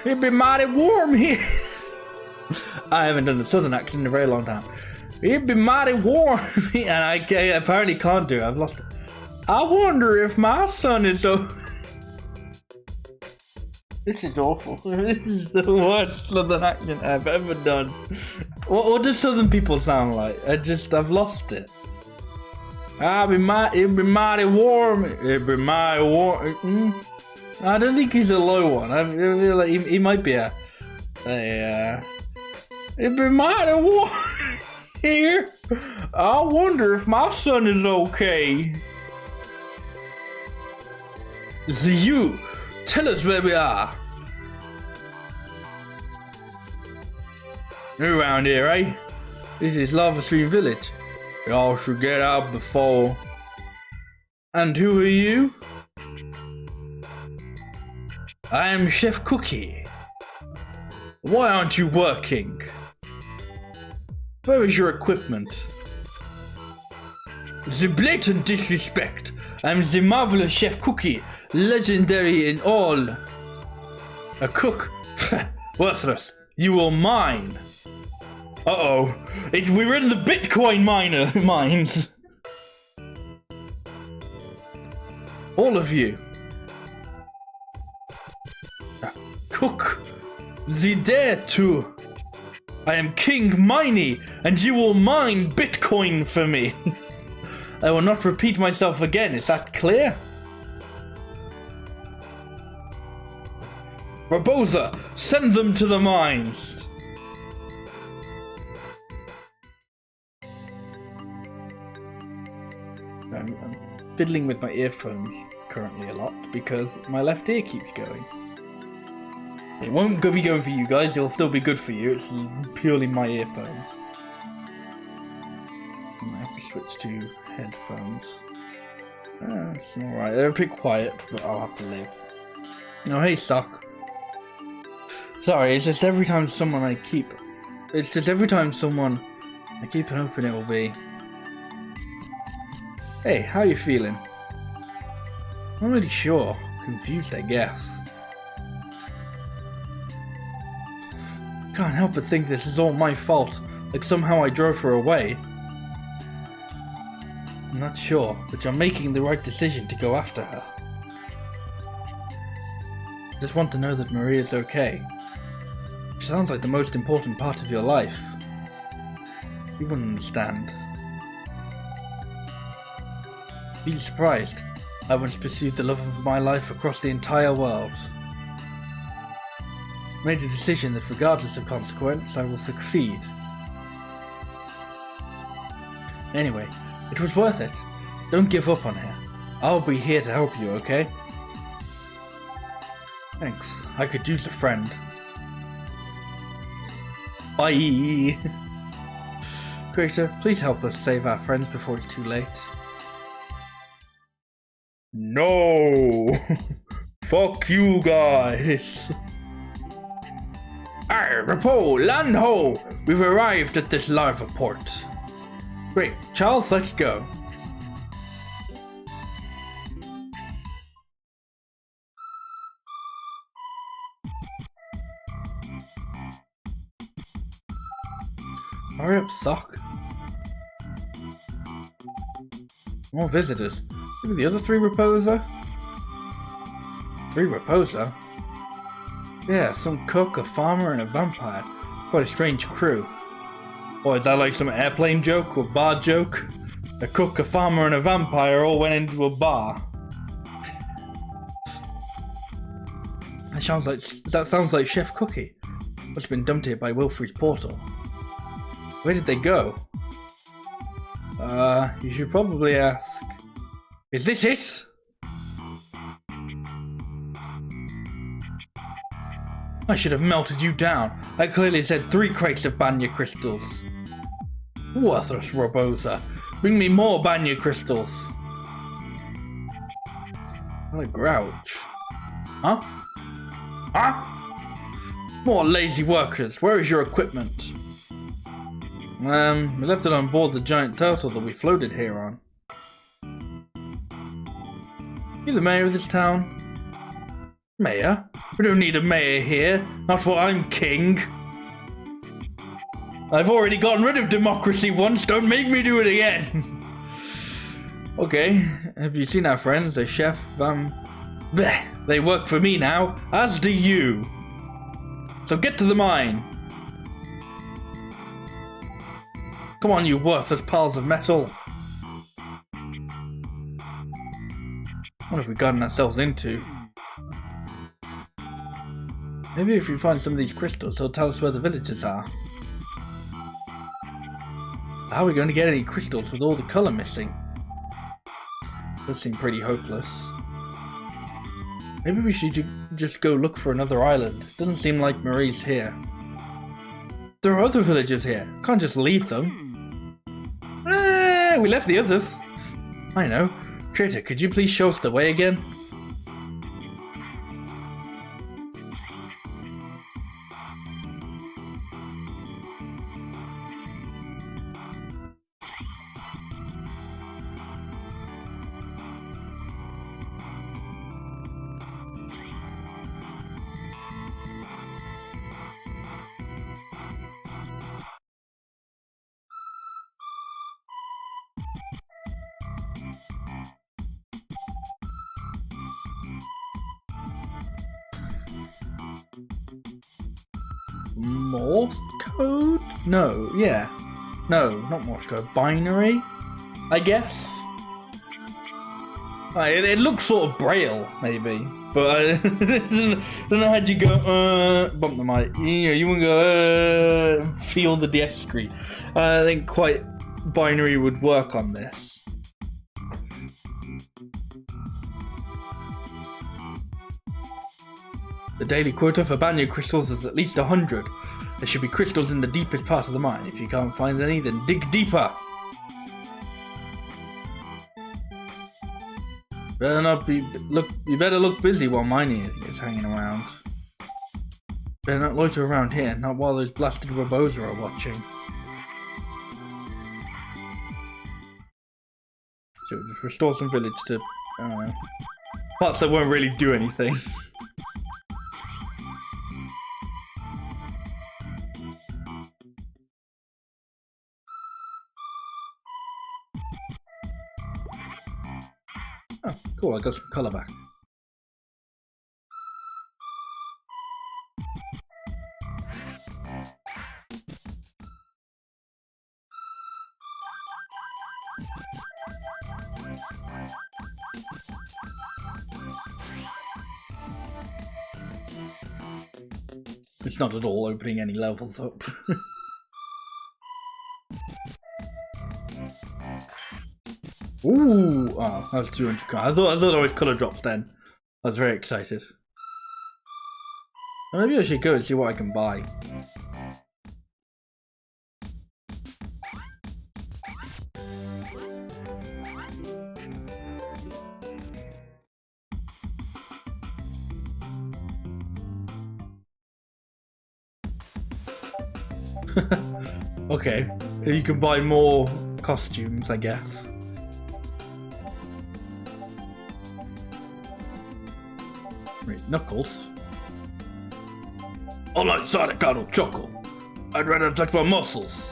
It'd be mighty warm here. I haven't done a southern accent in a very long time. It'd be mighty warm here. And I apparently can't do it. I've lost it. I wonder if my son is so... This is awful. This is the worst southern accent I've ever done. What do southern people sound like? I've lost it. It'd be mighty warm. It'd be mighty warm. I don't think he's a low one. I feel like he might be a it'd be mighty warm here. I wonder if my son is okay. You. Tell us where we are. New around here, eh? This is Lava Stream Village. Y'all should get out before. And who are you? I am Chef Cookie. Why aren't you working? Where is your equipment? The blatant disrespect. I'm the marvelous Chef Cookie. Legendary in all. A cook? Worthless. You are mine. Uh-oh. We're in the Bitcoin mines. All of you. Cook. The dare to. I am King Miney, and you will mine Bitcoin for me. I will not repeat myself again. Is that clear? Barboza, send them to the mines! I'm fiddling with my earphones currently a lot because my left ear keeps going. It won't be going for you guys, it'll still be good for you, it's purely my earphones. I might have to switch to headphones. It's alright, they're a bit quiet, but I'll have to live. Oh, hey, Sock. Sorry, it's just every time someone I keep... It's just every time someone I keep an open, it will be... Hey, how you feeling? I'm not really sure. Confused, I guess. Can't help but think this is all my fault. Like somehow I drove her away. I'm not sure, but you're making the right decision to go after her. I just want to know that Maria's okay. She sounds like the most important part of your life. You wouldn't understand. Be surprised. I once pursued the love of my life across the entire world. Made a decision that regardless of consequence, I will succeed. Anyway, it was worth it. Don't give up on her. I'll be here to help you, okay? Thanks. I could use a friend. Bye! Creator, please help us save our friends before it's too late. No! Fuck you guys! Arr, Repo, land ho! We've arrived at this larva port. Great, Charles, let's go. Hurry up, sock. More visitors. Look at the other 3 Reposer. 3 Reposer? Yeah, some cook, a farmer, and a vampire. Quite a strange crew. Boy, is that like some airplane joke or bar joke? A cook, a farmer, and a vampire all went into a bar. That sounds like Chef Cookie. Must have been dumped here by Wilfred's portal. Where did they go? You should probably ask... Is this it? I should have melted you down. I clearly said 3 crates of Banya crystals. Worthless Robosa. Bring me more Banya crystals. What a grouch. Huh? Huh? More lazy workers. Where is your equipment? We left it on board the giant turtle that we floated here on. You the mayor of this town? Mayor? We don't need a mayor here. Not while I'm king. I've already gotten rid of democracy once. Don't make me do it again. Okay. Have you seen our friends? The chef, bleh. They work for me now, as do you. So get to the mine. Come on, you worthless piles of metal. What have we gotten ourselves into? Maybe if we find some of these crystals, they'll tell us where the villagers are. How are we going to get any crystals with all the colour missing? Does seem pretty hopeless. Maybe we should just go look for another island. Doesn't seem like Marie's here. There are other villagers here. Can't just leave them. We left the others. I know. Creator, could you please show us the way again? Morse code? No, yeah. No, not Morse code. Binary? I guess? It looks sort of braille, maybe. But I don't know how you go, bump the mic. You wouldn't go, feel the DS screen. I think quite binary would work on this. The daily quota for Banya crystals is at least 100. There should be crystals in the deepest part of the mine. If you can't find any, then dig deeper. You better look busy while mining is hanging around. They're not loiter around here, not while those blasted Robosa are watching. So just restore some village to, I don't know, parts that won't really do anything. Oh, cool, I got some colour back. It's not at all opening any levels up. Ooh! Oh, that was 200 cards. I thought I was colour drops then. I was very excited. Well, maybe I should go and see what I can buy. Okay, you can buy more costumes, I guess. Wait, Knuckles? I like Sonic Arnold Choco. I'd rather touch my muscles.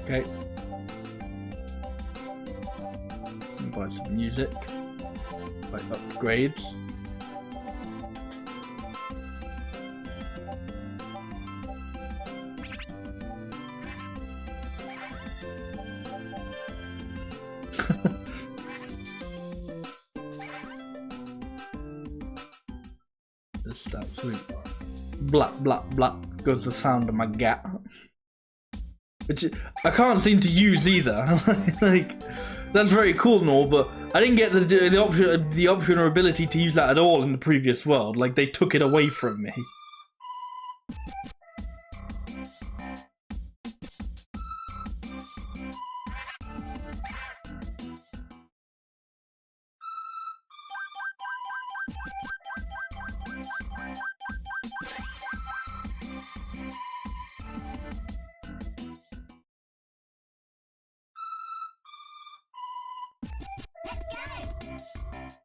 Okay. Buy some music. Buy upgrades. Just absolute blap blap blap goes the sound of my gat, which I can't seem to use either. Like, that's very cool and all, but I didn't get the option or ability to use that at all in the previous world. Like, they took it away from me.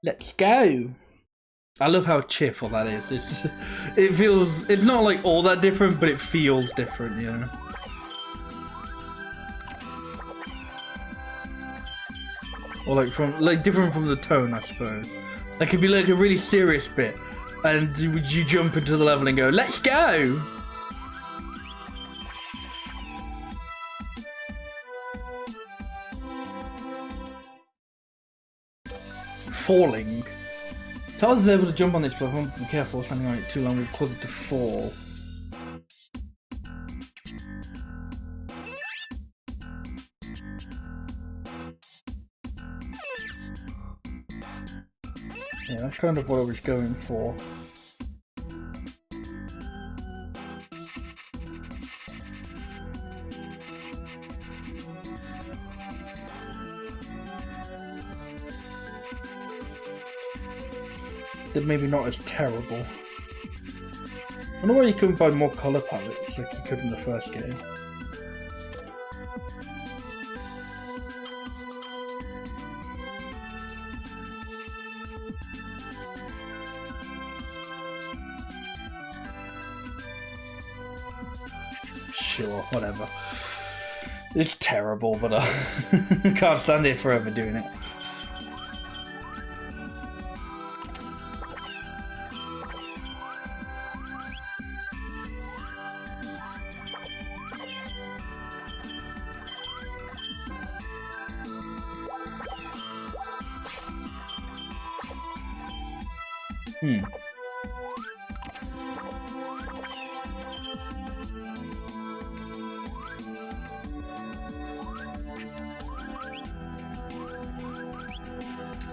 Let's go. I love how cheerful that is. It's not like all that different, but it feels different, you know. Or like different from the tone, I suppose. That could be like a really serious bit, and you jump into the level and go, "Let's go." Falling. Tails is able to jump on this platform. Be careful, standing on it too long will cause it to fall. Yeah, that's kind of what I was going for. They're maybe not as terrible. I wonder why you couldn't buy more colour palettes like you could in the first game. Sure, whatever. It's terrible, but I can't stand here forever doing it.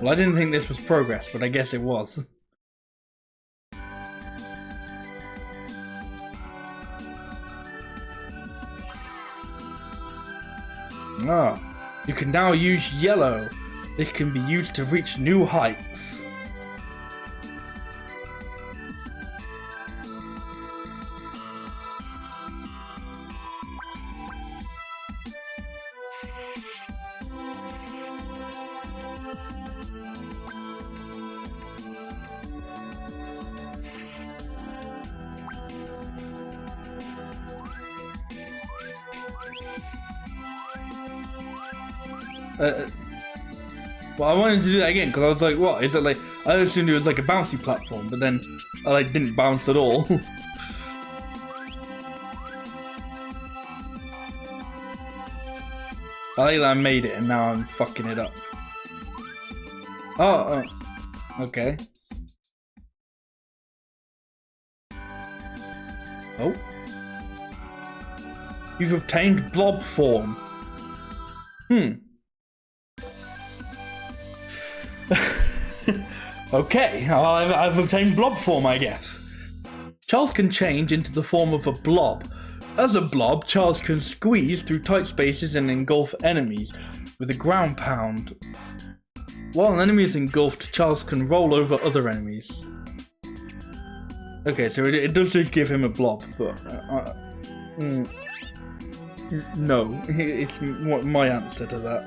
Well, I didn't think this was progress, but I guess it was. Ah, you can now use yellow. This can be used to reach new heights. Well, I wanted to do that again because I was like, what? Is it like... I assumed it was like a bouncy platform, but then I like didn't bounce at all. I like that I made it and now I'm fucking it up. Oh, okay. Oh. You've obtained blob form. Okay, I've obtained blob form, I guess. Charles can change into the form of a blob. As a blob, Charles can squeeze through tight spaces and engulf enemies with a ground pound. While an enemy is engulfed, Charles can roll over other enemies. Okay, so it does just give him a blob, but no, it's my answer to that.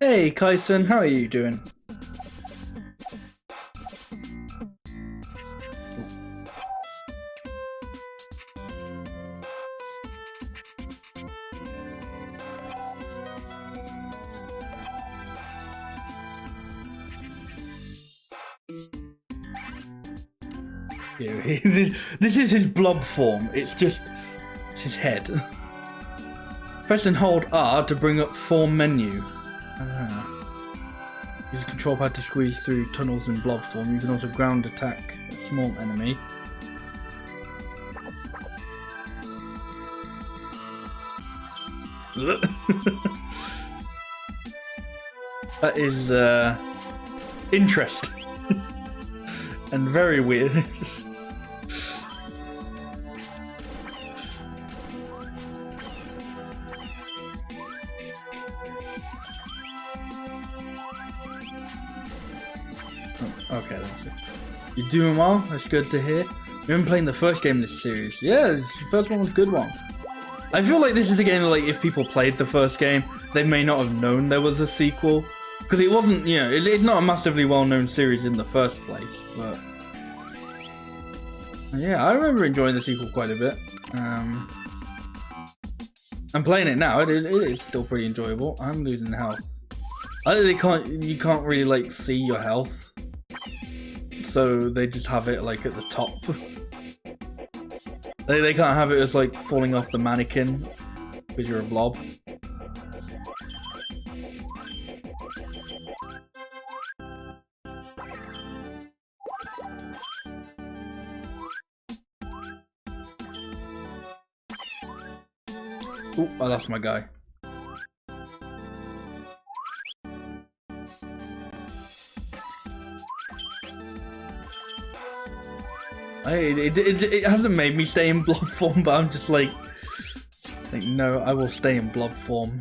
Hey Kaisen, how are you doing? This is his blob form, it's his head. Press and hold R to bring up form menu. Use a control pad to squeeze through tunnels in blob form. You can also ground attack a small enemy. That is interesting and very weird. Okay, that's it. You're doing well, that's good to hear. You've been playing the first game in this series. Yeah, the first one was a good one. I feel like this is a game that, like, if people played the first game, they may not have known there was a sequel. Because it wasn't, you know, it's not a massively well-known series in the first place, but... yeah, I remember enjoying the sequel quite a bit. I'm playing it now, it is still pretty enjoyable. I'm losing health. You can't really, like, see your health. So they just have it like at the top. They can't have it as like falling off the mannequin because you're a blob. Ooh, I lost my guy. It hasn't made me stay in blob form, but I'm just like no, I will stay in blob form.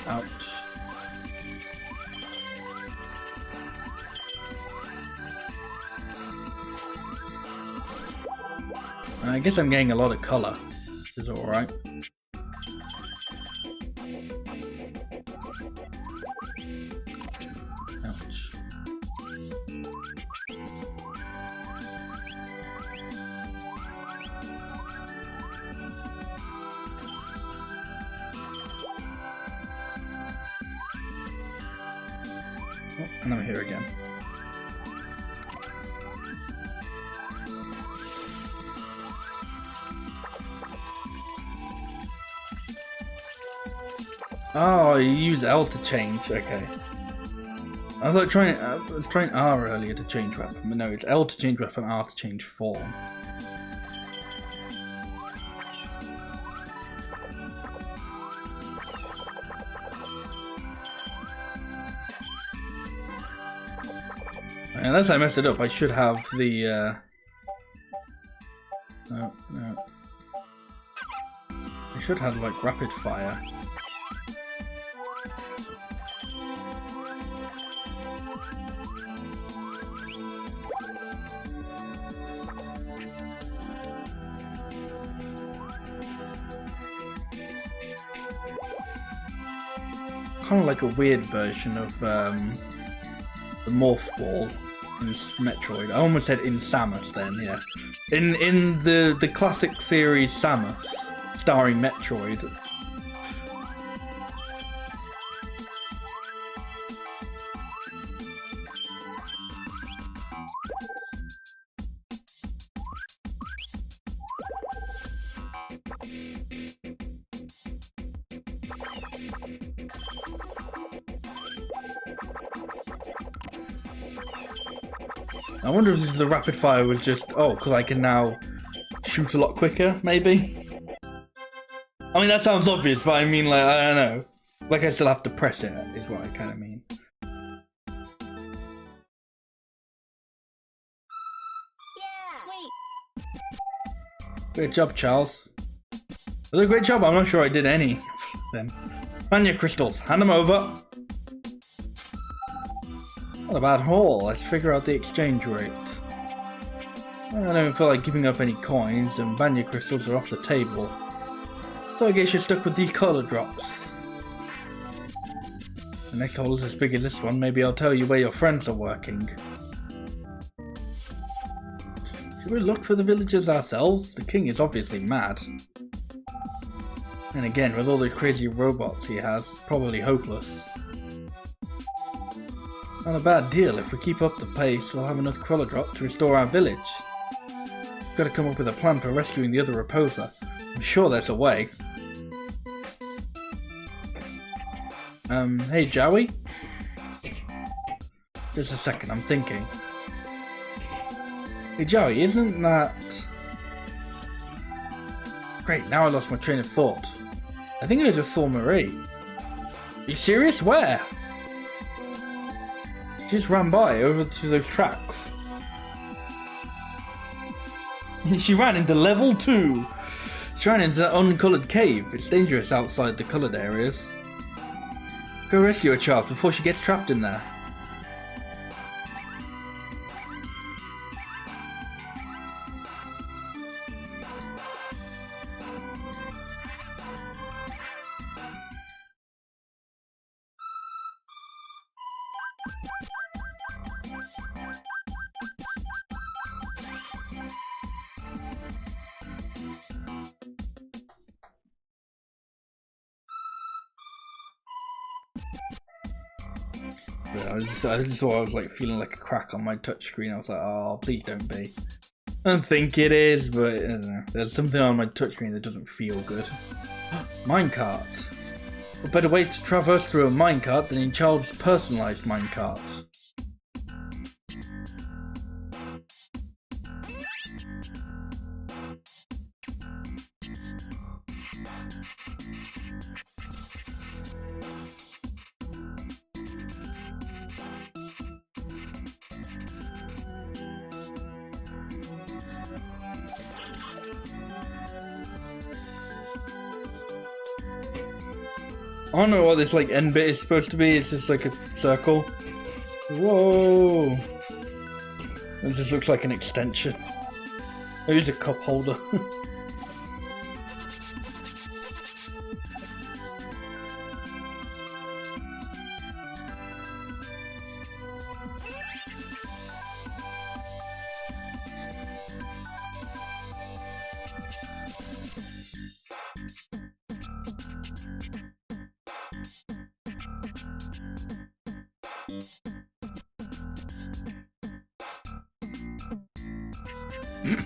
Ouch. I guess I'm getting a lot of colour, which is alright. Ouch. Oh, and I'm here again. Oh, you use L to change. Okay. I was like trying R earlier to change weapon, but no, it's L to change weapon, R to change form. Unless I messed it up, I should have the, no. I should have, like, rapid fire. Kind of like a weird version of, the Morph Ball in Metroid. I almost said in Samus then, yeah. In the classic series Samus, starring Metroid. I wonder if this is the rapid fire was just, oh, because I can now shoot a lot quicker, maybe? I mean, that sounds obvious, but I mean, like, I don't know. Like, I still have to press it, is what I kind of mean. Yeah, sweet. Great job, Charles. That was a great job. I'm not sure I did any of them. Mania crystals, hand them over. Not a bad haul. Let's figure out the exchange rate. I don't feel like giving up any coins, and Vanya crystals are off the table. So I guess you're stuck with these colour drops. The next hole is as big as this one. Maybe I'll tell you where your friends are working. Should we look for the villagers ourselves? The king is obviously mad. And again, with all the crazy robots he has, it's probably hopeless. Not a bad deal. If we keep up the pace, we'll have enough colour drop to restore our village. We've got to come up with a plan for rescuing the other Reposer. I'm sure there's a way. Hey Joey? Just a second, I'm thinking. Hey Joey, isn't that... Great, now I lost my train of thought. I think I just saw Marie. Are you serious? Where? She just ran by over to those tracks. She ran into level 2. She ran into that uncoloured cave. It's dangerous outside the coloured areas. Go rescue her, child, before she gets trapped in there. I just thought I was like feeling like a crack on my touchscreen. I was like, oh, please don't be. I don't think it is, but I don't know. There's something on my touchscreen that doesn't feel good. Minecart. What better way to traverse through a minecart than in Child's personalised minecart? I don't know what this like end bit is supposed to be. It's just like a circle. Whoa! It just looks like an extension. Maybe it's a cup holder.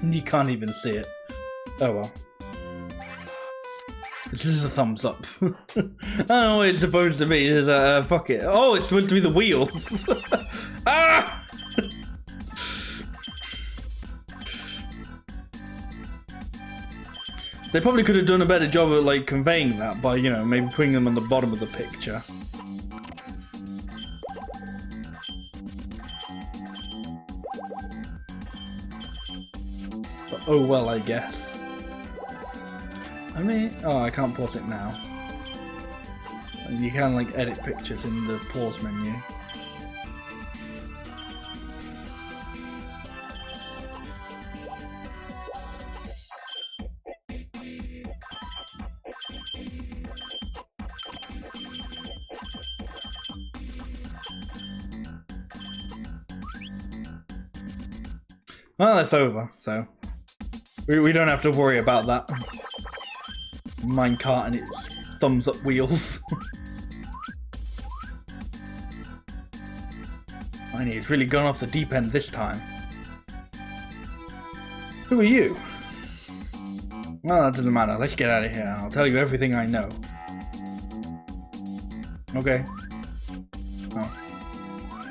You can't even see it. Oh well. This is a thumbs up. I don't know what it's supposed to be. It's a fuck it. Oh, it's supposed to be the wheels. Ah! They probably could have done a better job at like conveying that by, you know, maybe putting them on the bottom of the picture. oh well, I guess. I mean, oh, I can't pause it now. And you can like edit pictures in the pause menu. Well, that's over, so we don't have to worry about that minecart and its thumbs up wheels. I need it's really gone off the deep end this time. Who are you? Well, that doesn't matter. Let's get out of here. I'll tell you everything I know. Okay. Oh.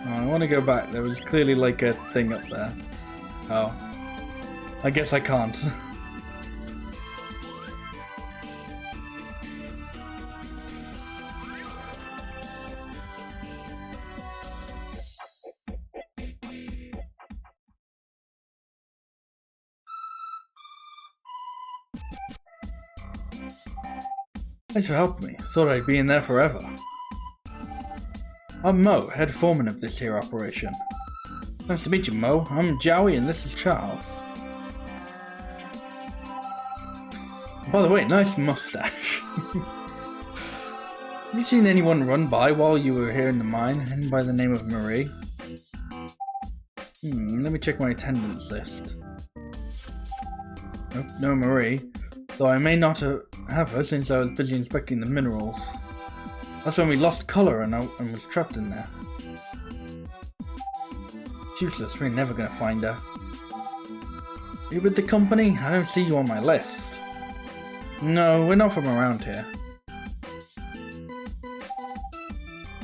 I want to go back. There was clearly like a thing up there. Oh. I guess I can't. Thanks for helping me. Thought I'd be in there forever. I'm Mo, head foreman of this here operation. Nice to meet you, Mo. I'm Joey and this is Charles. By the way, nice mustache. Have you seen anyone run by while you were here in the mine, hidden by the name of Marie? Let me check my attendance list. Nope, no Marie. Though I may not have her since I was busy inspecting the minerals. That's when we lost colour and was trapped in there. It's useless, we're never gonna find her. Are you with the company? I don't see you on my list. No, we're not from around here.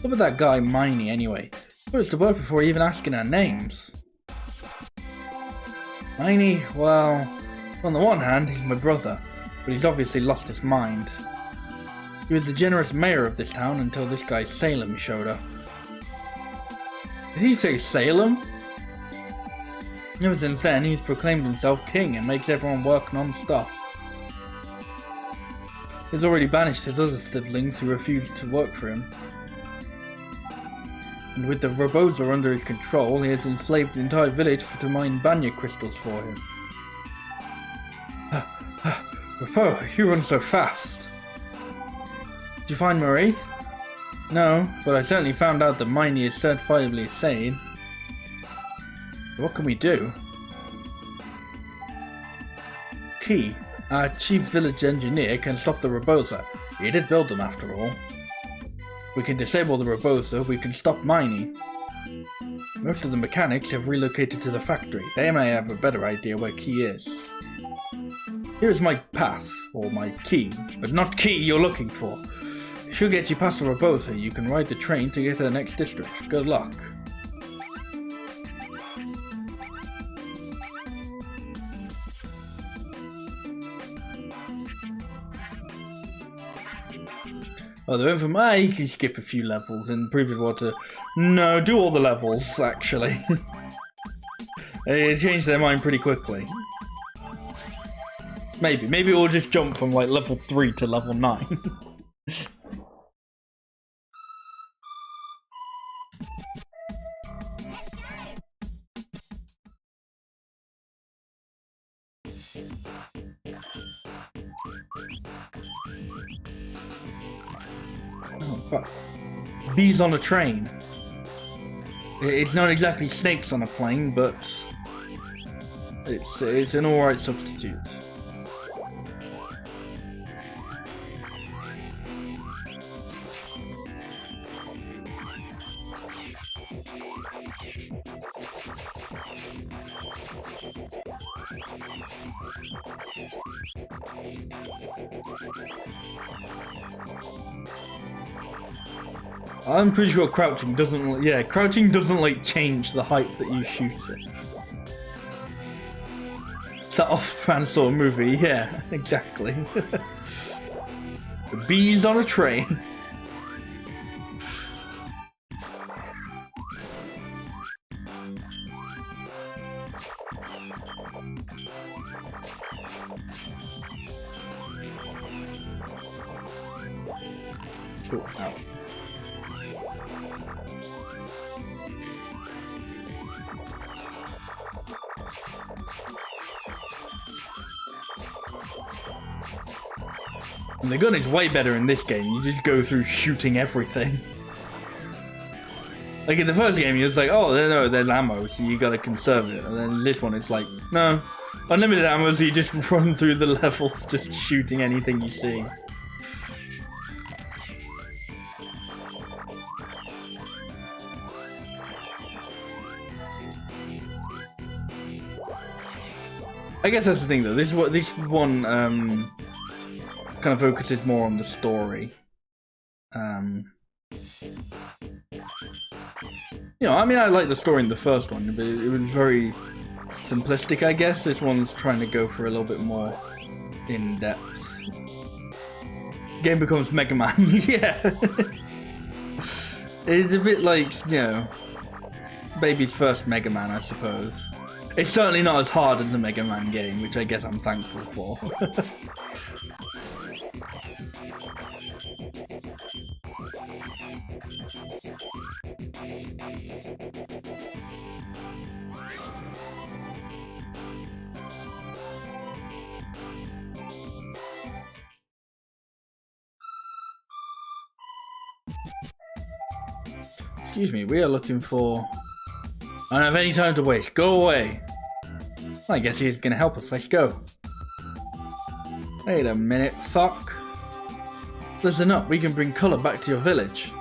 Look at that guy Miney anyway. Put us to work before even asking our names. Miney, well, on the one hand, he's my brother, but he's obviously lost his mind. He was the generous mayor of this town until this guy Salem showed up. Did he say Salem? Ever since then, he's proclaimed himself king and makes everyone work non-stop. He's already banished his other siblings who refused to work for him. And with the Roboza under his control, he has enslaved the entire village to mine banya crystals for him. Rapo, you run so fast. Did you find Marie? No, but I certainly found out that Miney is certifiably sane. What can we do? Key, our chief village engineer, can stop the Roboza. He did build them after all. We can disable the Roboza, we can stop Miney. Most of the mechanics have relocated to the factory. They may have a better idea where Key is. Here's my pass, or my key, but not key you're looking for. It should get you past the Roboza. You can ride the train to get to the next district. Good luck. Oh, they went from, you can skip a few levels in previous water. No, do all the levels, actually. They changed their mind pretty quickly. Maybe we'll just jump from like level 3 to level 9. Oh, fuck. Bees on a train. It's not exactly snakes on a plane, but it's an alright substitute. I'm pretty sure crouching doesn't, crouching doesn't like change the height that you shoot it. It's that off-brand sort of movie, yeah, exactly. The bees on a train. And the gun is way better in this game. You just go through shooting everything. Like in the first game, you're just like, oh, no, there's ammo, so you gotta conserve it. And then this one, it's like, no, unlimited ammo, so you just run through the levels, just shooting anything you see. I guess that's the thing, though. This one kind of focuses more on the story. You know, I mean, I like the story in the first one, but it was very simplistic, I guess. This one's trying to go for a little bit more in depth. Game becomes Mega Man, yeah. It's a bit like, you know, baby's first Mega Man, I suppose. It's certainly not as hard as the Mega Man game, which I guess I'm thankful for. Excuse me, we are looking for... I don't have any time to waste. Go away. I guess he's gonna help us. Let's go. Wait a minute, Sock. Listen up, we can bring colour back to your village.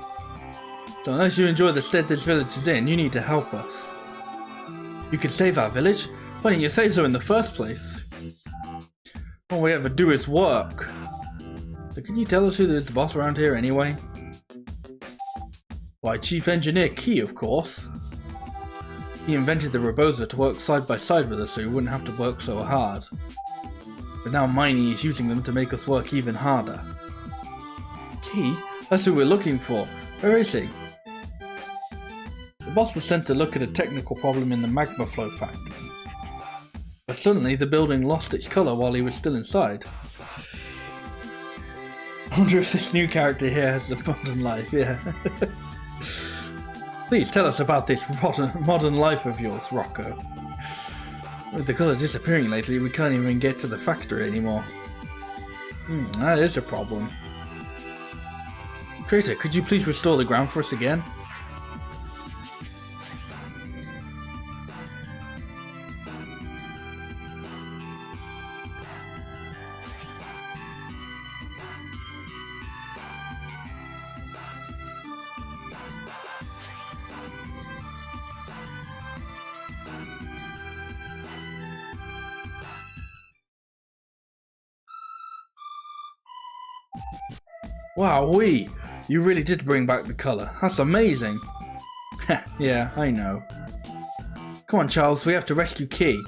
So unless you enjoy the state this village is in, you need to help us. You can save our village? Why didn't you say so in the first place? All we ever do is work. So can you tell us who is the boss around here anyway? Why, Chief Engineer Key, of course. He invented the Roboza to work side by side with us so we wouldn't have to work so hard. But now Miney is using them to make us work even harder. Key? That's who we're looking for. Where is he? The boss was sent to look at a technical problem in the magma flow factory. But suddenly the building lost its colour while he was still inside. I wonder if this new character here has a modern life, yeah. Please tell us about this modern life of yours, Rocco. With the colour disappearing lately, we can't even get to the factory anymore. That is a problem. Crater, could you please restore the ground for us again? Wowee! You really did bring back the colour. That's amazing! Yeah, I know. Come on, Charles, we have to rescue Key.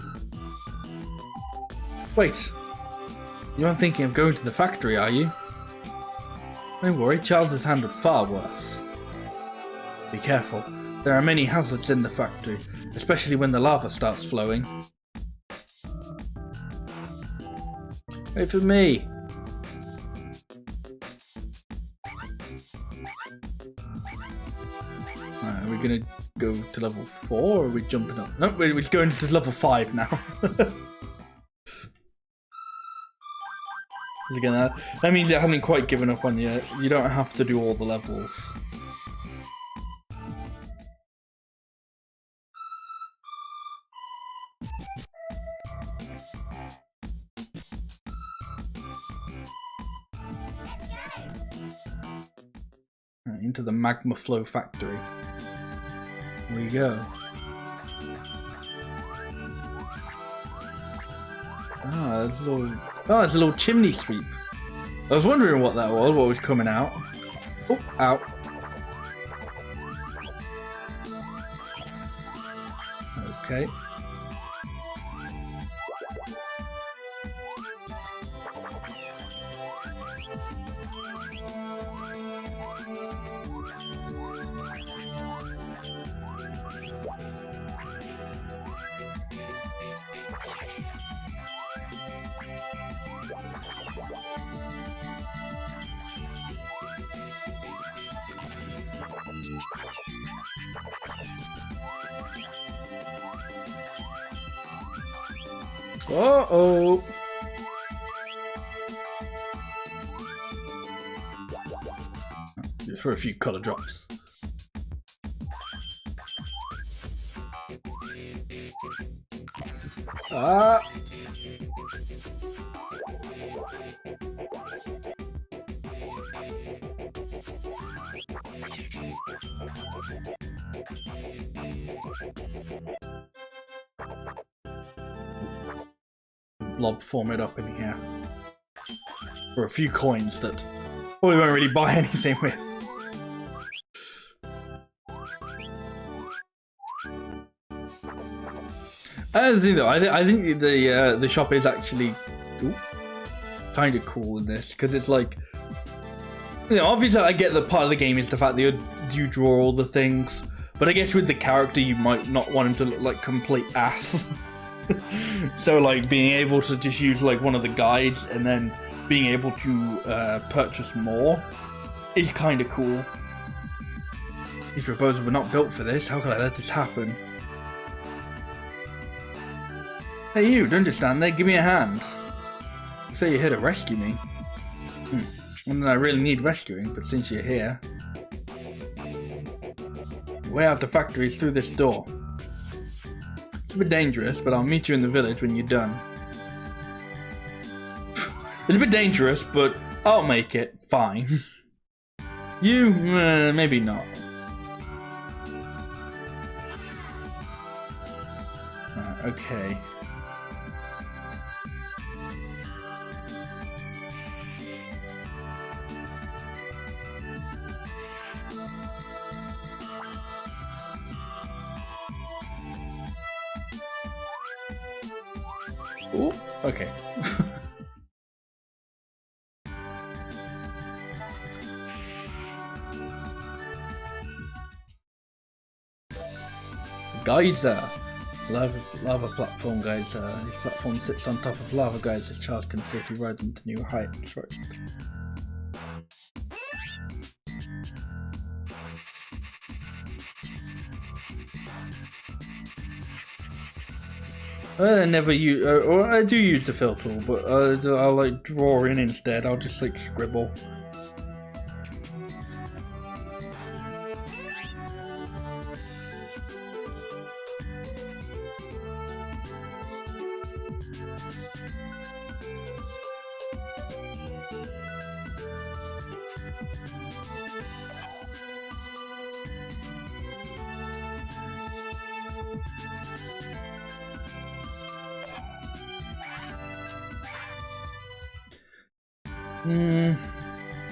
Wait! You aren't thinking of going to the factory, are you? Don't worry, Charles is handled far worse. Be careful. There are many hazards in the factory, especially when the lava starts flowing. Wait for me! Are we gonna go to level 4 or are we jumping up? No, we're just going to level 5 now. That means I haven't quite given up on you. You don't have to do all the levels. Right, into the magma flow factory. Here we go. There's a little chimney sweep. I was wondering what that was, what was coming out. Oh, out. Okay. Uh-oh. Just for a few colour drops. Ah. Blob form it up in here. For a few coins that probably won't really buy anything with. I think the shop is actually kind of cool in this, because it's like, you know, obviously I get that part of the game is the fact that you draw all the things, but I guess with the character you might not want him to look like complete ass. So like being able to just use like one of the guides and then being able to purchase more is kind of cool. These robots were not built for this. How could I let this happen? Hey you, don't just stand there, give me a hand. You say you're here to rescue me. Well, then I really need rescuing, but since you're here... The way out the factory is through this door. It's a bit dangerous, but I'll meet you in the village when you're done. It's a bit dangerous, but I'll make it fine. You, maybe not. Okay. Ooh, okay. Geyser. Lava platform geyser. This platform sits on top of lava geyser. Child can safely ride them to new heights. Right. I never use, or I do use the fill tool, but I'll like draw in instead. I'll just like scribble.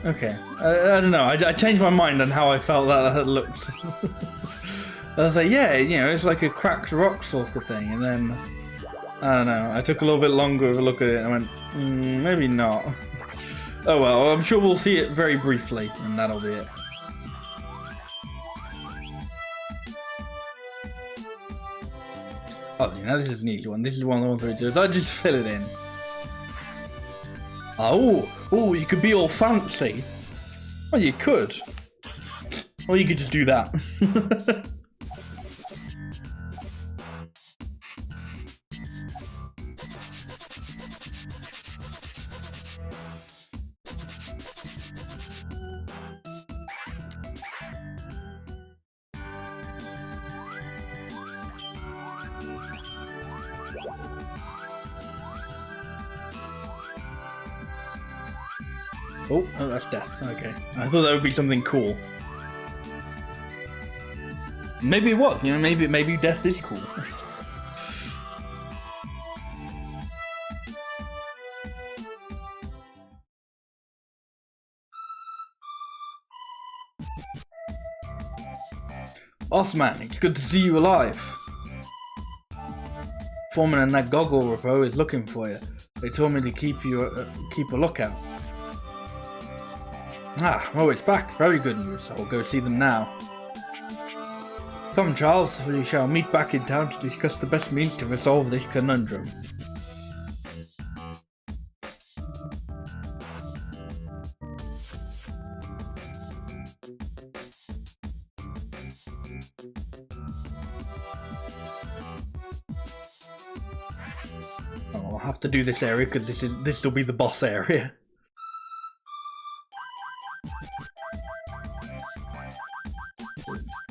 Okay. I don't know. I changed my mind on how I felt that looked. I was like, yeah, you know, it's like a cracked rock sort of thing, and then I don't know. I took a little bit longer of a look at it, and I went, maybe not. Oh well, I'm sure we'll see it very briefly, and that'll be it. Oh, you know, this is an easy one. This is one of the ones where it does. I just fill it in. Oh, you could be all fancy. Well, you could. Or you could just do that. Oh, that's death. Okay. I thought that would be something cool. Maybe it was, you know, maybe death is cool. Boss man, it's good to see you alive. Foreman and that goggle repo is looking for you. They told me to keep a lookout. Ah, oh, it's back. Very good news. I'll go see them now. Come, Charles, we shall meet back in town to discuss the best means to resolve this conundrum. Oh, have to do this area because this will be the boss area.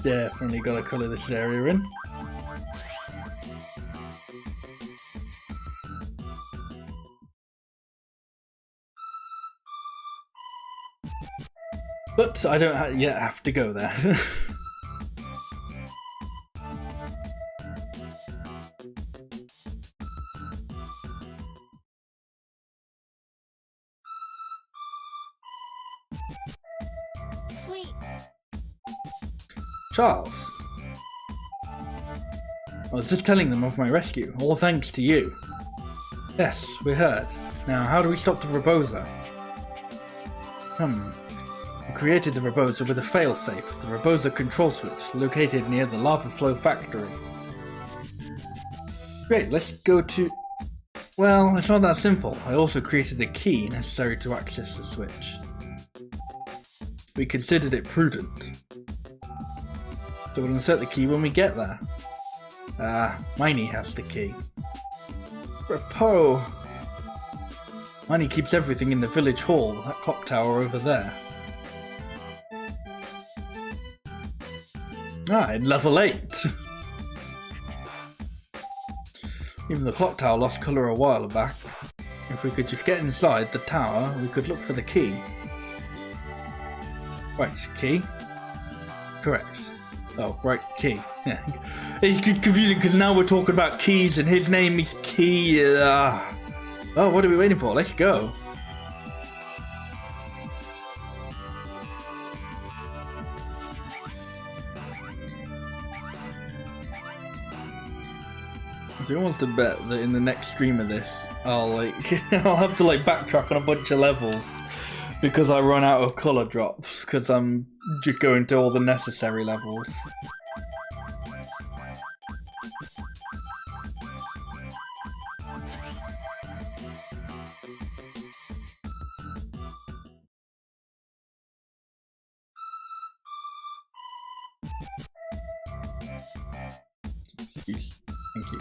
Definitely gotta colour this area in. But I don't yet have to go there. Sweet. Charles. I was just telling them of my rescue, all thanks to you. Yes, we heard. Now, how do we stop the Reboza? We created the Reboza with a failsafe, the Reboza control switch, located near the lava flow factory. Great, let's go to... Well, it's not that simple. I also created the key necessary to access the switch. We considered it prudent. So we'll insert the key when we get there. Miney has the key. Repo! Miney keeps everything in the village hall, that clock tower over there. In level 8! Even the clock tower lost colour a while back. If we could just get inside the tower, we could look for the key. Right, key? Correct. Oh, right, key. Yeah. It's confusing because now we're talking about keys and his name is Key. Oh, what are we waiting for? Let's go. So who wants to bet that in the next stream of this, I'll have to backtrack on a bunch of levels because I run out of colour drops because I'm just going to all the necessary levels. Thank you.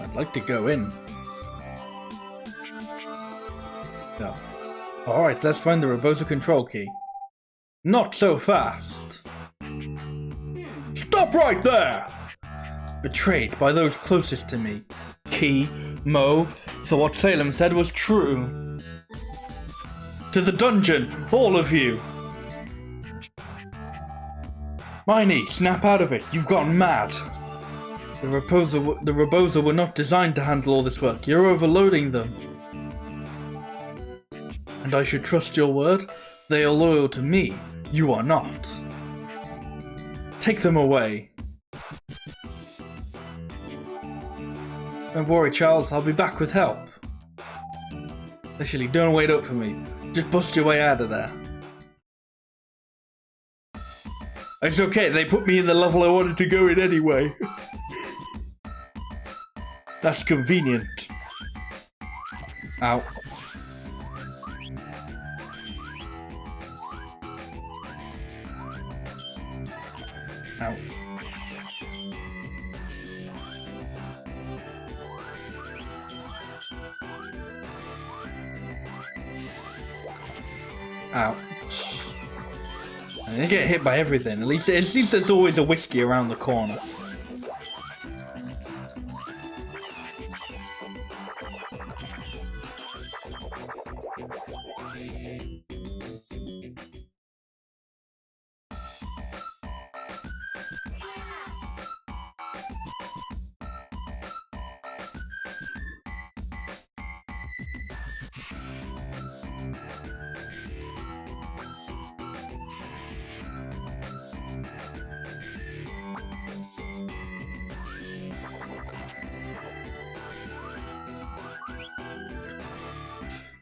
I'd like to go in. No. Alright, let's find the Reboza control key. Not so fast! Stop right there! Betrayed by those closest to me. Key, Mo, so what Salem said was true. To the dungeon, all of you! Miney, snap out of it, you've gone mad! The Reboza were not designed to handle all this work, you're overloading them. And I should trust your word? They are loyal to me, you are not. Take them away. Don't worry, Charles, I'll be back with help. Actually, don't wait up for me. Just bust your way out of there. It's okay, they put me in the level I wanted to go in anyway. That's convenient. Ow. Ow. Ouch. I didn't get hit by everything. At least there's always a whiskey around the corner.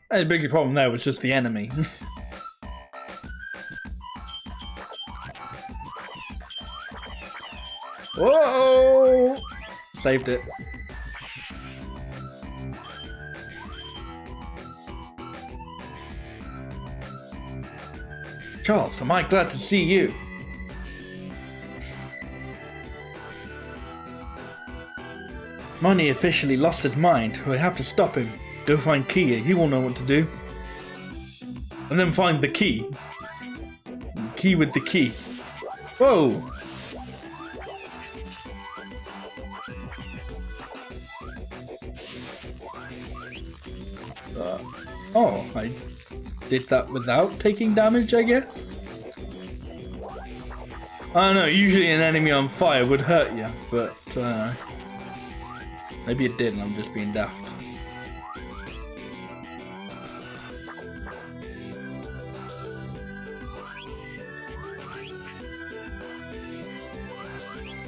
The biggest problem there was just the enemy. Whoa! Saved it. Charles, am I glad to see you? Money officially lost his mind. We have to stop him. Go find Kia, he will know what to do. And then find the key. Key with the key. Whoa! Oh, I did that without taking damage, I guess? I don't know, usually an enemy on fire would hurt you, but maybe it didn't, I'm just being daft.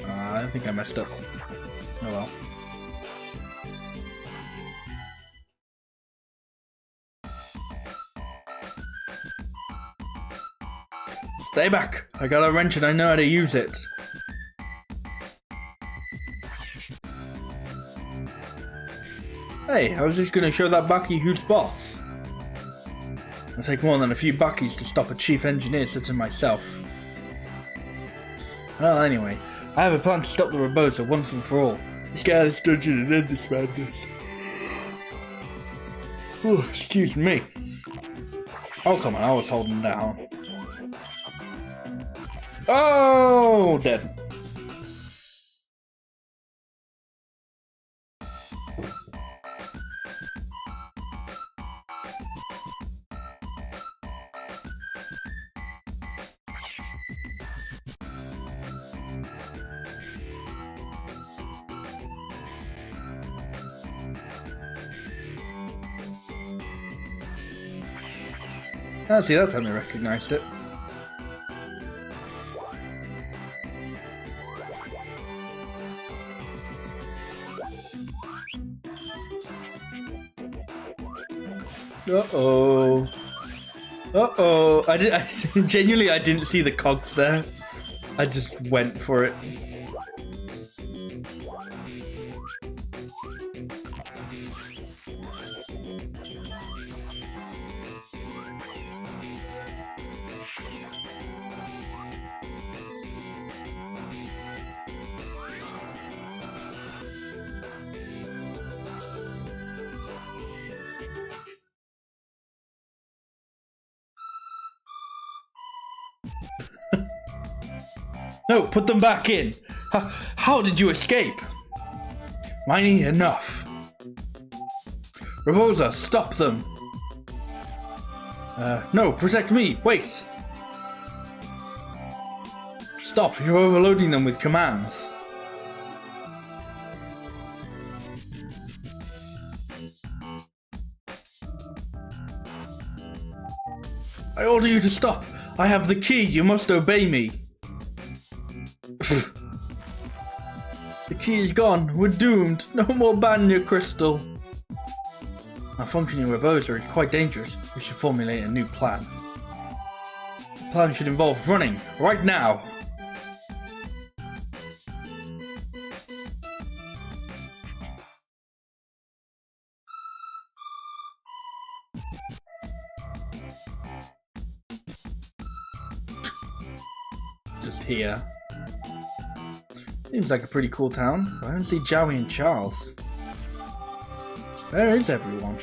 I think I messed up. Oh well. Stay back! I got a wrench and I know how to use it. Hey, I was just gonna show that Bucky who's boss. It'll take more than a few Buckies to stop a chief engineer such as myself. Well, anyway, I have a plan to stop the Robosa once and for all. Let's get out of this dungeon and end this madness. Oh, excuse me. Oh, come on, I was holding down. Oh, dead. Ah, see, that's how I recognized it. Uh-oh. Uh-oh. I genuinely, I didn't see the cogs there. I just went for it. No, put them back in. How did you escape? Mining enough. Robosa, stop them. No, protect me. Wait. Stop, you're overloading them with commands. I order you to stop. I have the key. You must obey me. The key is gone. We're doomed. No more Banya Crystal. Our functioning Robosa is quite dangerous. We should formulate a new plan. The plan should involve running right now. Just here. Seems like a pretty cool town. I don't see Joey and Charles. Where is everyone?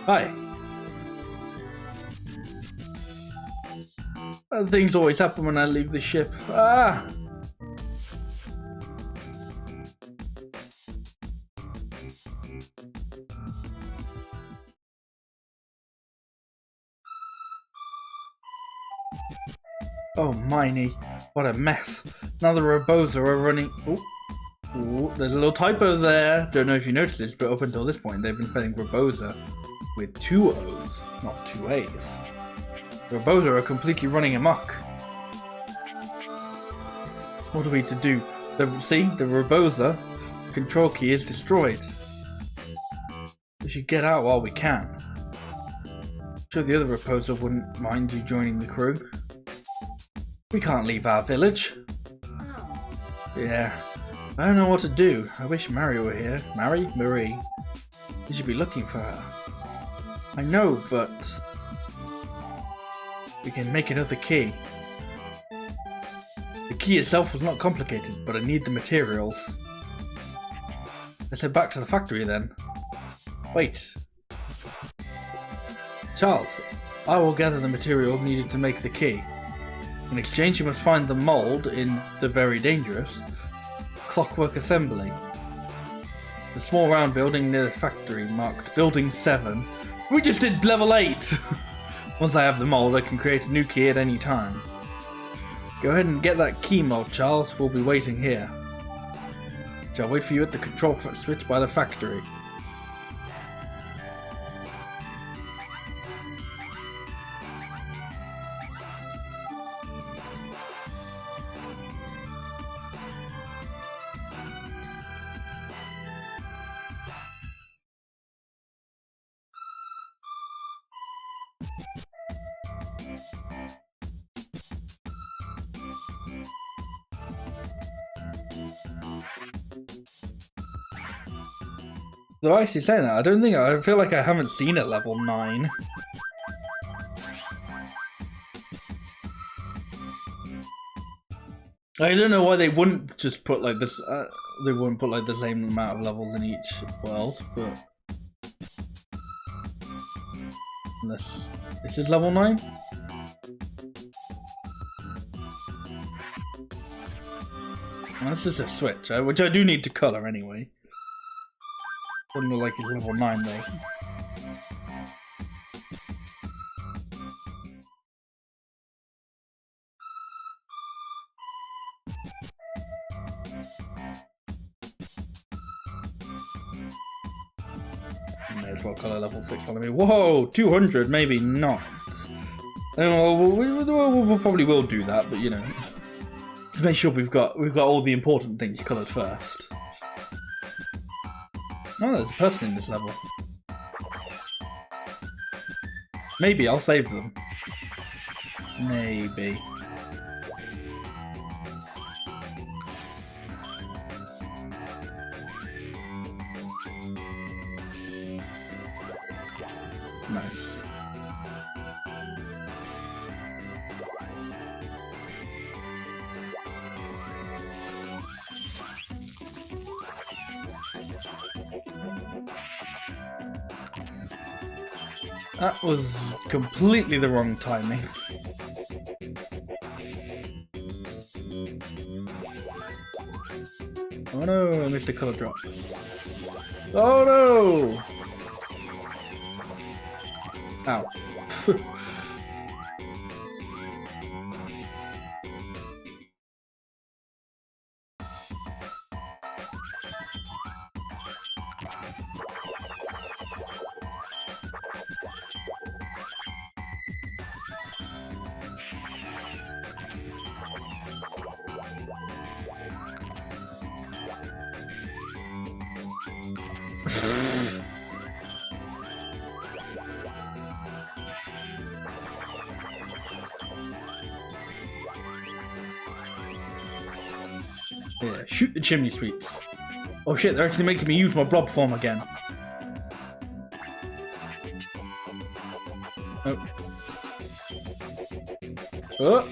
Hi. Things always happen when I leave the ship. Ah! Oh, Miney, what a mess. Now the Robosa are running... Ooh, there's a little typo there. Don't know if you noticed this, but up until this point, they've been spelling Robosa with 2 O's, not 2 A's. The Robosa are completely running amok. What are we to do? See, the Robosa control key is destroyed. We should get out while we can. I'm sure the other Robosa wouldn't mind you joining the crew. We can't leave our village. Yeah, I don't know what to do. I wish Mary were here. Marie? You should be looking for her. I know, but we can make another key. The key itself was not complicated, but I need the materials. Let's head back to the factory then. Wait. Charles, I will gather the materials needed to make the key. In exchange, you must find the mold in the very dangerous Clockwork Assembly. The small round building near the factory marked Building 7. We just did level 8! Once I have the mold, I can create a new key at any time. Go ahead and get that key mold, Charles. We'll be waiting here. Shall wait for you at the control switch by the factory. Though I actually saying that, I feel like I haven't seen it level 9. I don't know why they wouldn't just put like this, they wouldn't put like the same amount of levels in each world, but... Unless... This is level 9? That's just a switch, which I do need to colour anyway. Doesn't look like it's level 9 though. May as well colour level 6 on me. Whoa! 200, maybe not. We'll probably will do that, but you know. To make sure we've got all the important things coloured first. Oh, there's a person in this level. Maybe I'll save them. Maybe. Nice. That was completely the wrong timing. Oh no, I missed the colour drop. Oh no! Ow. Yeah, shoot the chimney sweeps. Oh shit, they're actually making me use my blob form again. Oh. Oh.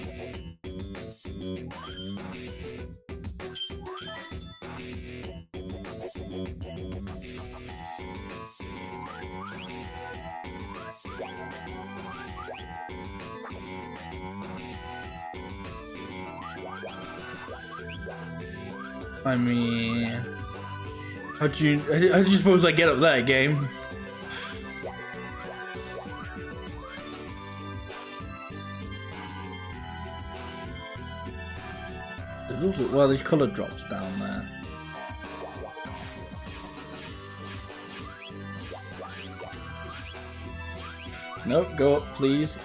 I mean, how do you suppose I get up there, game? There's also, well, there's colour drops down there. Nope, go up, please.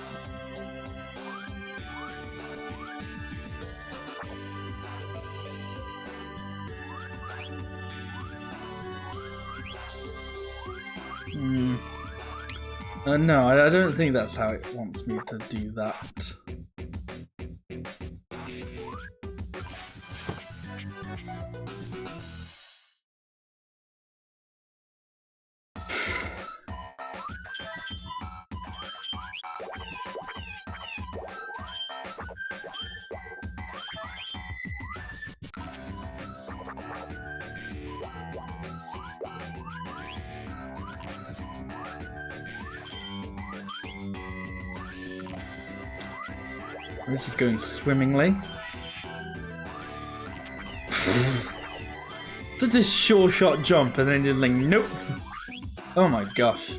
No, I don't think that's how it wants me to do that. This is going swimmingly. Such a sure shot jump and then just like, nope. Oh my gosh.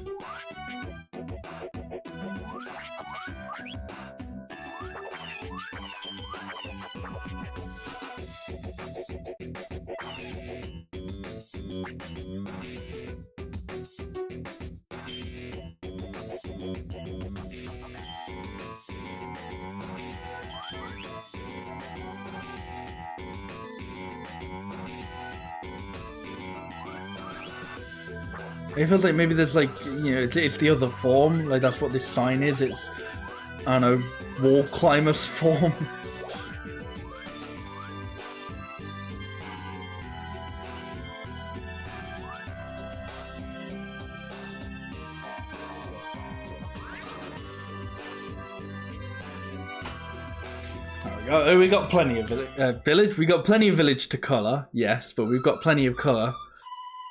It feels like maybe there's like, you know, it's the other form, like that's what this sign is, it's, I don't know, wall climber's form. We got plenty of village. We got plenty of village to colour, yes, but we've got plenty of colour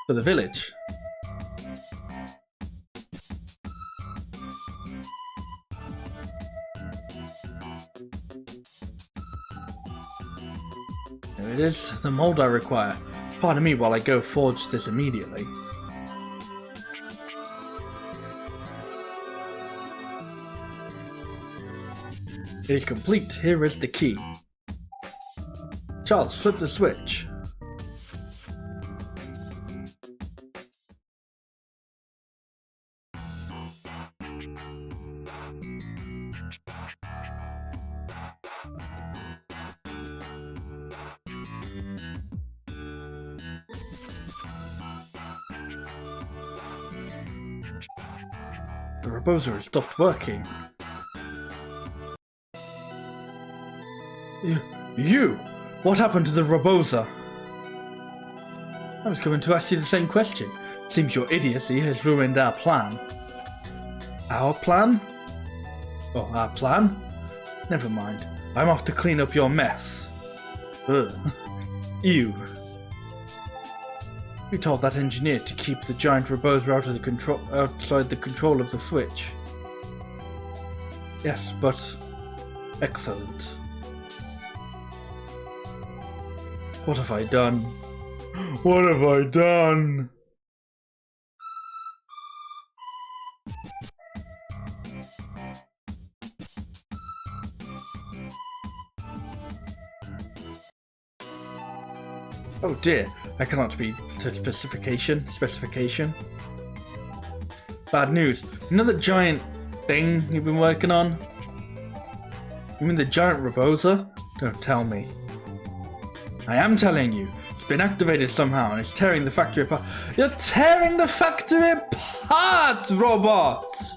for the village. There it is, the mould I require. Pardon me while I go forge this immediately. It is complete. Here is the key. Charles, flip the switch. The reboser has stopped working. You! What happened to the reboser? I was coming to ask you the same question. Seems your idiocy has ruined our plan. Our plan? Oh, our plan? Never mind. I'm off to clean up your mess. Ugh. Ew. You told that engineer to keep the giant reboser outside the control of the switch. Yes, but... excellent. What have I done? What have I done? Oh dear, I cannot be to specification. Bad news. You know that giant thing you've been working on? You mean the giant reboser? Don't tell me. I am telling you. It's been activated somehow and it's tearing the factory apart. You're tearing the factory apart, robots!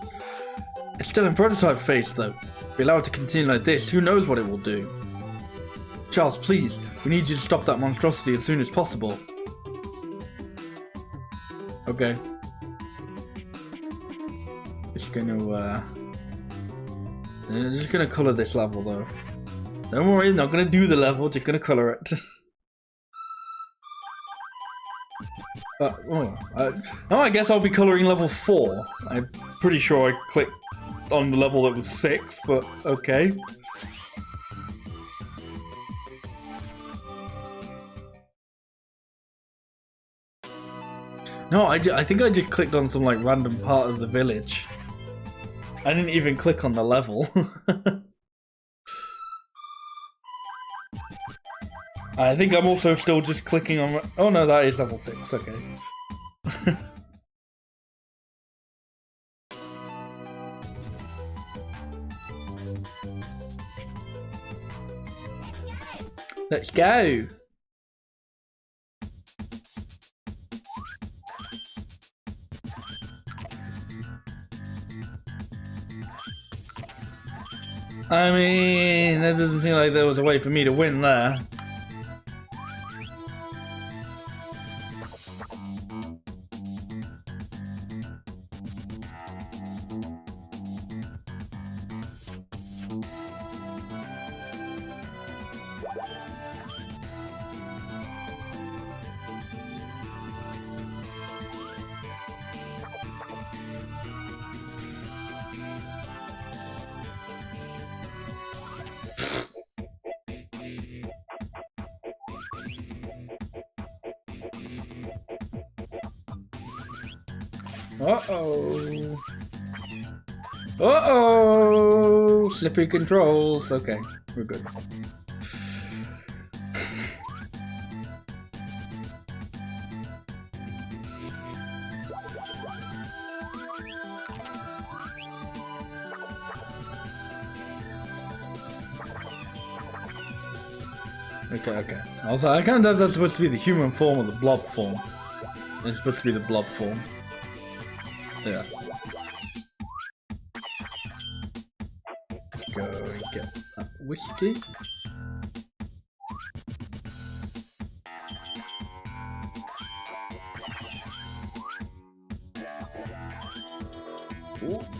It's still in prototype phase though. If we allow it to continue like this, who knows what it will do. Charles, please, we need you to stop that monstrosity as soon as possible. Okay. Just gonna colour this level though. Don't worry, not gonna do the level, just gonna colour it. I guess I'll be colouring level 4. I'm pretty sure I clicked on the level that was 6, but okay. No, I think I just clicked on some like random part of the village. I didn't even click on the level. I think I'm also still just clicking on... Oh no, that is level 6, okay. Let's go! I mean, that doesn't seem like there was a way for me to win there. Uh-oh. Uh-oh! Slippery controls. Okay, we're good. Okay. Also, I can't know if that's supposed to be the human form or the blob form. It's supposed to be the blob form. Yeah. Let's go and get that whiskey.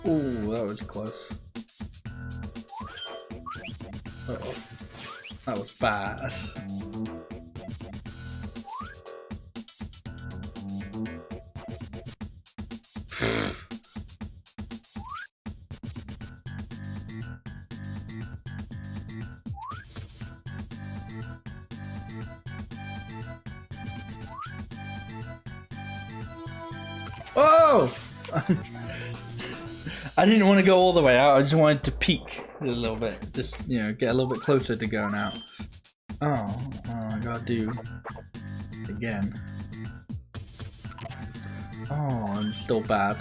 Ooh, that was close. Uh-oh. That was bad. Oh! I didn't want to go all the way out, I just wanted to peek a little bit. Just, you know, get a little bit closer to going out. Oh, I gotta do it again. Oh, I'm still bad.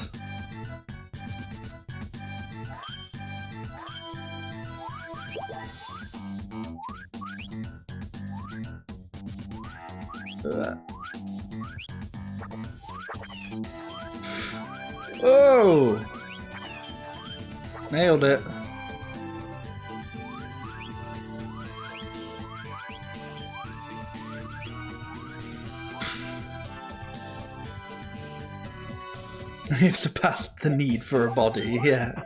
Oh! Nailed it. You've surpassed the need for a body, yeah.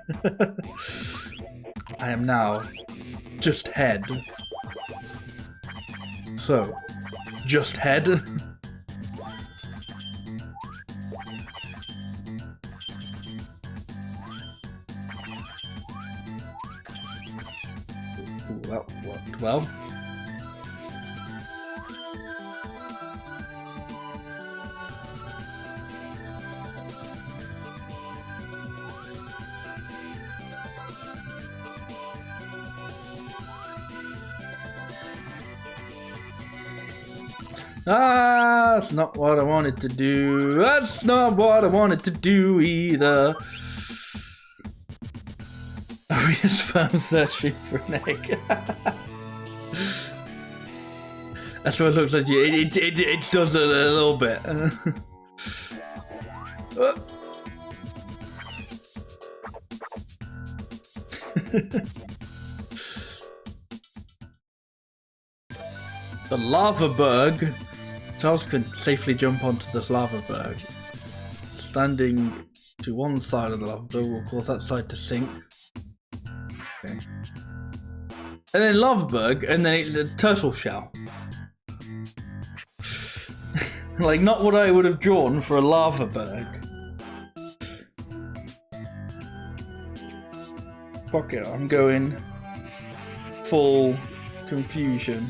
I am now just head. So, just head? Ooh, that worked well. Ah, that's not what I wanted to do. That's not what I wanted to do either. Are we just found searching for an egg? That's what it looks like. It does it a little bit. The lava berg. Charles can safely jump onto this lava berg. Standing to one side of the lava berg will cause that side to sink. Okay. And then lava berg, and then it's a turtle shell. Like, not what I would have drawn for a lava berg. Fuck it, I'm going full confusion.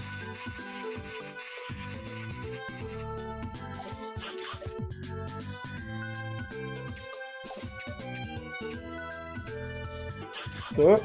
Oh.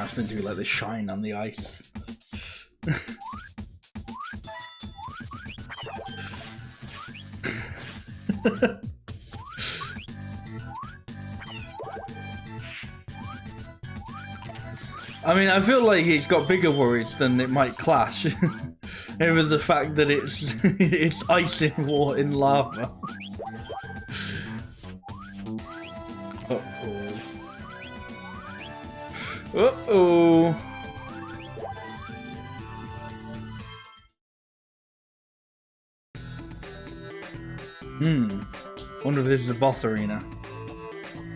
It's meant to be like the shine on the ice. I mean, I feel like he's got bigger worries than it might clash over the fact that it's it's ice in water in lava. Uh-oh. Wonder if this is a boss arena.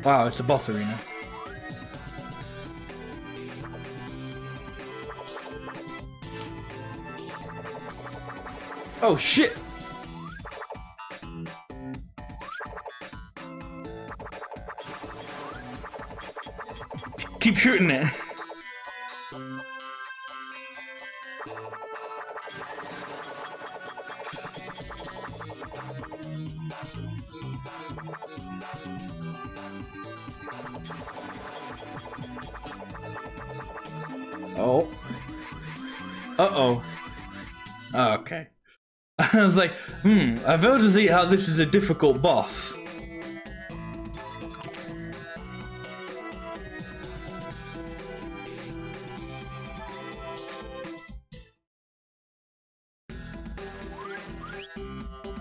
Wow, it's a boss arena. Oh shit! Keep shooting it. Oh. Uh-oh. Oh, okay. I was like, I failed to see how this is a difficult boss.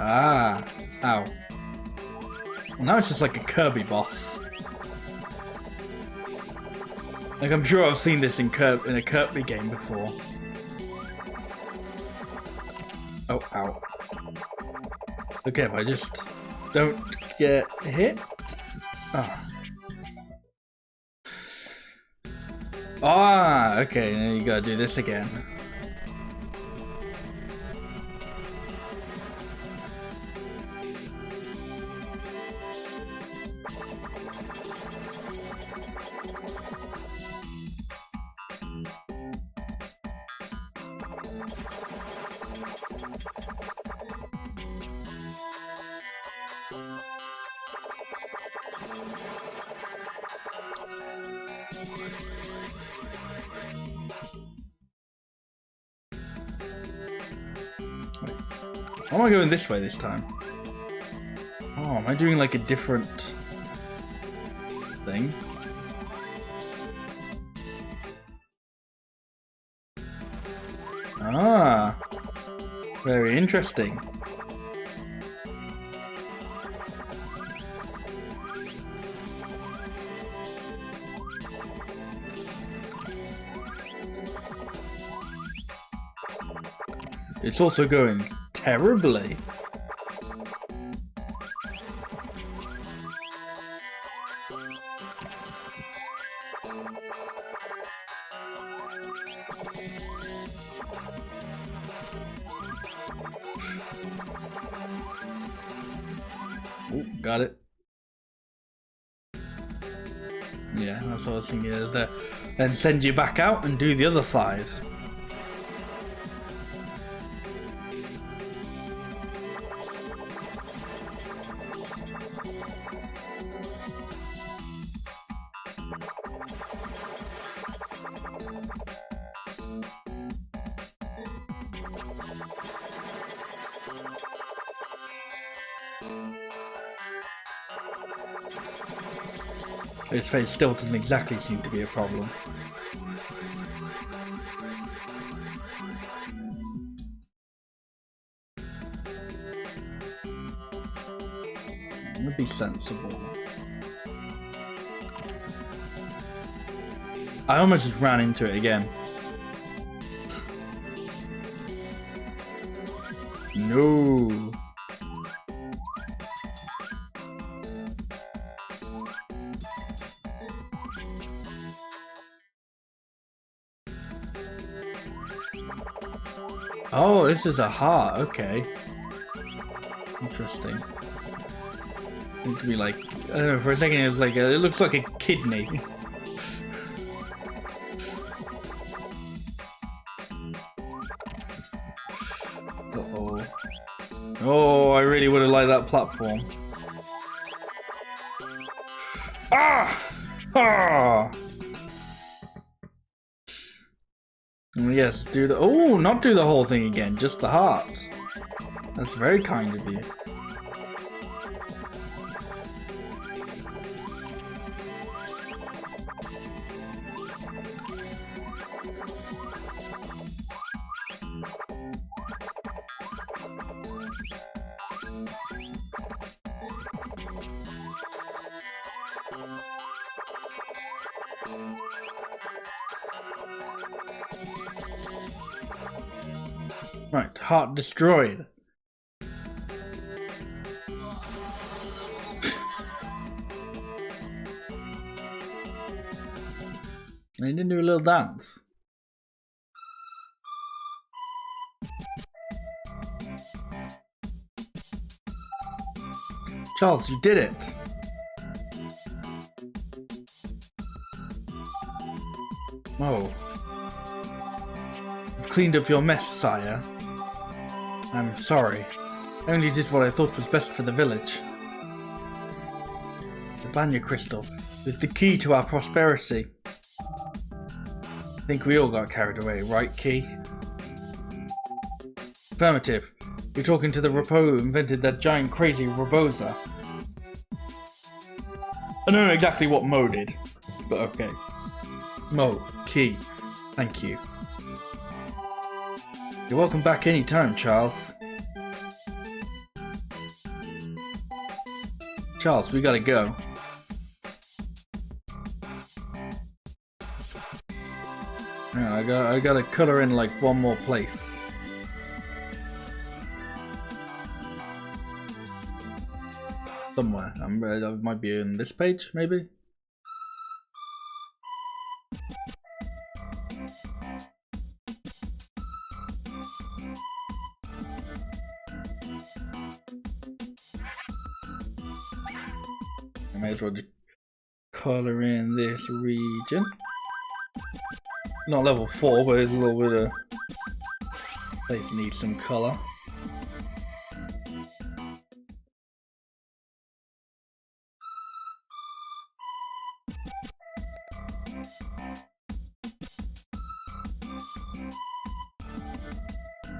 Ah. Ow. Well, now it's just like a Kirby boss. Like, I'm sure I've seen this in a Kirby game before. Oh, ow. Okay, if I just don't get hit. Oh. Ah, okay, now you gotta do this again. Why am I going this way this time? Oh, am I doing like a different thing? Ah, very interesting. It's also going terribly. Ooh, got it. Yeah, that's what I was thinking. Is that then send you back out and do the other side. His face still doesn't exactly seem to be a problem. Would be sensible. I almost just ran into it again. No. Oh, this is a heart. Okay. Interesting. It could be like, I don't know, for a second it was like, it looks like a kidney. Uh-oh. Oh, I really would have liked that platform. Ah! Ah! Yes, do the... Oh, not do the whole thing again, just the heart. That's very kind of you. Right, heart destroyed. And he didn't do a little dance. Charles, you did it. Oh. You've cleaned up your mess, sire. I'm sorry. I only did what I thought was best for the village. The Banya crystal is the key to our prosperity. I think we all got carried away, right, Key? Affirmative. You're talking to the Repo who invented that giant crazy Reboza. I don't know exactly what Mo did, but okay. Mo, Key, thank you. You're welcome back anytime, Charles. Charles, we gotta go. Yeah, I gotta color in like one more place. Somewhere. I might be in this page, maybe? I may as well just color in this region. Not level 4, but it's a little bit of place needs some color.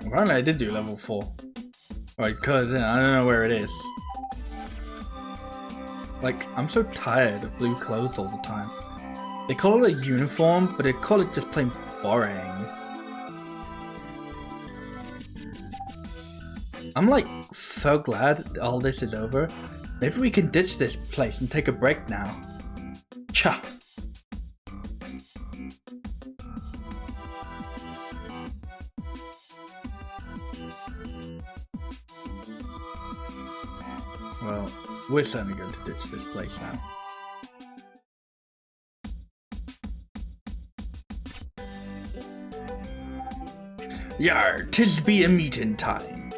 Apparently I did do level 4. Right, colored in. I don't know where it is. Like, I'm so tired of blue clothes all the time. They call it a uniform, but they call it just plain boring. I'm like so glad all this is over. Maybe we can ditch this place and take a break now. Cha! Well, we're certainly going to ditch this place now. Yar, 'tis be a meeting time.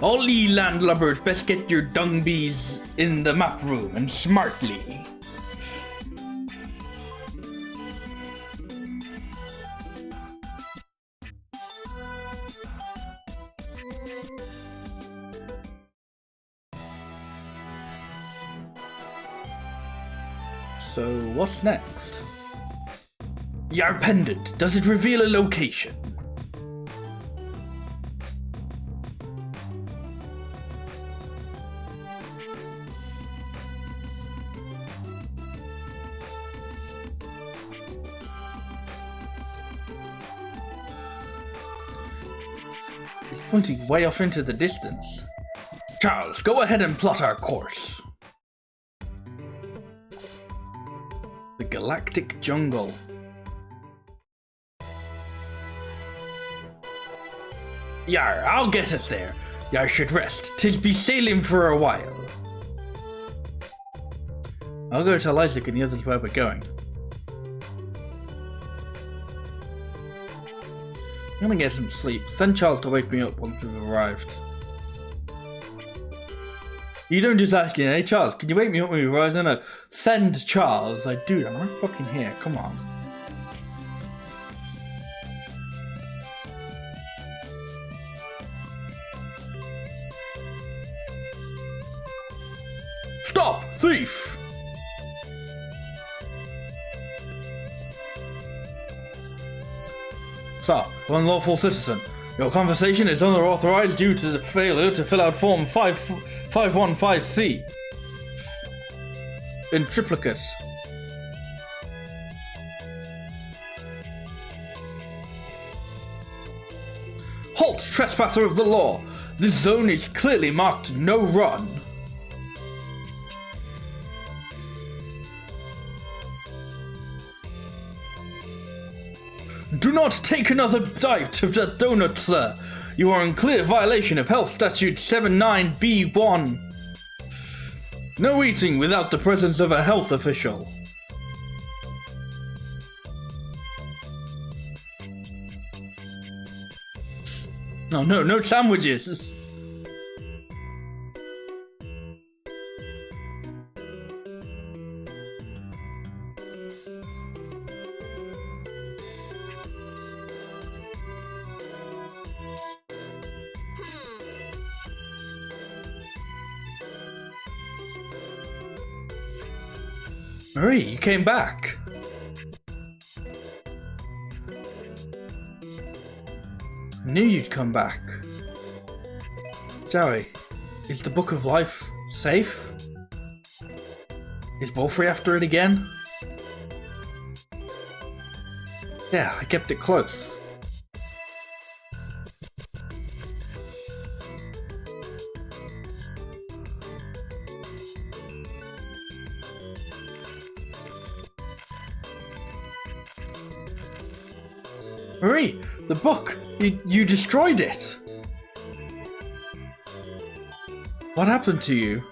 All ye landlubbers best get your dung bees in the map room and smartly. So what's next? Yar pendant, does it reveal a location? It's pointing way off into the distance. Charles, go ahead and plot our course. The Galactic Jungle. Yar, I'll get us there. Yar should rest. 'Tis be sailing for a while. I'll go tell Isaac and the others where we're going. I'm gonna get some sleep. Send Charles to wake me up once we've arrived. You don't just ask him, hey Charles, can you wake me up when we arrive? No, send Charles. Like, dude, I'm right fucking here. Come on. Stop, thief! Stop, unlawful citizen. Your conversation is unauthorized due to the failure to fill out Form 515C. In triplicate. Halt, trespasser of the law! This zone is clearly marked no run. Do not take another bite of that donut, sir. You are in clear violation of Health Statute 79B1. No eating without the presence of a health official. No sandwiches. Marie, you came back. I knew you'd come back. Joey, is the Book of Life safe? Is Wolfrey after it again? Yeah, I kept it close. Marie, the book! You destroyed it! What happened to you?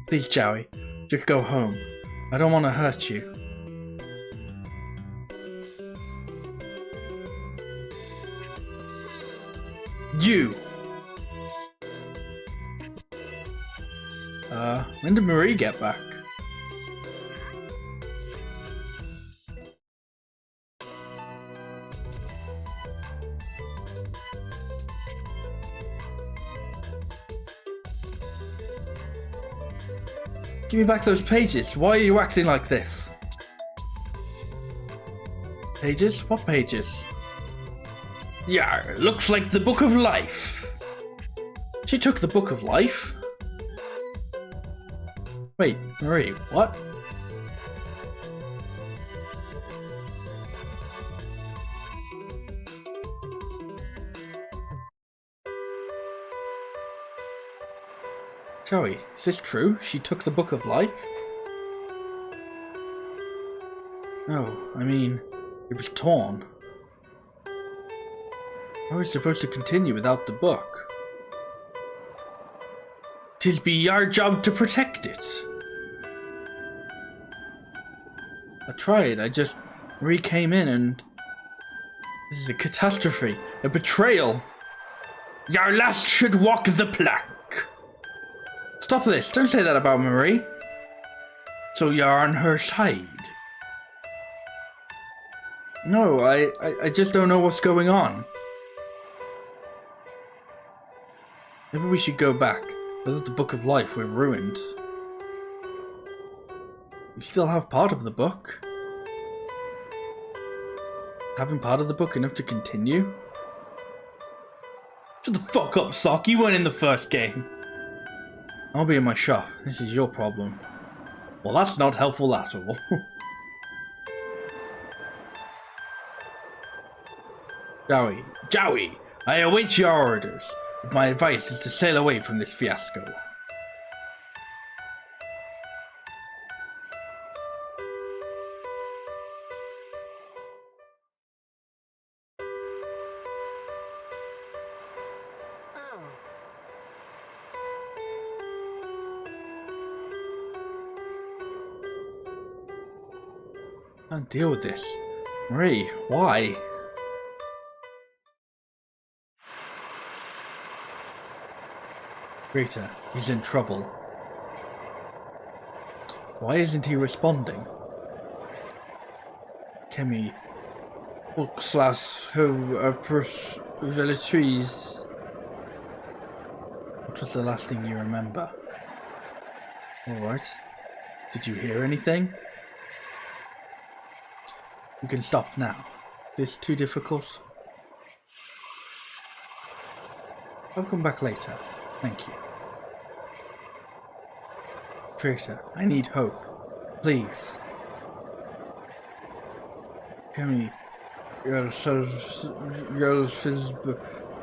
Please, Joey, just go home. I don't want to hurt you. You! When did Marie get back? Give me back those pages. Why are you acting like this? Pages? What pages? Yeah, looks like the Book of Life. She took the Book of Life? Wait, Marie, what? Joey, is this true? She took the Book of Life? No, I mean, it was torn. How are we supposed to continue without the book? 'Tis be our job to protect it. I tried, Marie came in and... This is a catastrophe, a betrayal. Your last should walk the plank. Stop this, don't say that about Marie. So you're on her side. No, I just don't know what's going on. Maybe we should go back. Without the Book of Life, we're ruined. We still have part of the book. Having part of the book enough to continue? Shut the fuck up, Sock. You weren't in the first game. I'll be in my shop. This is your problem. Well, that's not helpful at all. Joey, I await your orders. My advice is to sail away from this fiasco. I can't deal with this. Marie, why? Rita, he's in trouble. Why isn't he responding? Kemi, Uxlas, who Veletries. What was the last thing you remember? Alright. Did you hear anything? You can stop now. This too difficult? I'll come back later. Thank you. Traitor, I need hope. Please. Kemi,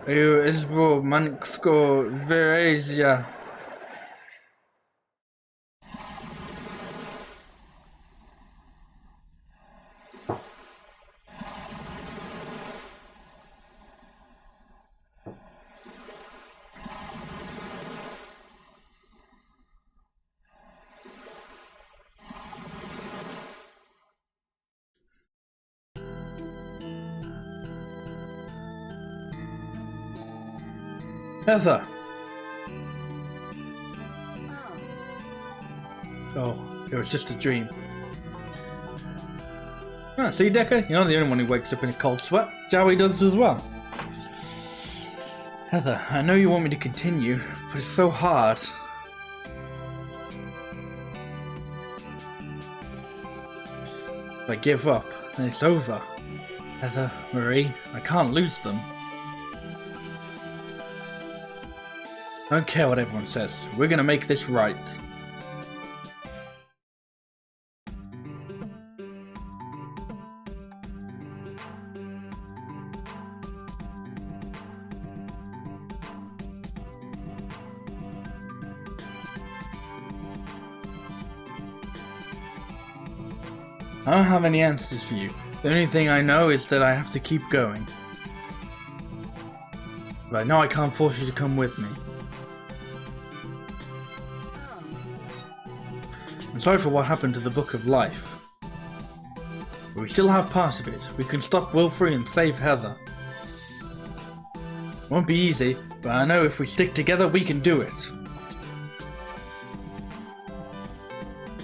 Isbo Manxko Verazia. Heather! Oh, it was just a dream. Ah, see, Decker? You're not the only one who wakes up in a cold sweat. Joey does as well. Heather, I know you want me to continue, but it's so hard. If I give up, then it's over. Heather, Marie, I can't lose them. I don't care what everyone says. We're gonna make this right. I don't have any answers for you. The only thing I know is that I have to keep going. But I know I can't force you to come with me. I'm sorry for what happened to the Book of Life. But we still have parts of it. We can stop Wilfrey and save Heather. It won't be easy, but I know if we stick together we can do it.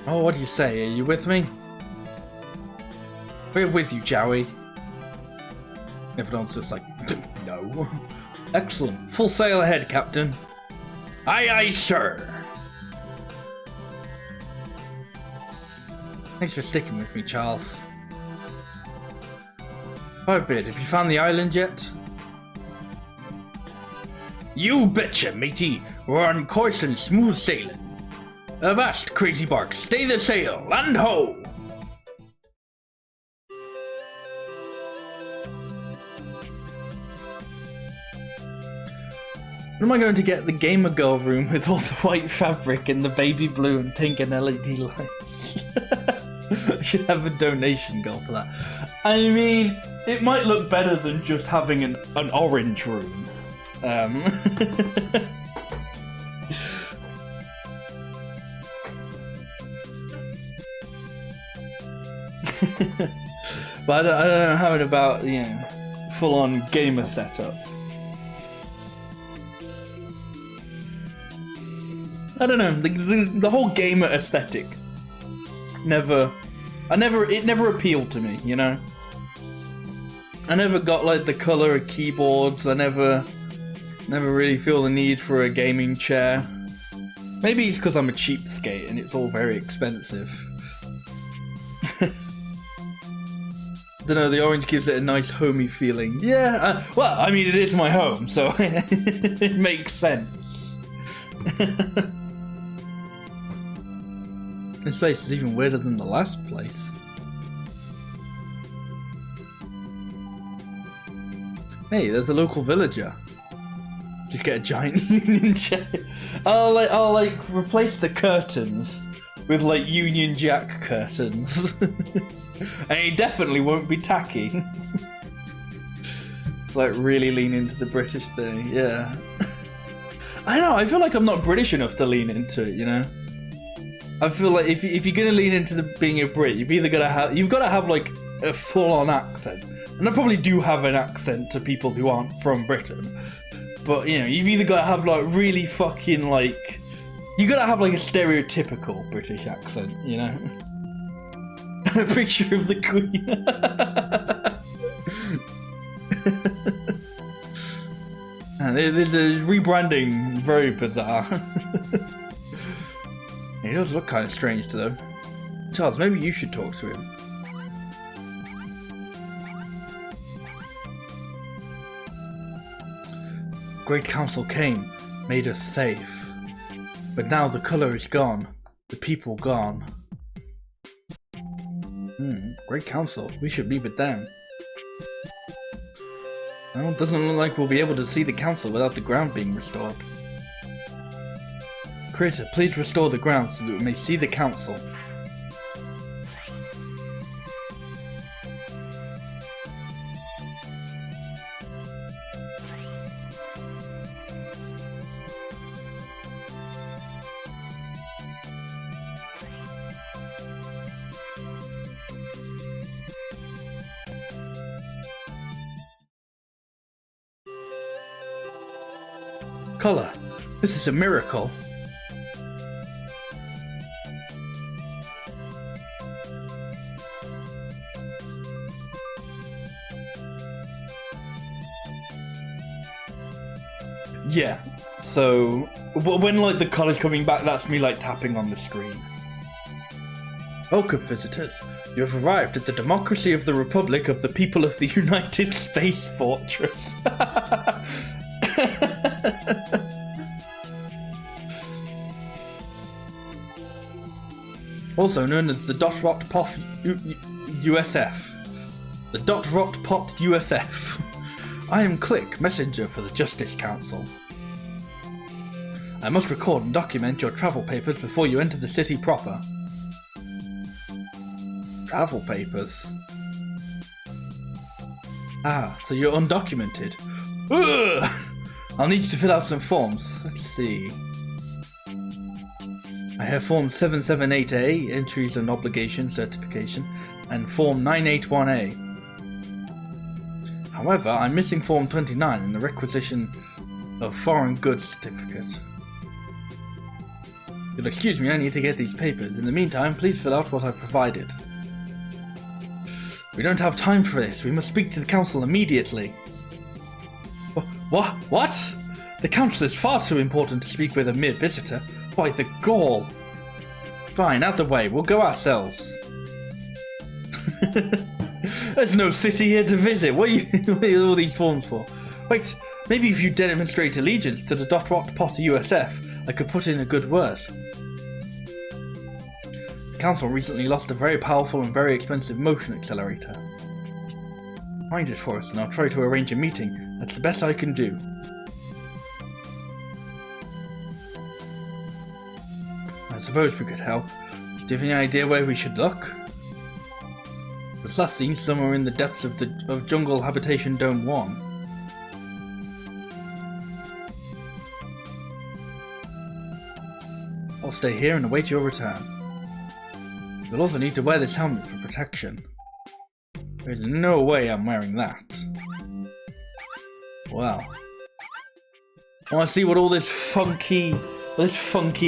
Oh, what do you say? Are you with me? We're with you, Joey. Everyone's just like, no. Excellent. Full sail ahead, Captain. Aye, aye, sir. Thanks for sticking with me, Charles. Firebird, have you found the island yet? You betcha, matey. We're on course and smooth sailing. Avast, crazy bark. Stay the sail. Land ho! When am I going to get the gamer girl room with all the white fabric and the baby blue and pink and LED lights? I should have a donation goal for that. I mean, it might look better than just having an orange room. But I don't know how it about, you know, full-on gamer setup. I don't know, the whole gamer aesthetic it never appealed to me, you know? I never got like the colour of keyboards, I never really feel the need for a gaming chair. Maybe it's because I'm a cheapskate and it's all very expensive. Don't know, the orange gives it a nice homey feeling. Yeah, well, I mean it is my home, so it makes sense. This place is even weirder than the last place. Hey, there's a local villager. Just get a giant Union Jack. I'll like replace the curtains with like Union Jack curtains. And he definitely won't be tacky. It's like really lean into the British thing, yeah. I know, I feel like I'm not British enough to lean into it, you know? I feel like if you're gonna lean into being a Brit, you've got to have like a full-on accent. And I probably do have an accent to people who aren't from Britain. But, you know, you've either got to have like really fucking like... You got to have like a stereotypical British accent, you know? A picture of the Queen. And the rebranding is very bizarre. He does look kind of strange though. Charles, maybe you should talk to him. Great Council came, made us safe. But now the colour is gone, the people gone. Great Council, we should be with them. Well, it doesn't look like we'll be able to see the council without the ground being restored. Creator, please restore the ground so that we may see the council. Colour, this is a miracle. Yeah, so when like the colour's coming back, that's me like tapping on the screen. Welcome visitors, You have arrived at the democracy of the Republic of the People of the United Space Fortress. Also known as the Dot-Rot Pot USF. The Dot-Rot Pot USF. I am Click, messenger for the Justice Council. I must record and document your travel papers before you enter the city proper. Travel papers? Ah, so you're undocumented. Ugh! I'll need you to fill out some forms. Let's see. I have Form 778A, Entries and Obligations Certification, and Form 981A. However, I'm missing Form 29 in the requisition of Foreign Goods Certificate. You'll excuse me, I need to get these papers. In the meantime, please fill out what I've provided. We don't have time for this. We must speak to the council immediately. What? The council is far too important to speak with a mere visitor. Why, the gall! Fine, out the way. We'll go ourselves. There's no city here to visit. What are all these forms for? Wait, maybe if you demonstrate allegiance to the Dot-Rot Pot USF, I could put in a good word. The council recently lost a very powerful and very expensive motion accelerator. Find it for us and I'll try to arrange a meeting. That's the best I can do. I suppose we could help. Do you have any idea where we should look? It was last seen somewhere in the depths of Jungle Habitation Dome 1. I'll stay here and await your return. You'll also need to wear this helmet for protection. There's no way I'm wearing that. Well, I want to see what all this funky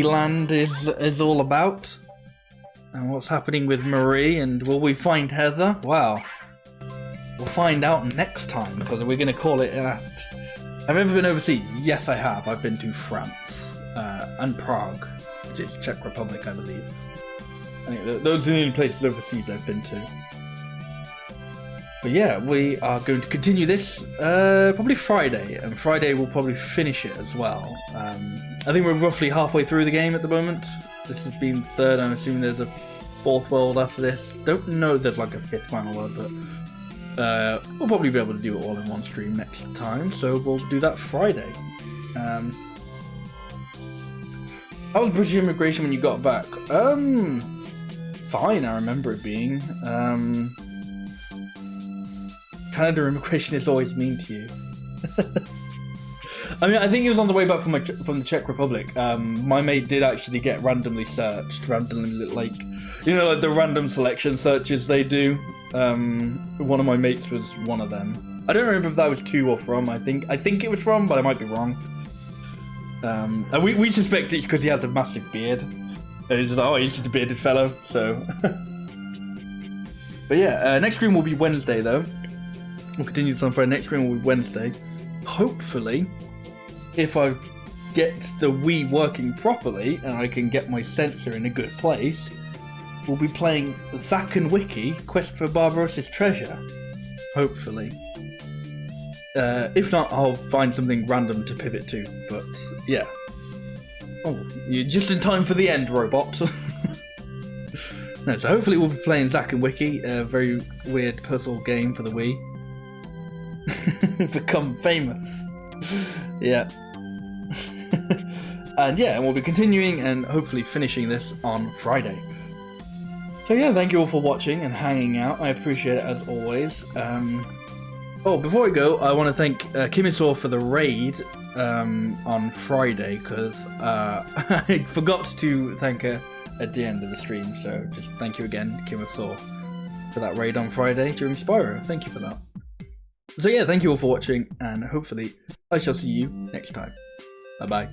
land is all about. And what's happening with Marie, and will we find Heather? Well, we'll find out next time, because we're going to call it that. Have I ever been overseas? Yes, I have. I've been to France and Prague, which is Czech Republic, I believe. I think those are the only places overseas I've been to. But yeah, we are going to continue this probably Friday, and Friday we'll probably finish it as well. I think we're roughly halfway through the game at the moment. This has been the third. I'm assuming there's a fourth world after this. Don't know if there's like a fifth final world, but we'll probably be able to do it all in one stream next time. So we'll do that Friday. How was British immigration when you got back? Fine, I remember it being. Canada immigration is always mean to you. I mean, I think it was on the way back from the Czech Republic. My mate did actually get randomly searched, like the random selection searches they do. One of my mates was one of them. I don't remember if that was to or from. I think it was from, but I might be wrong. And we suspect it's because he has a massive beard. It's just, he's just a bearded fellow. So, but yeah, next stream will be Wednesday though. We'll continue this on Friday. Next stream will be Wednesday. Hopefully, if I get the Wii working properly and I can get my sensor in a good place, we'll be playing Zack and Wiki, Quest for Barbarossa's Treasure. Hopefully. If not, I'll find something random to pivot to, but yeah. Oh, you're just in time for the end, robot. No, so hopefully we'll be playing Zack and Wiki, a very weird puzzle game for the Wii. Become famous. Yeah. And we'll be continuing and hopefully finishing this on Friday. So yeah, thank you all for watching and hanging out. I appreciate it as always. Before I go, I want to thank Kimisaw for the raid on Friday, because I forgot to thank her at the end of the stream. So just thank you again, Kimisaw, for that raid on Friday during Spyro. Thank you for that. So yeah, thank you all for watching, and hopefully I shall see you next time. Bye bye.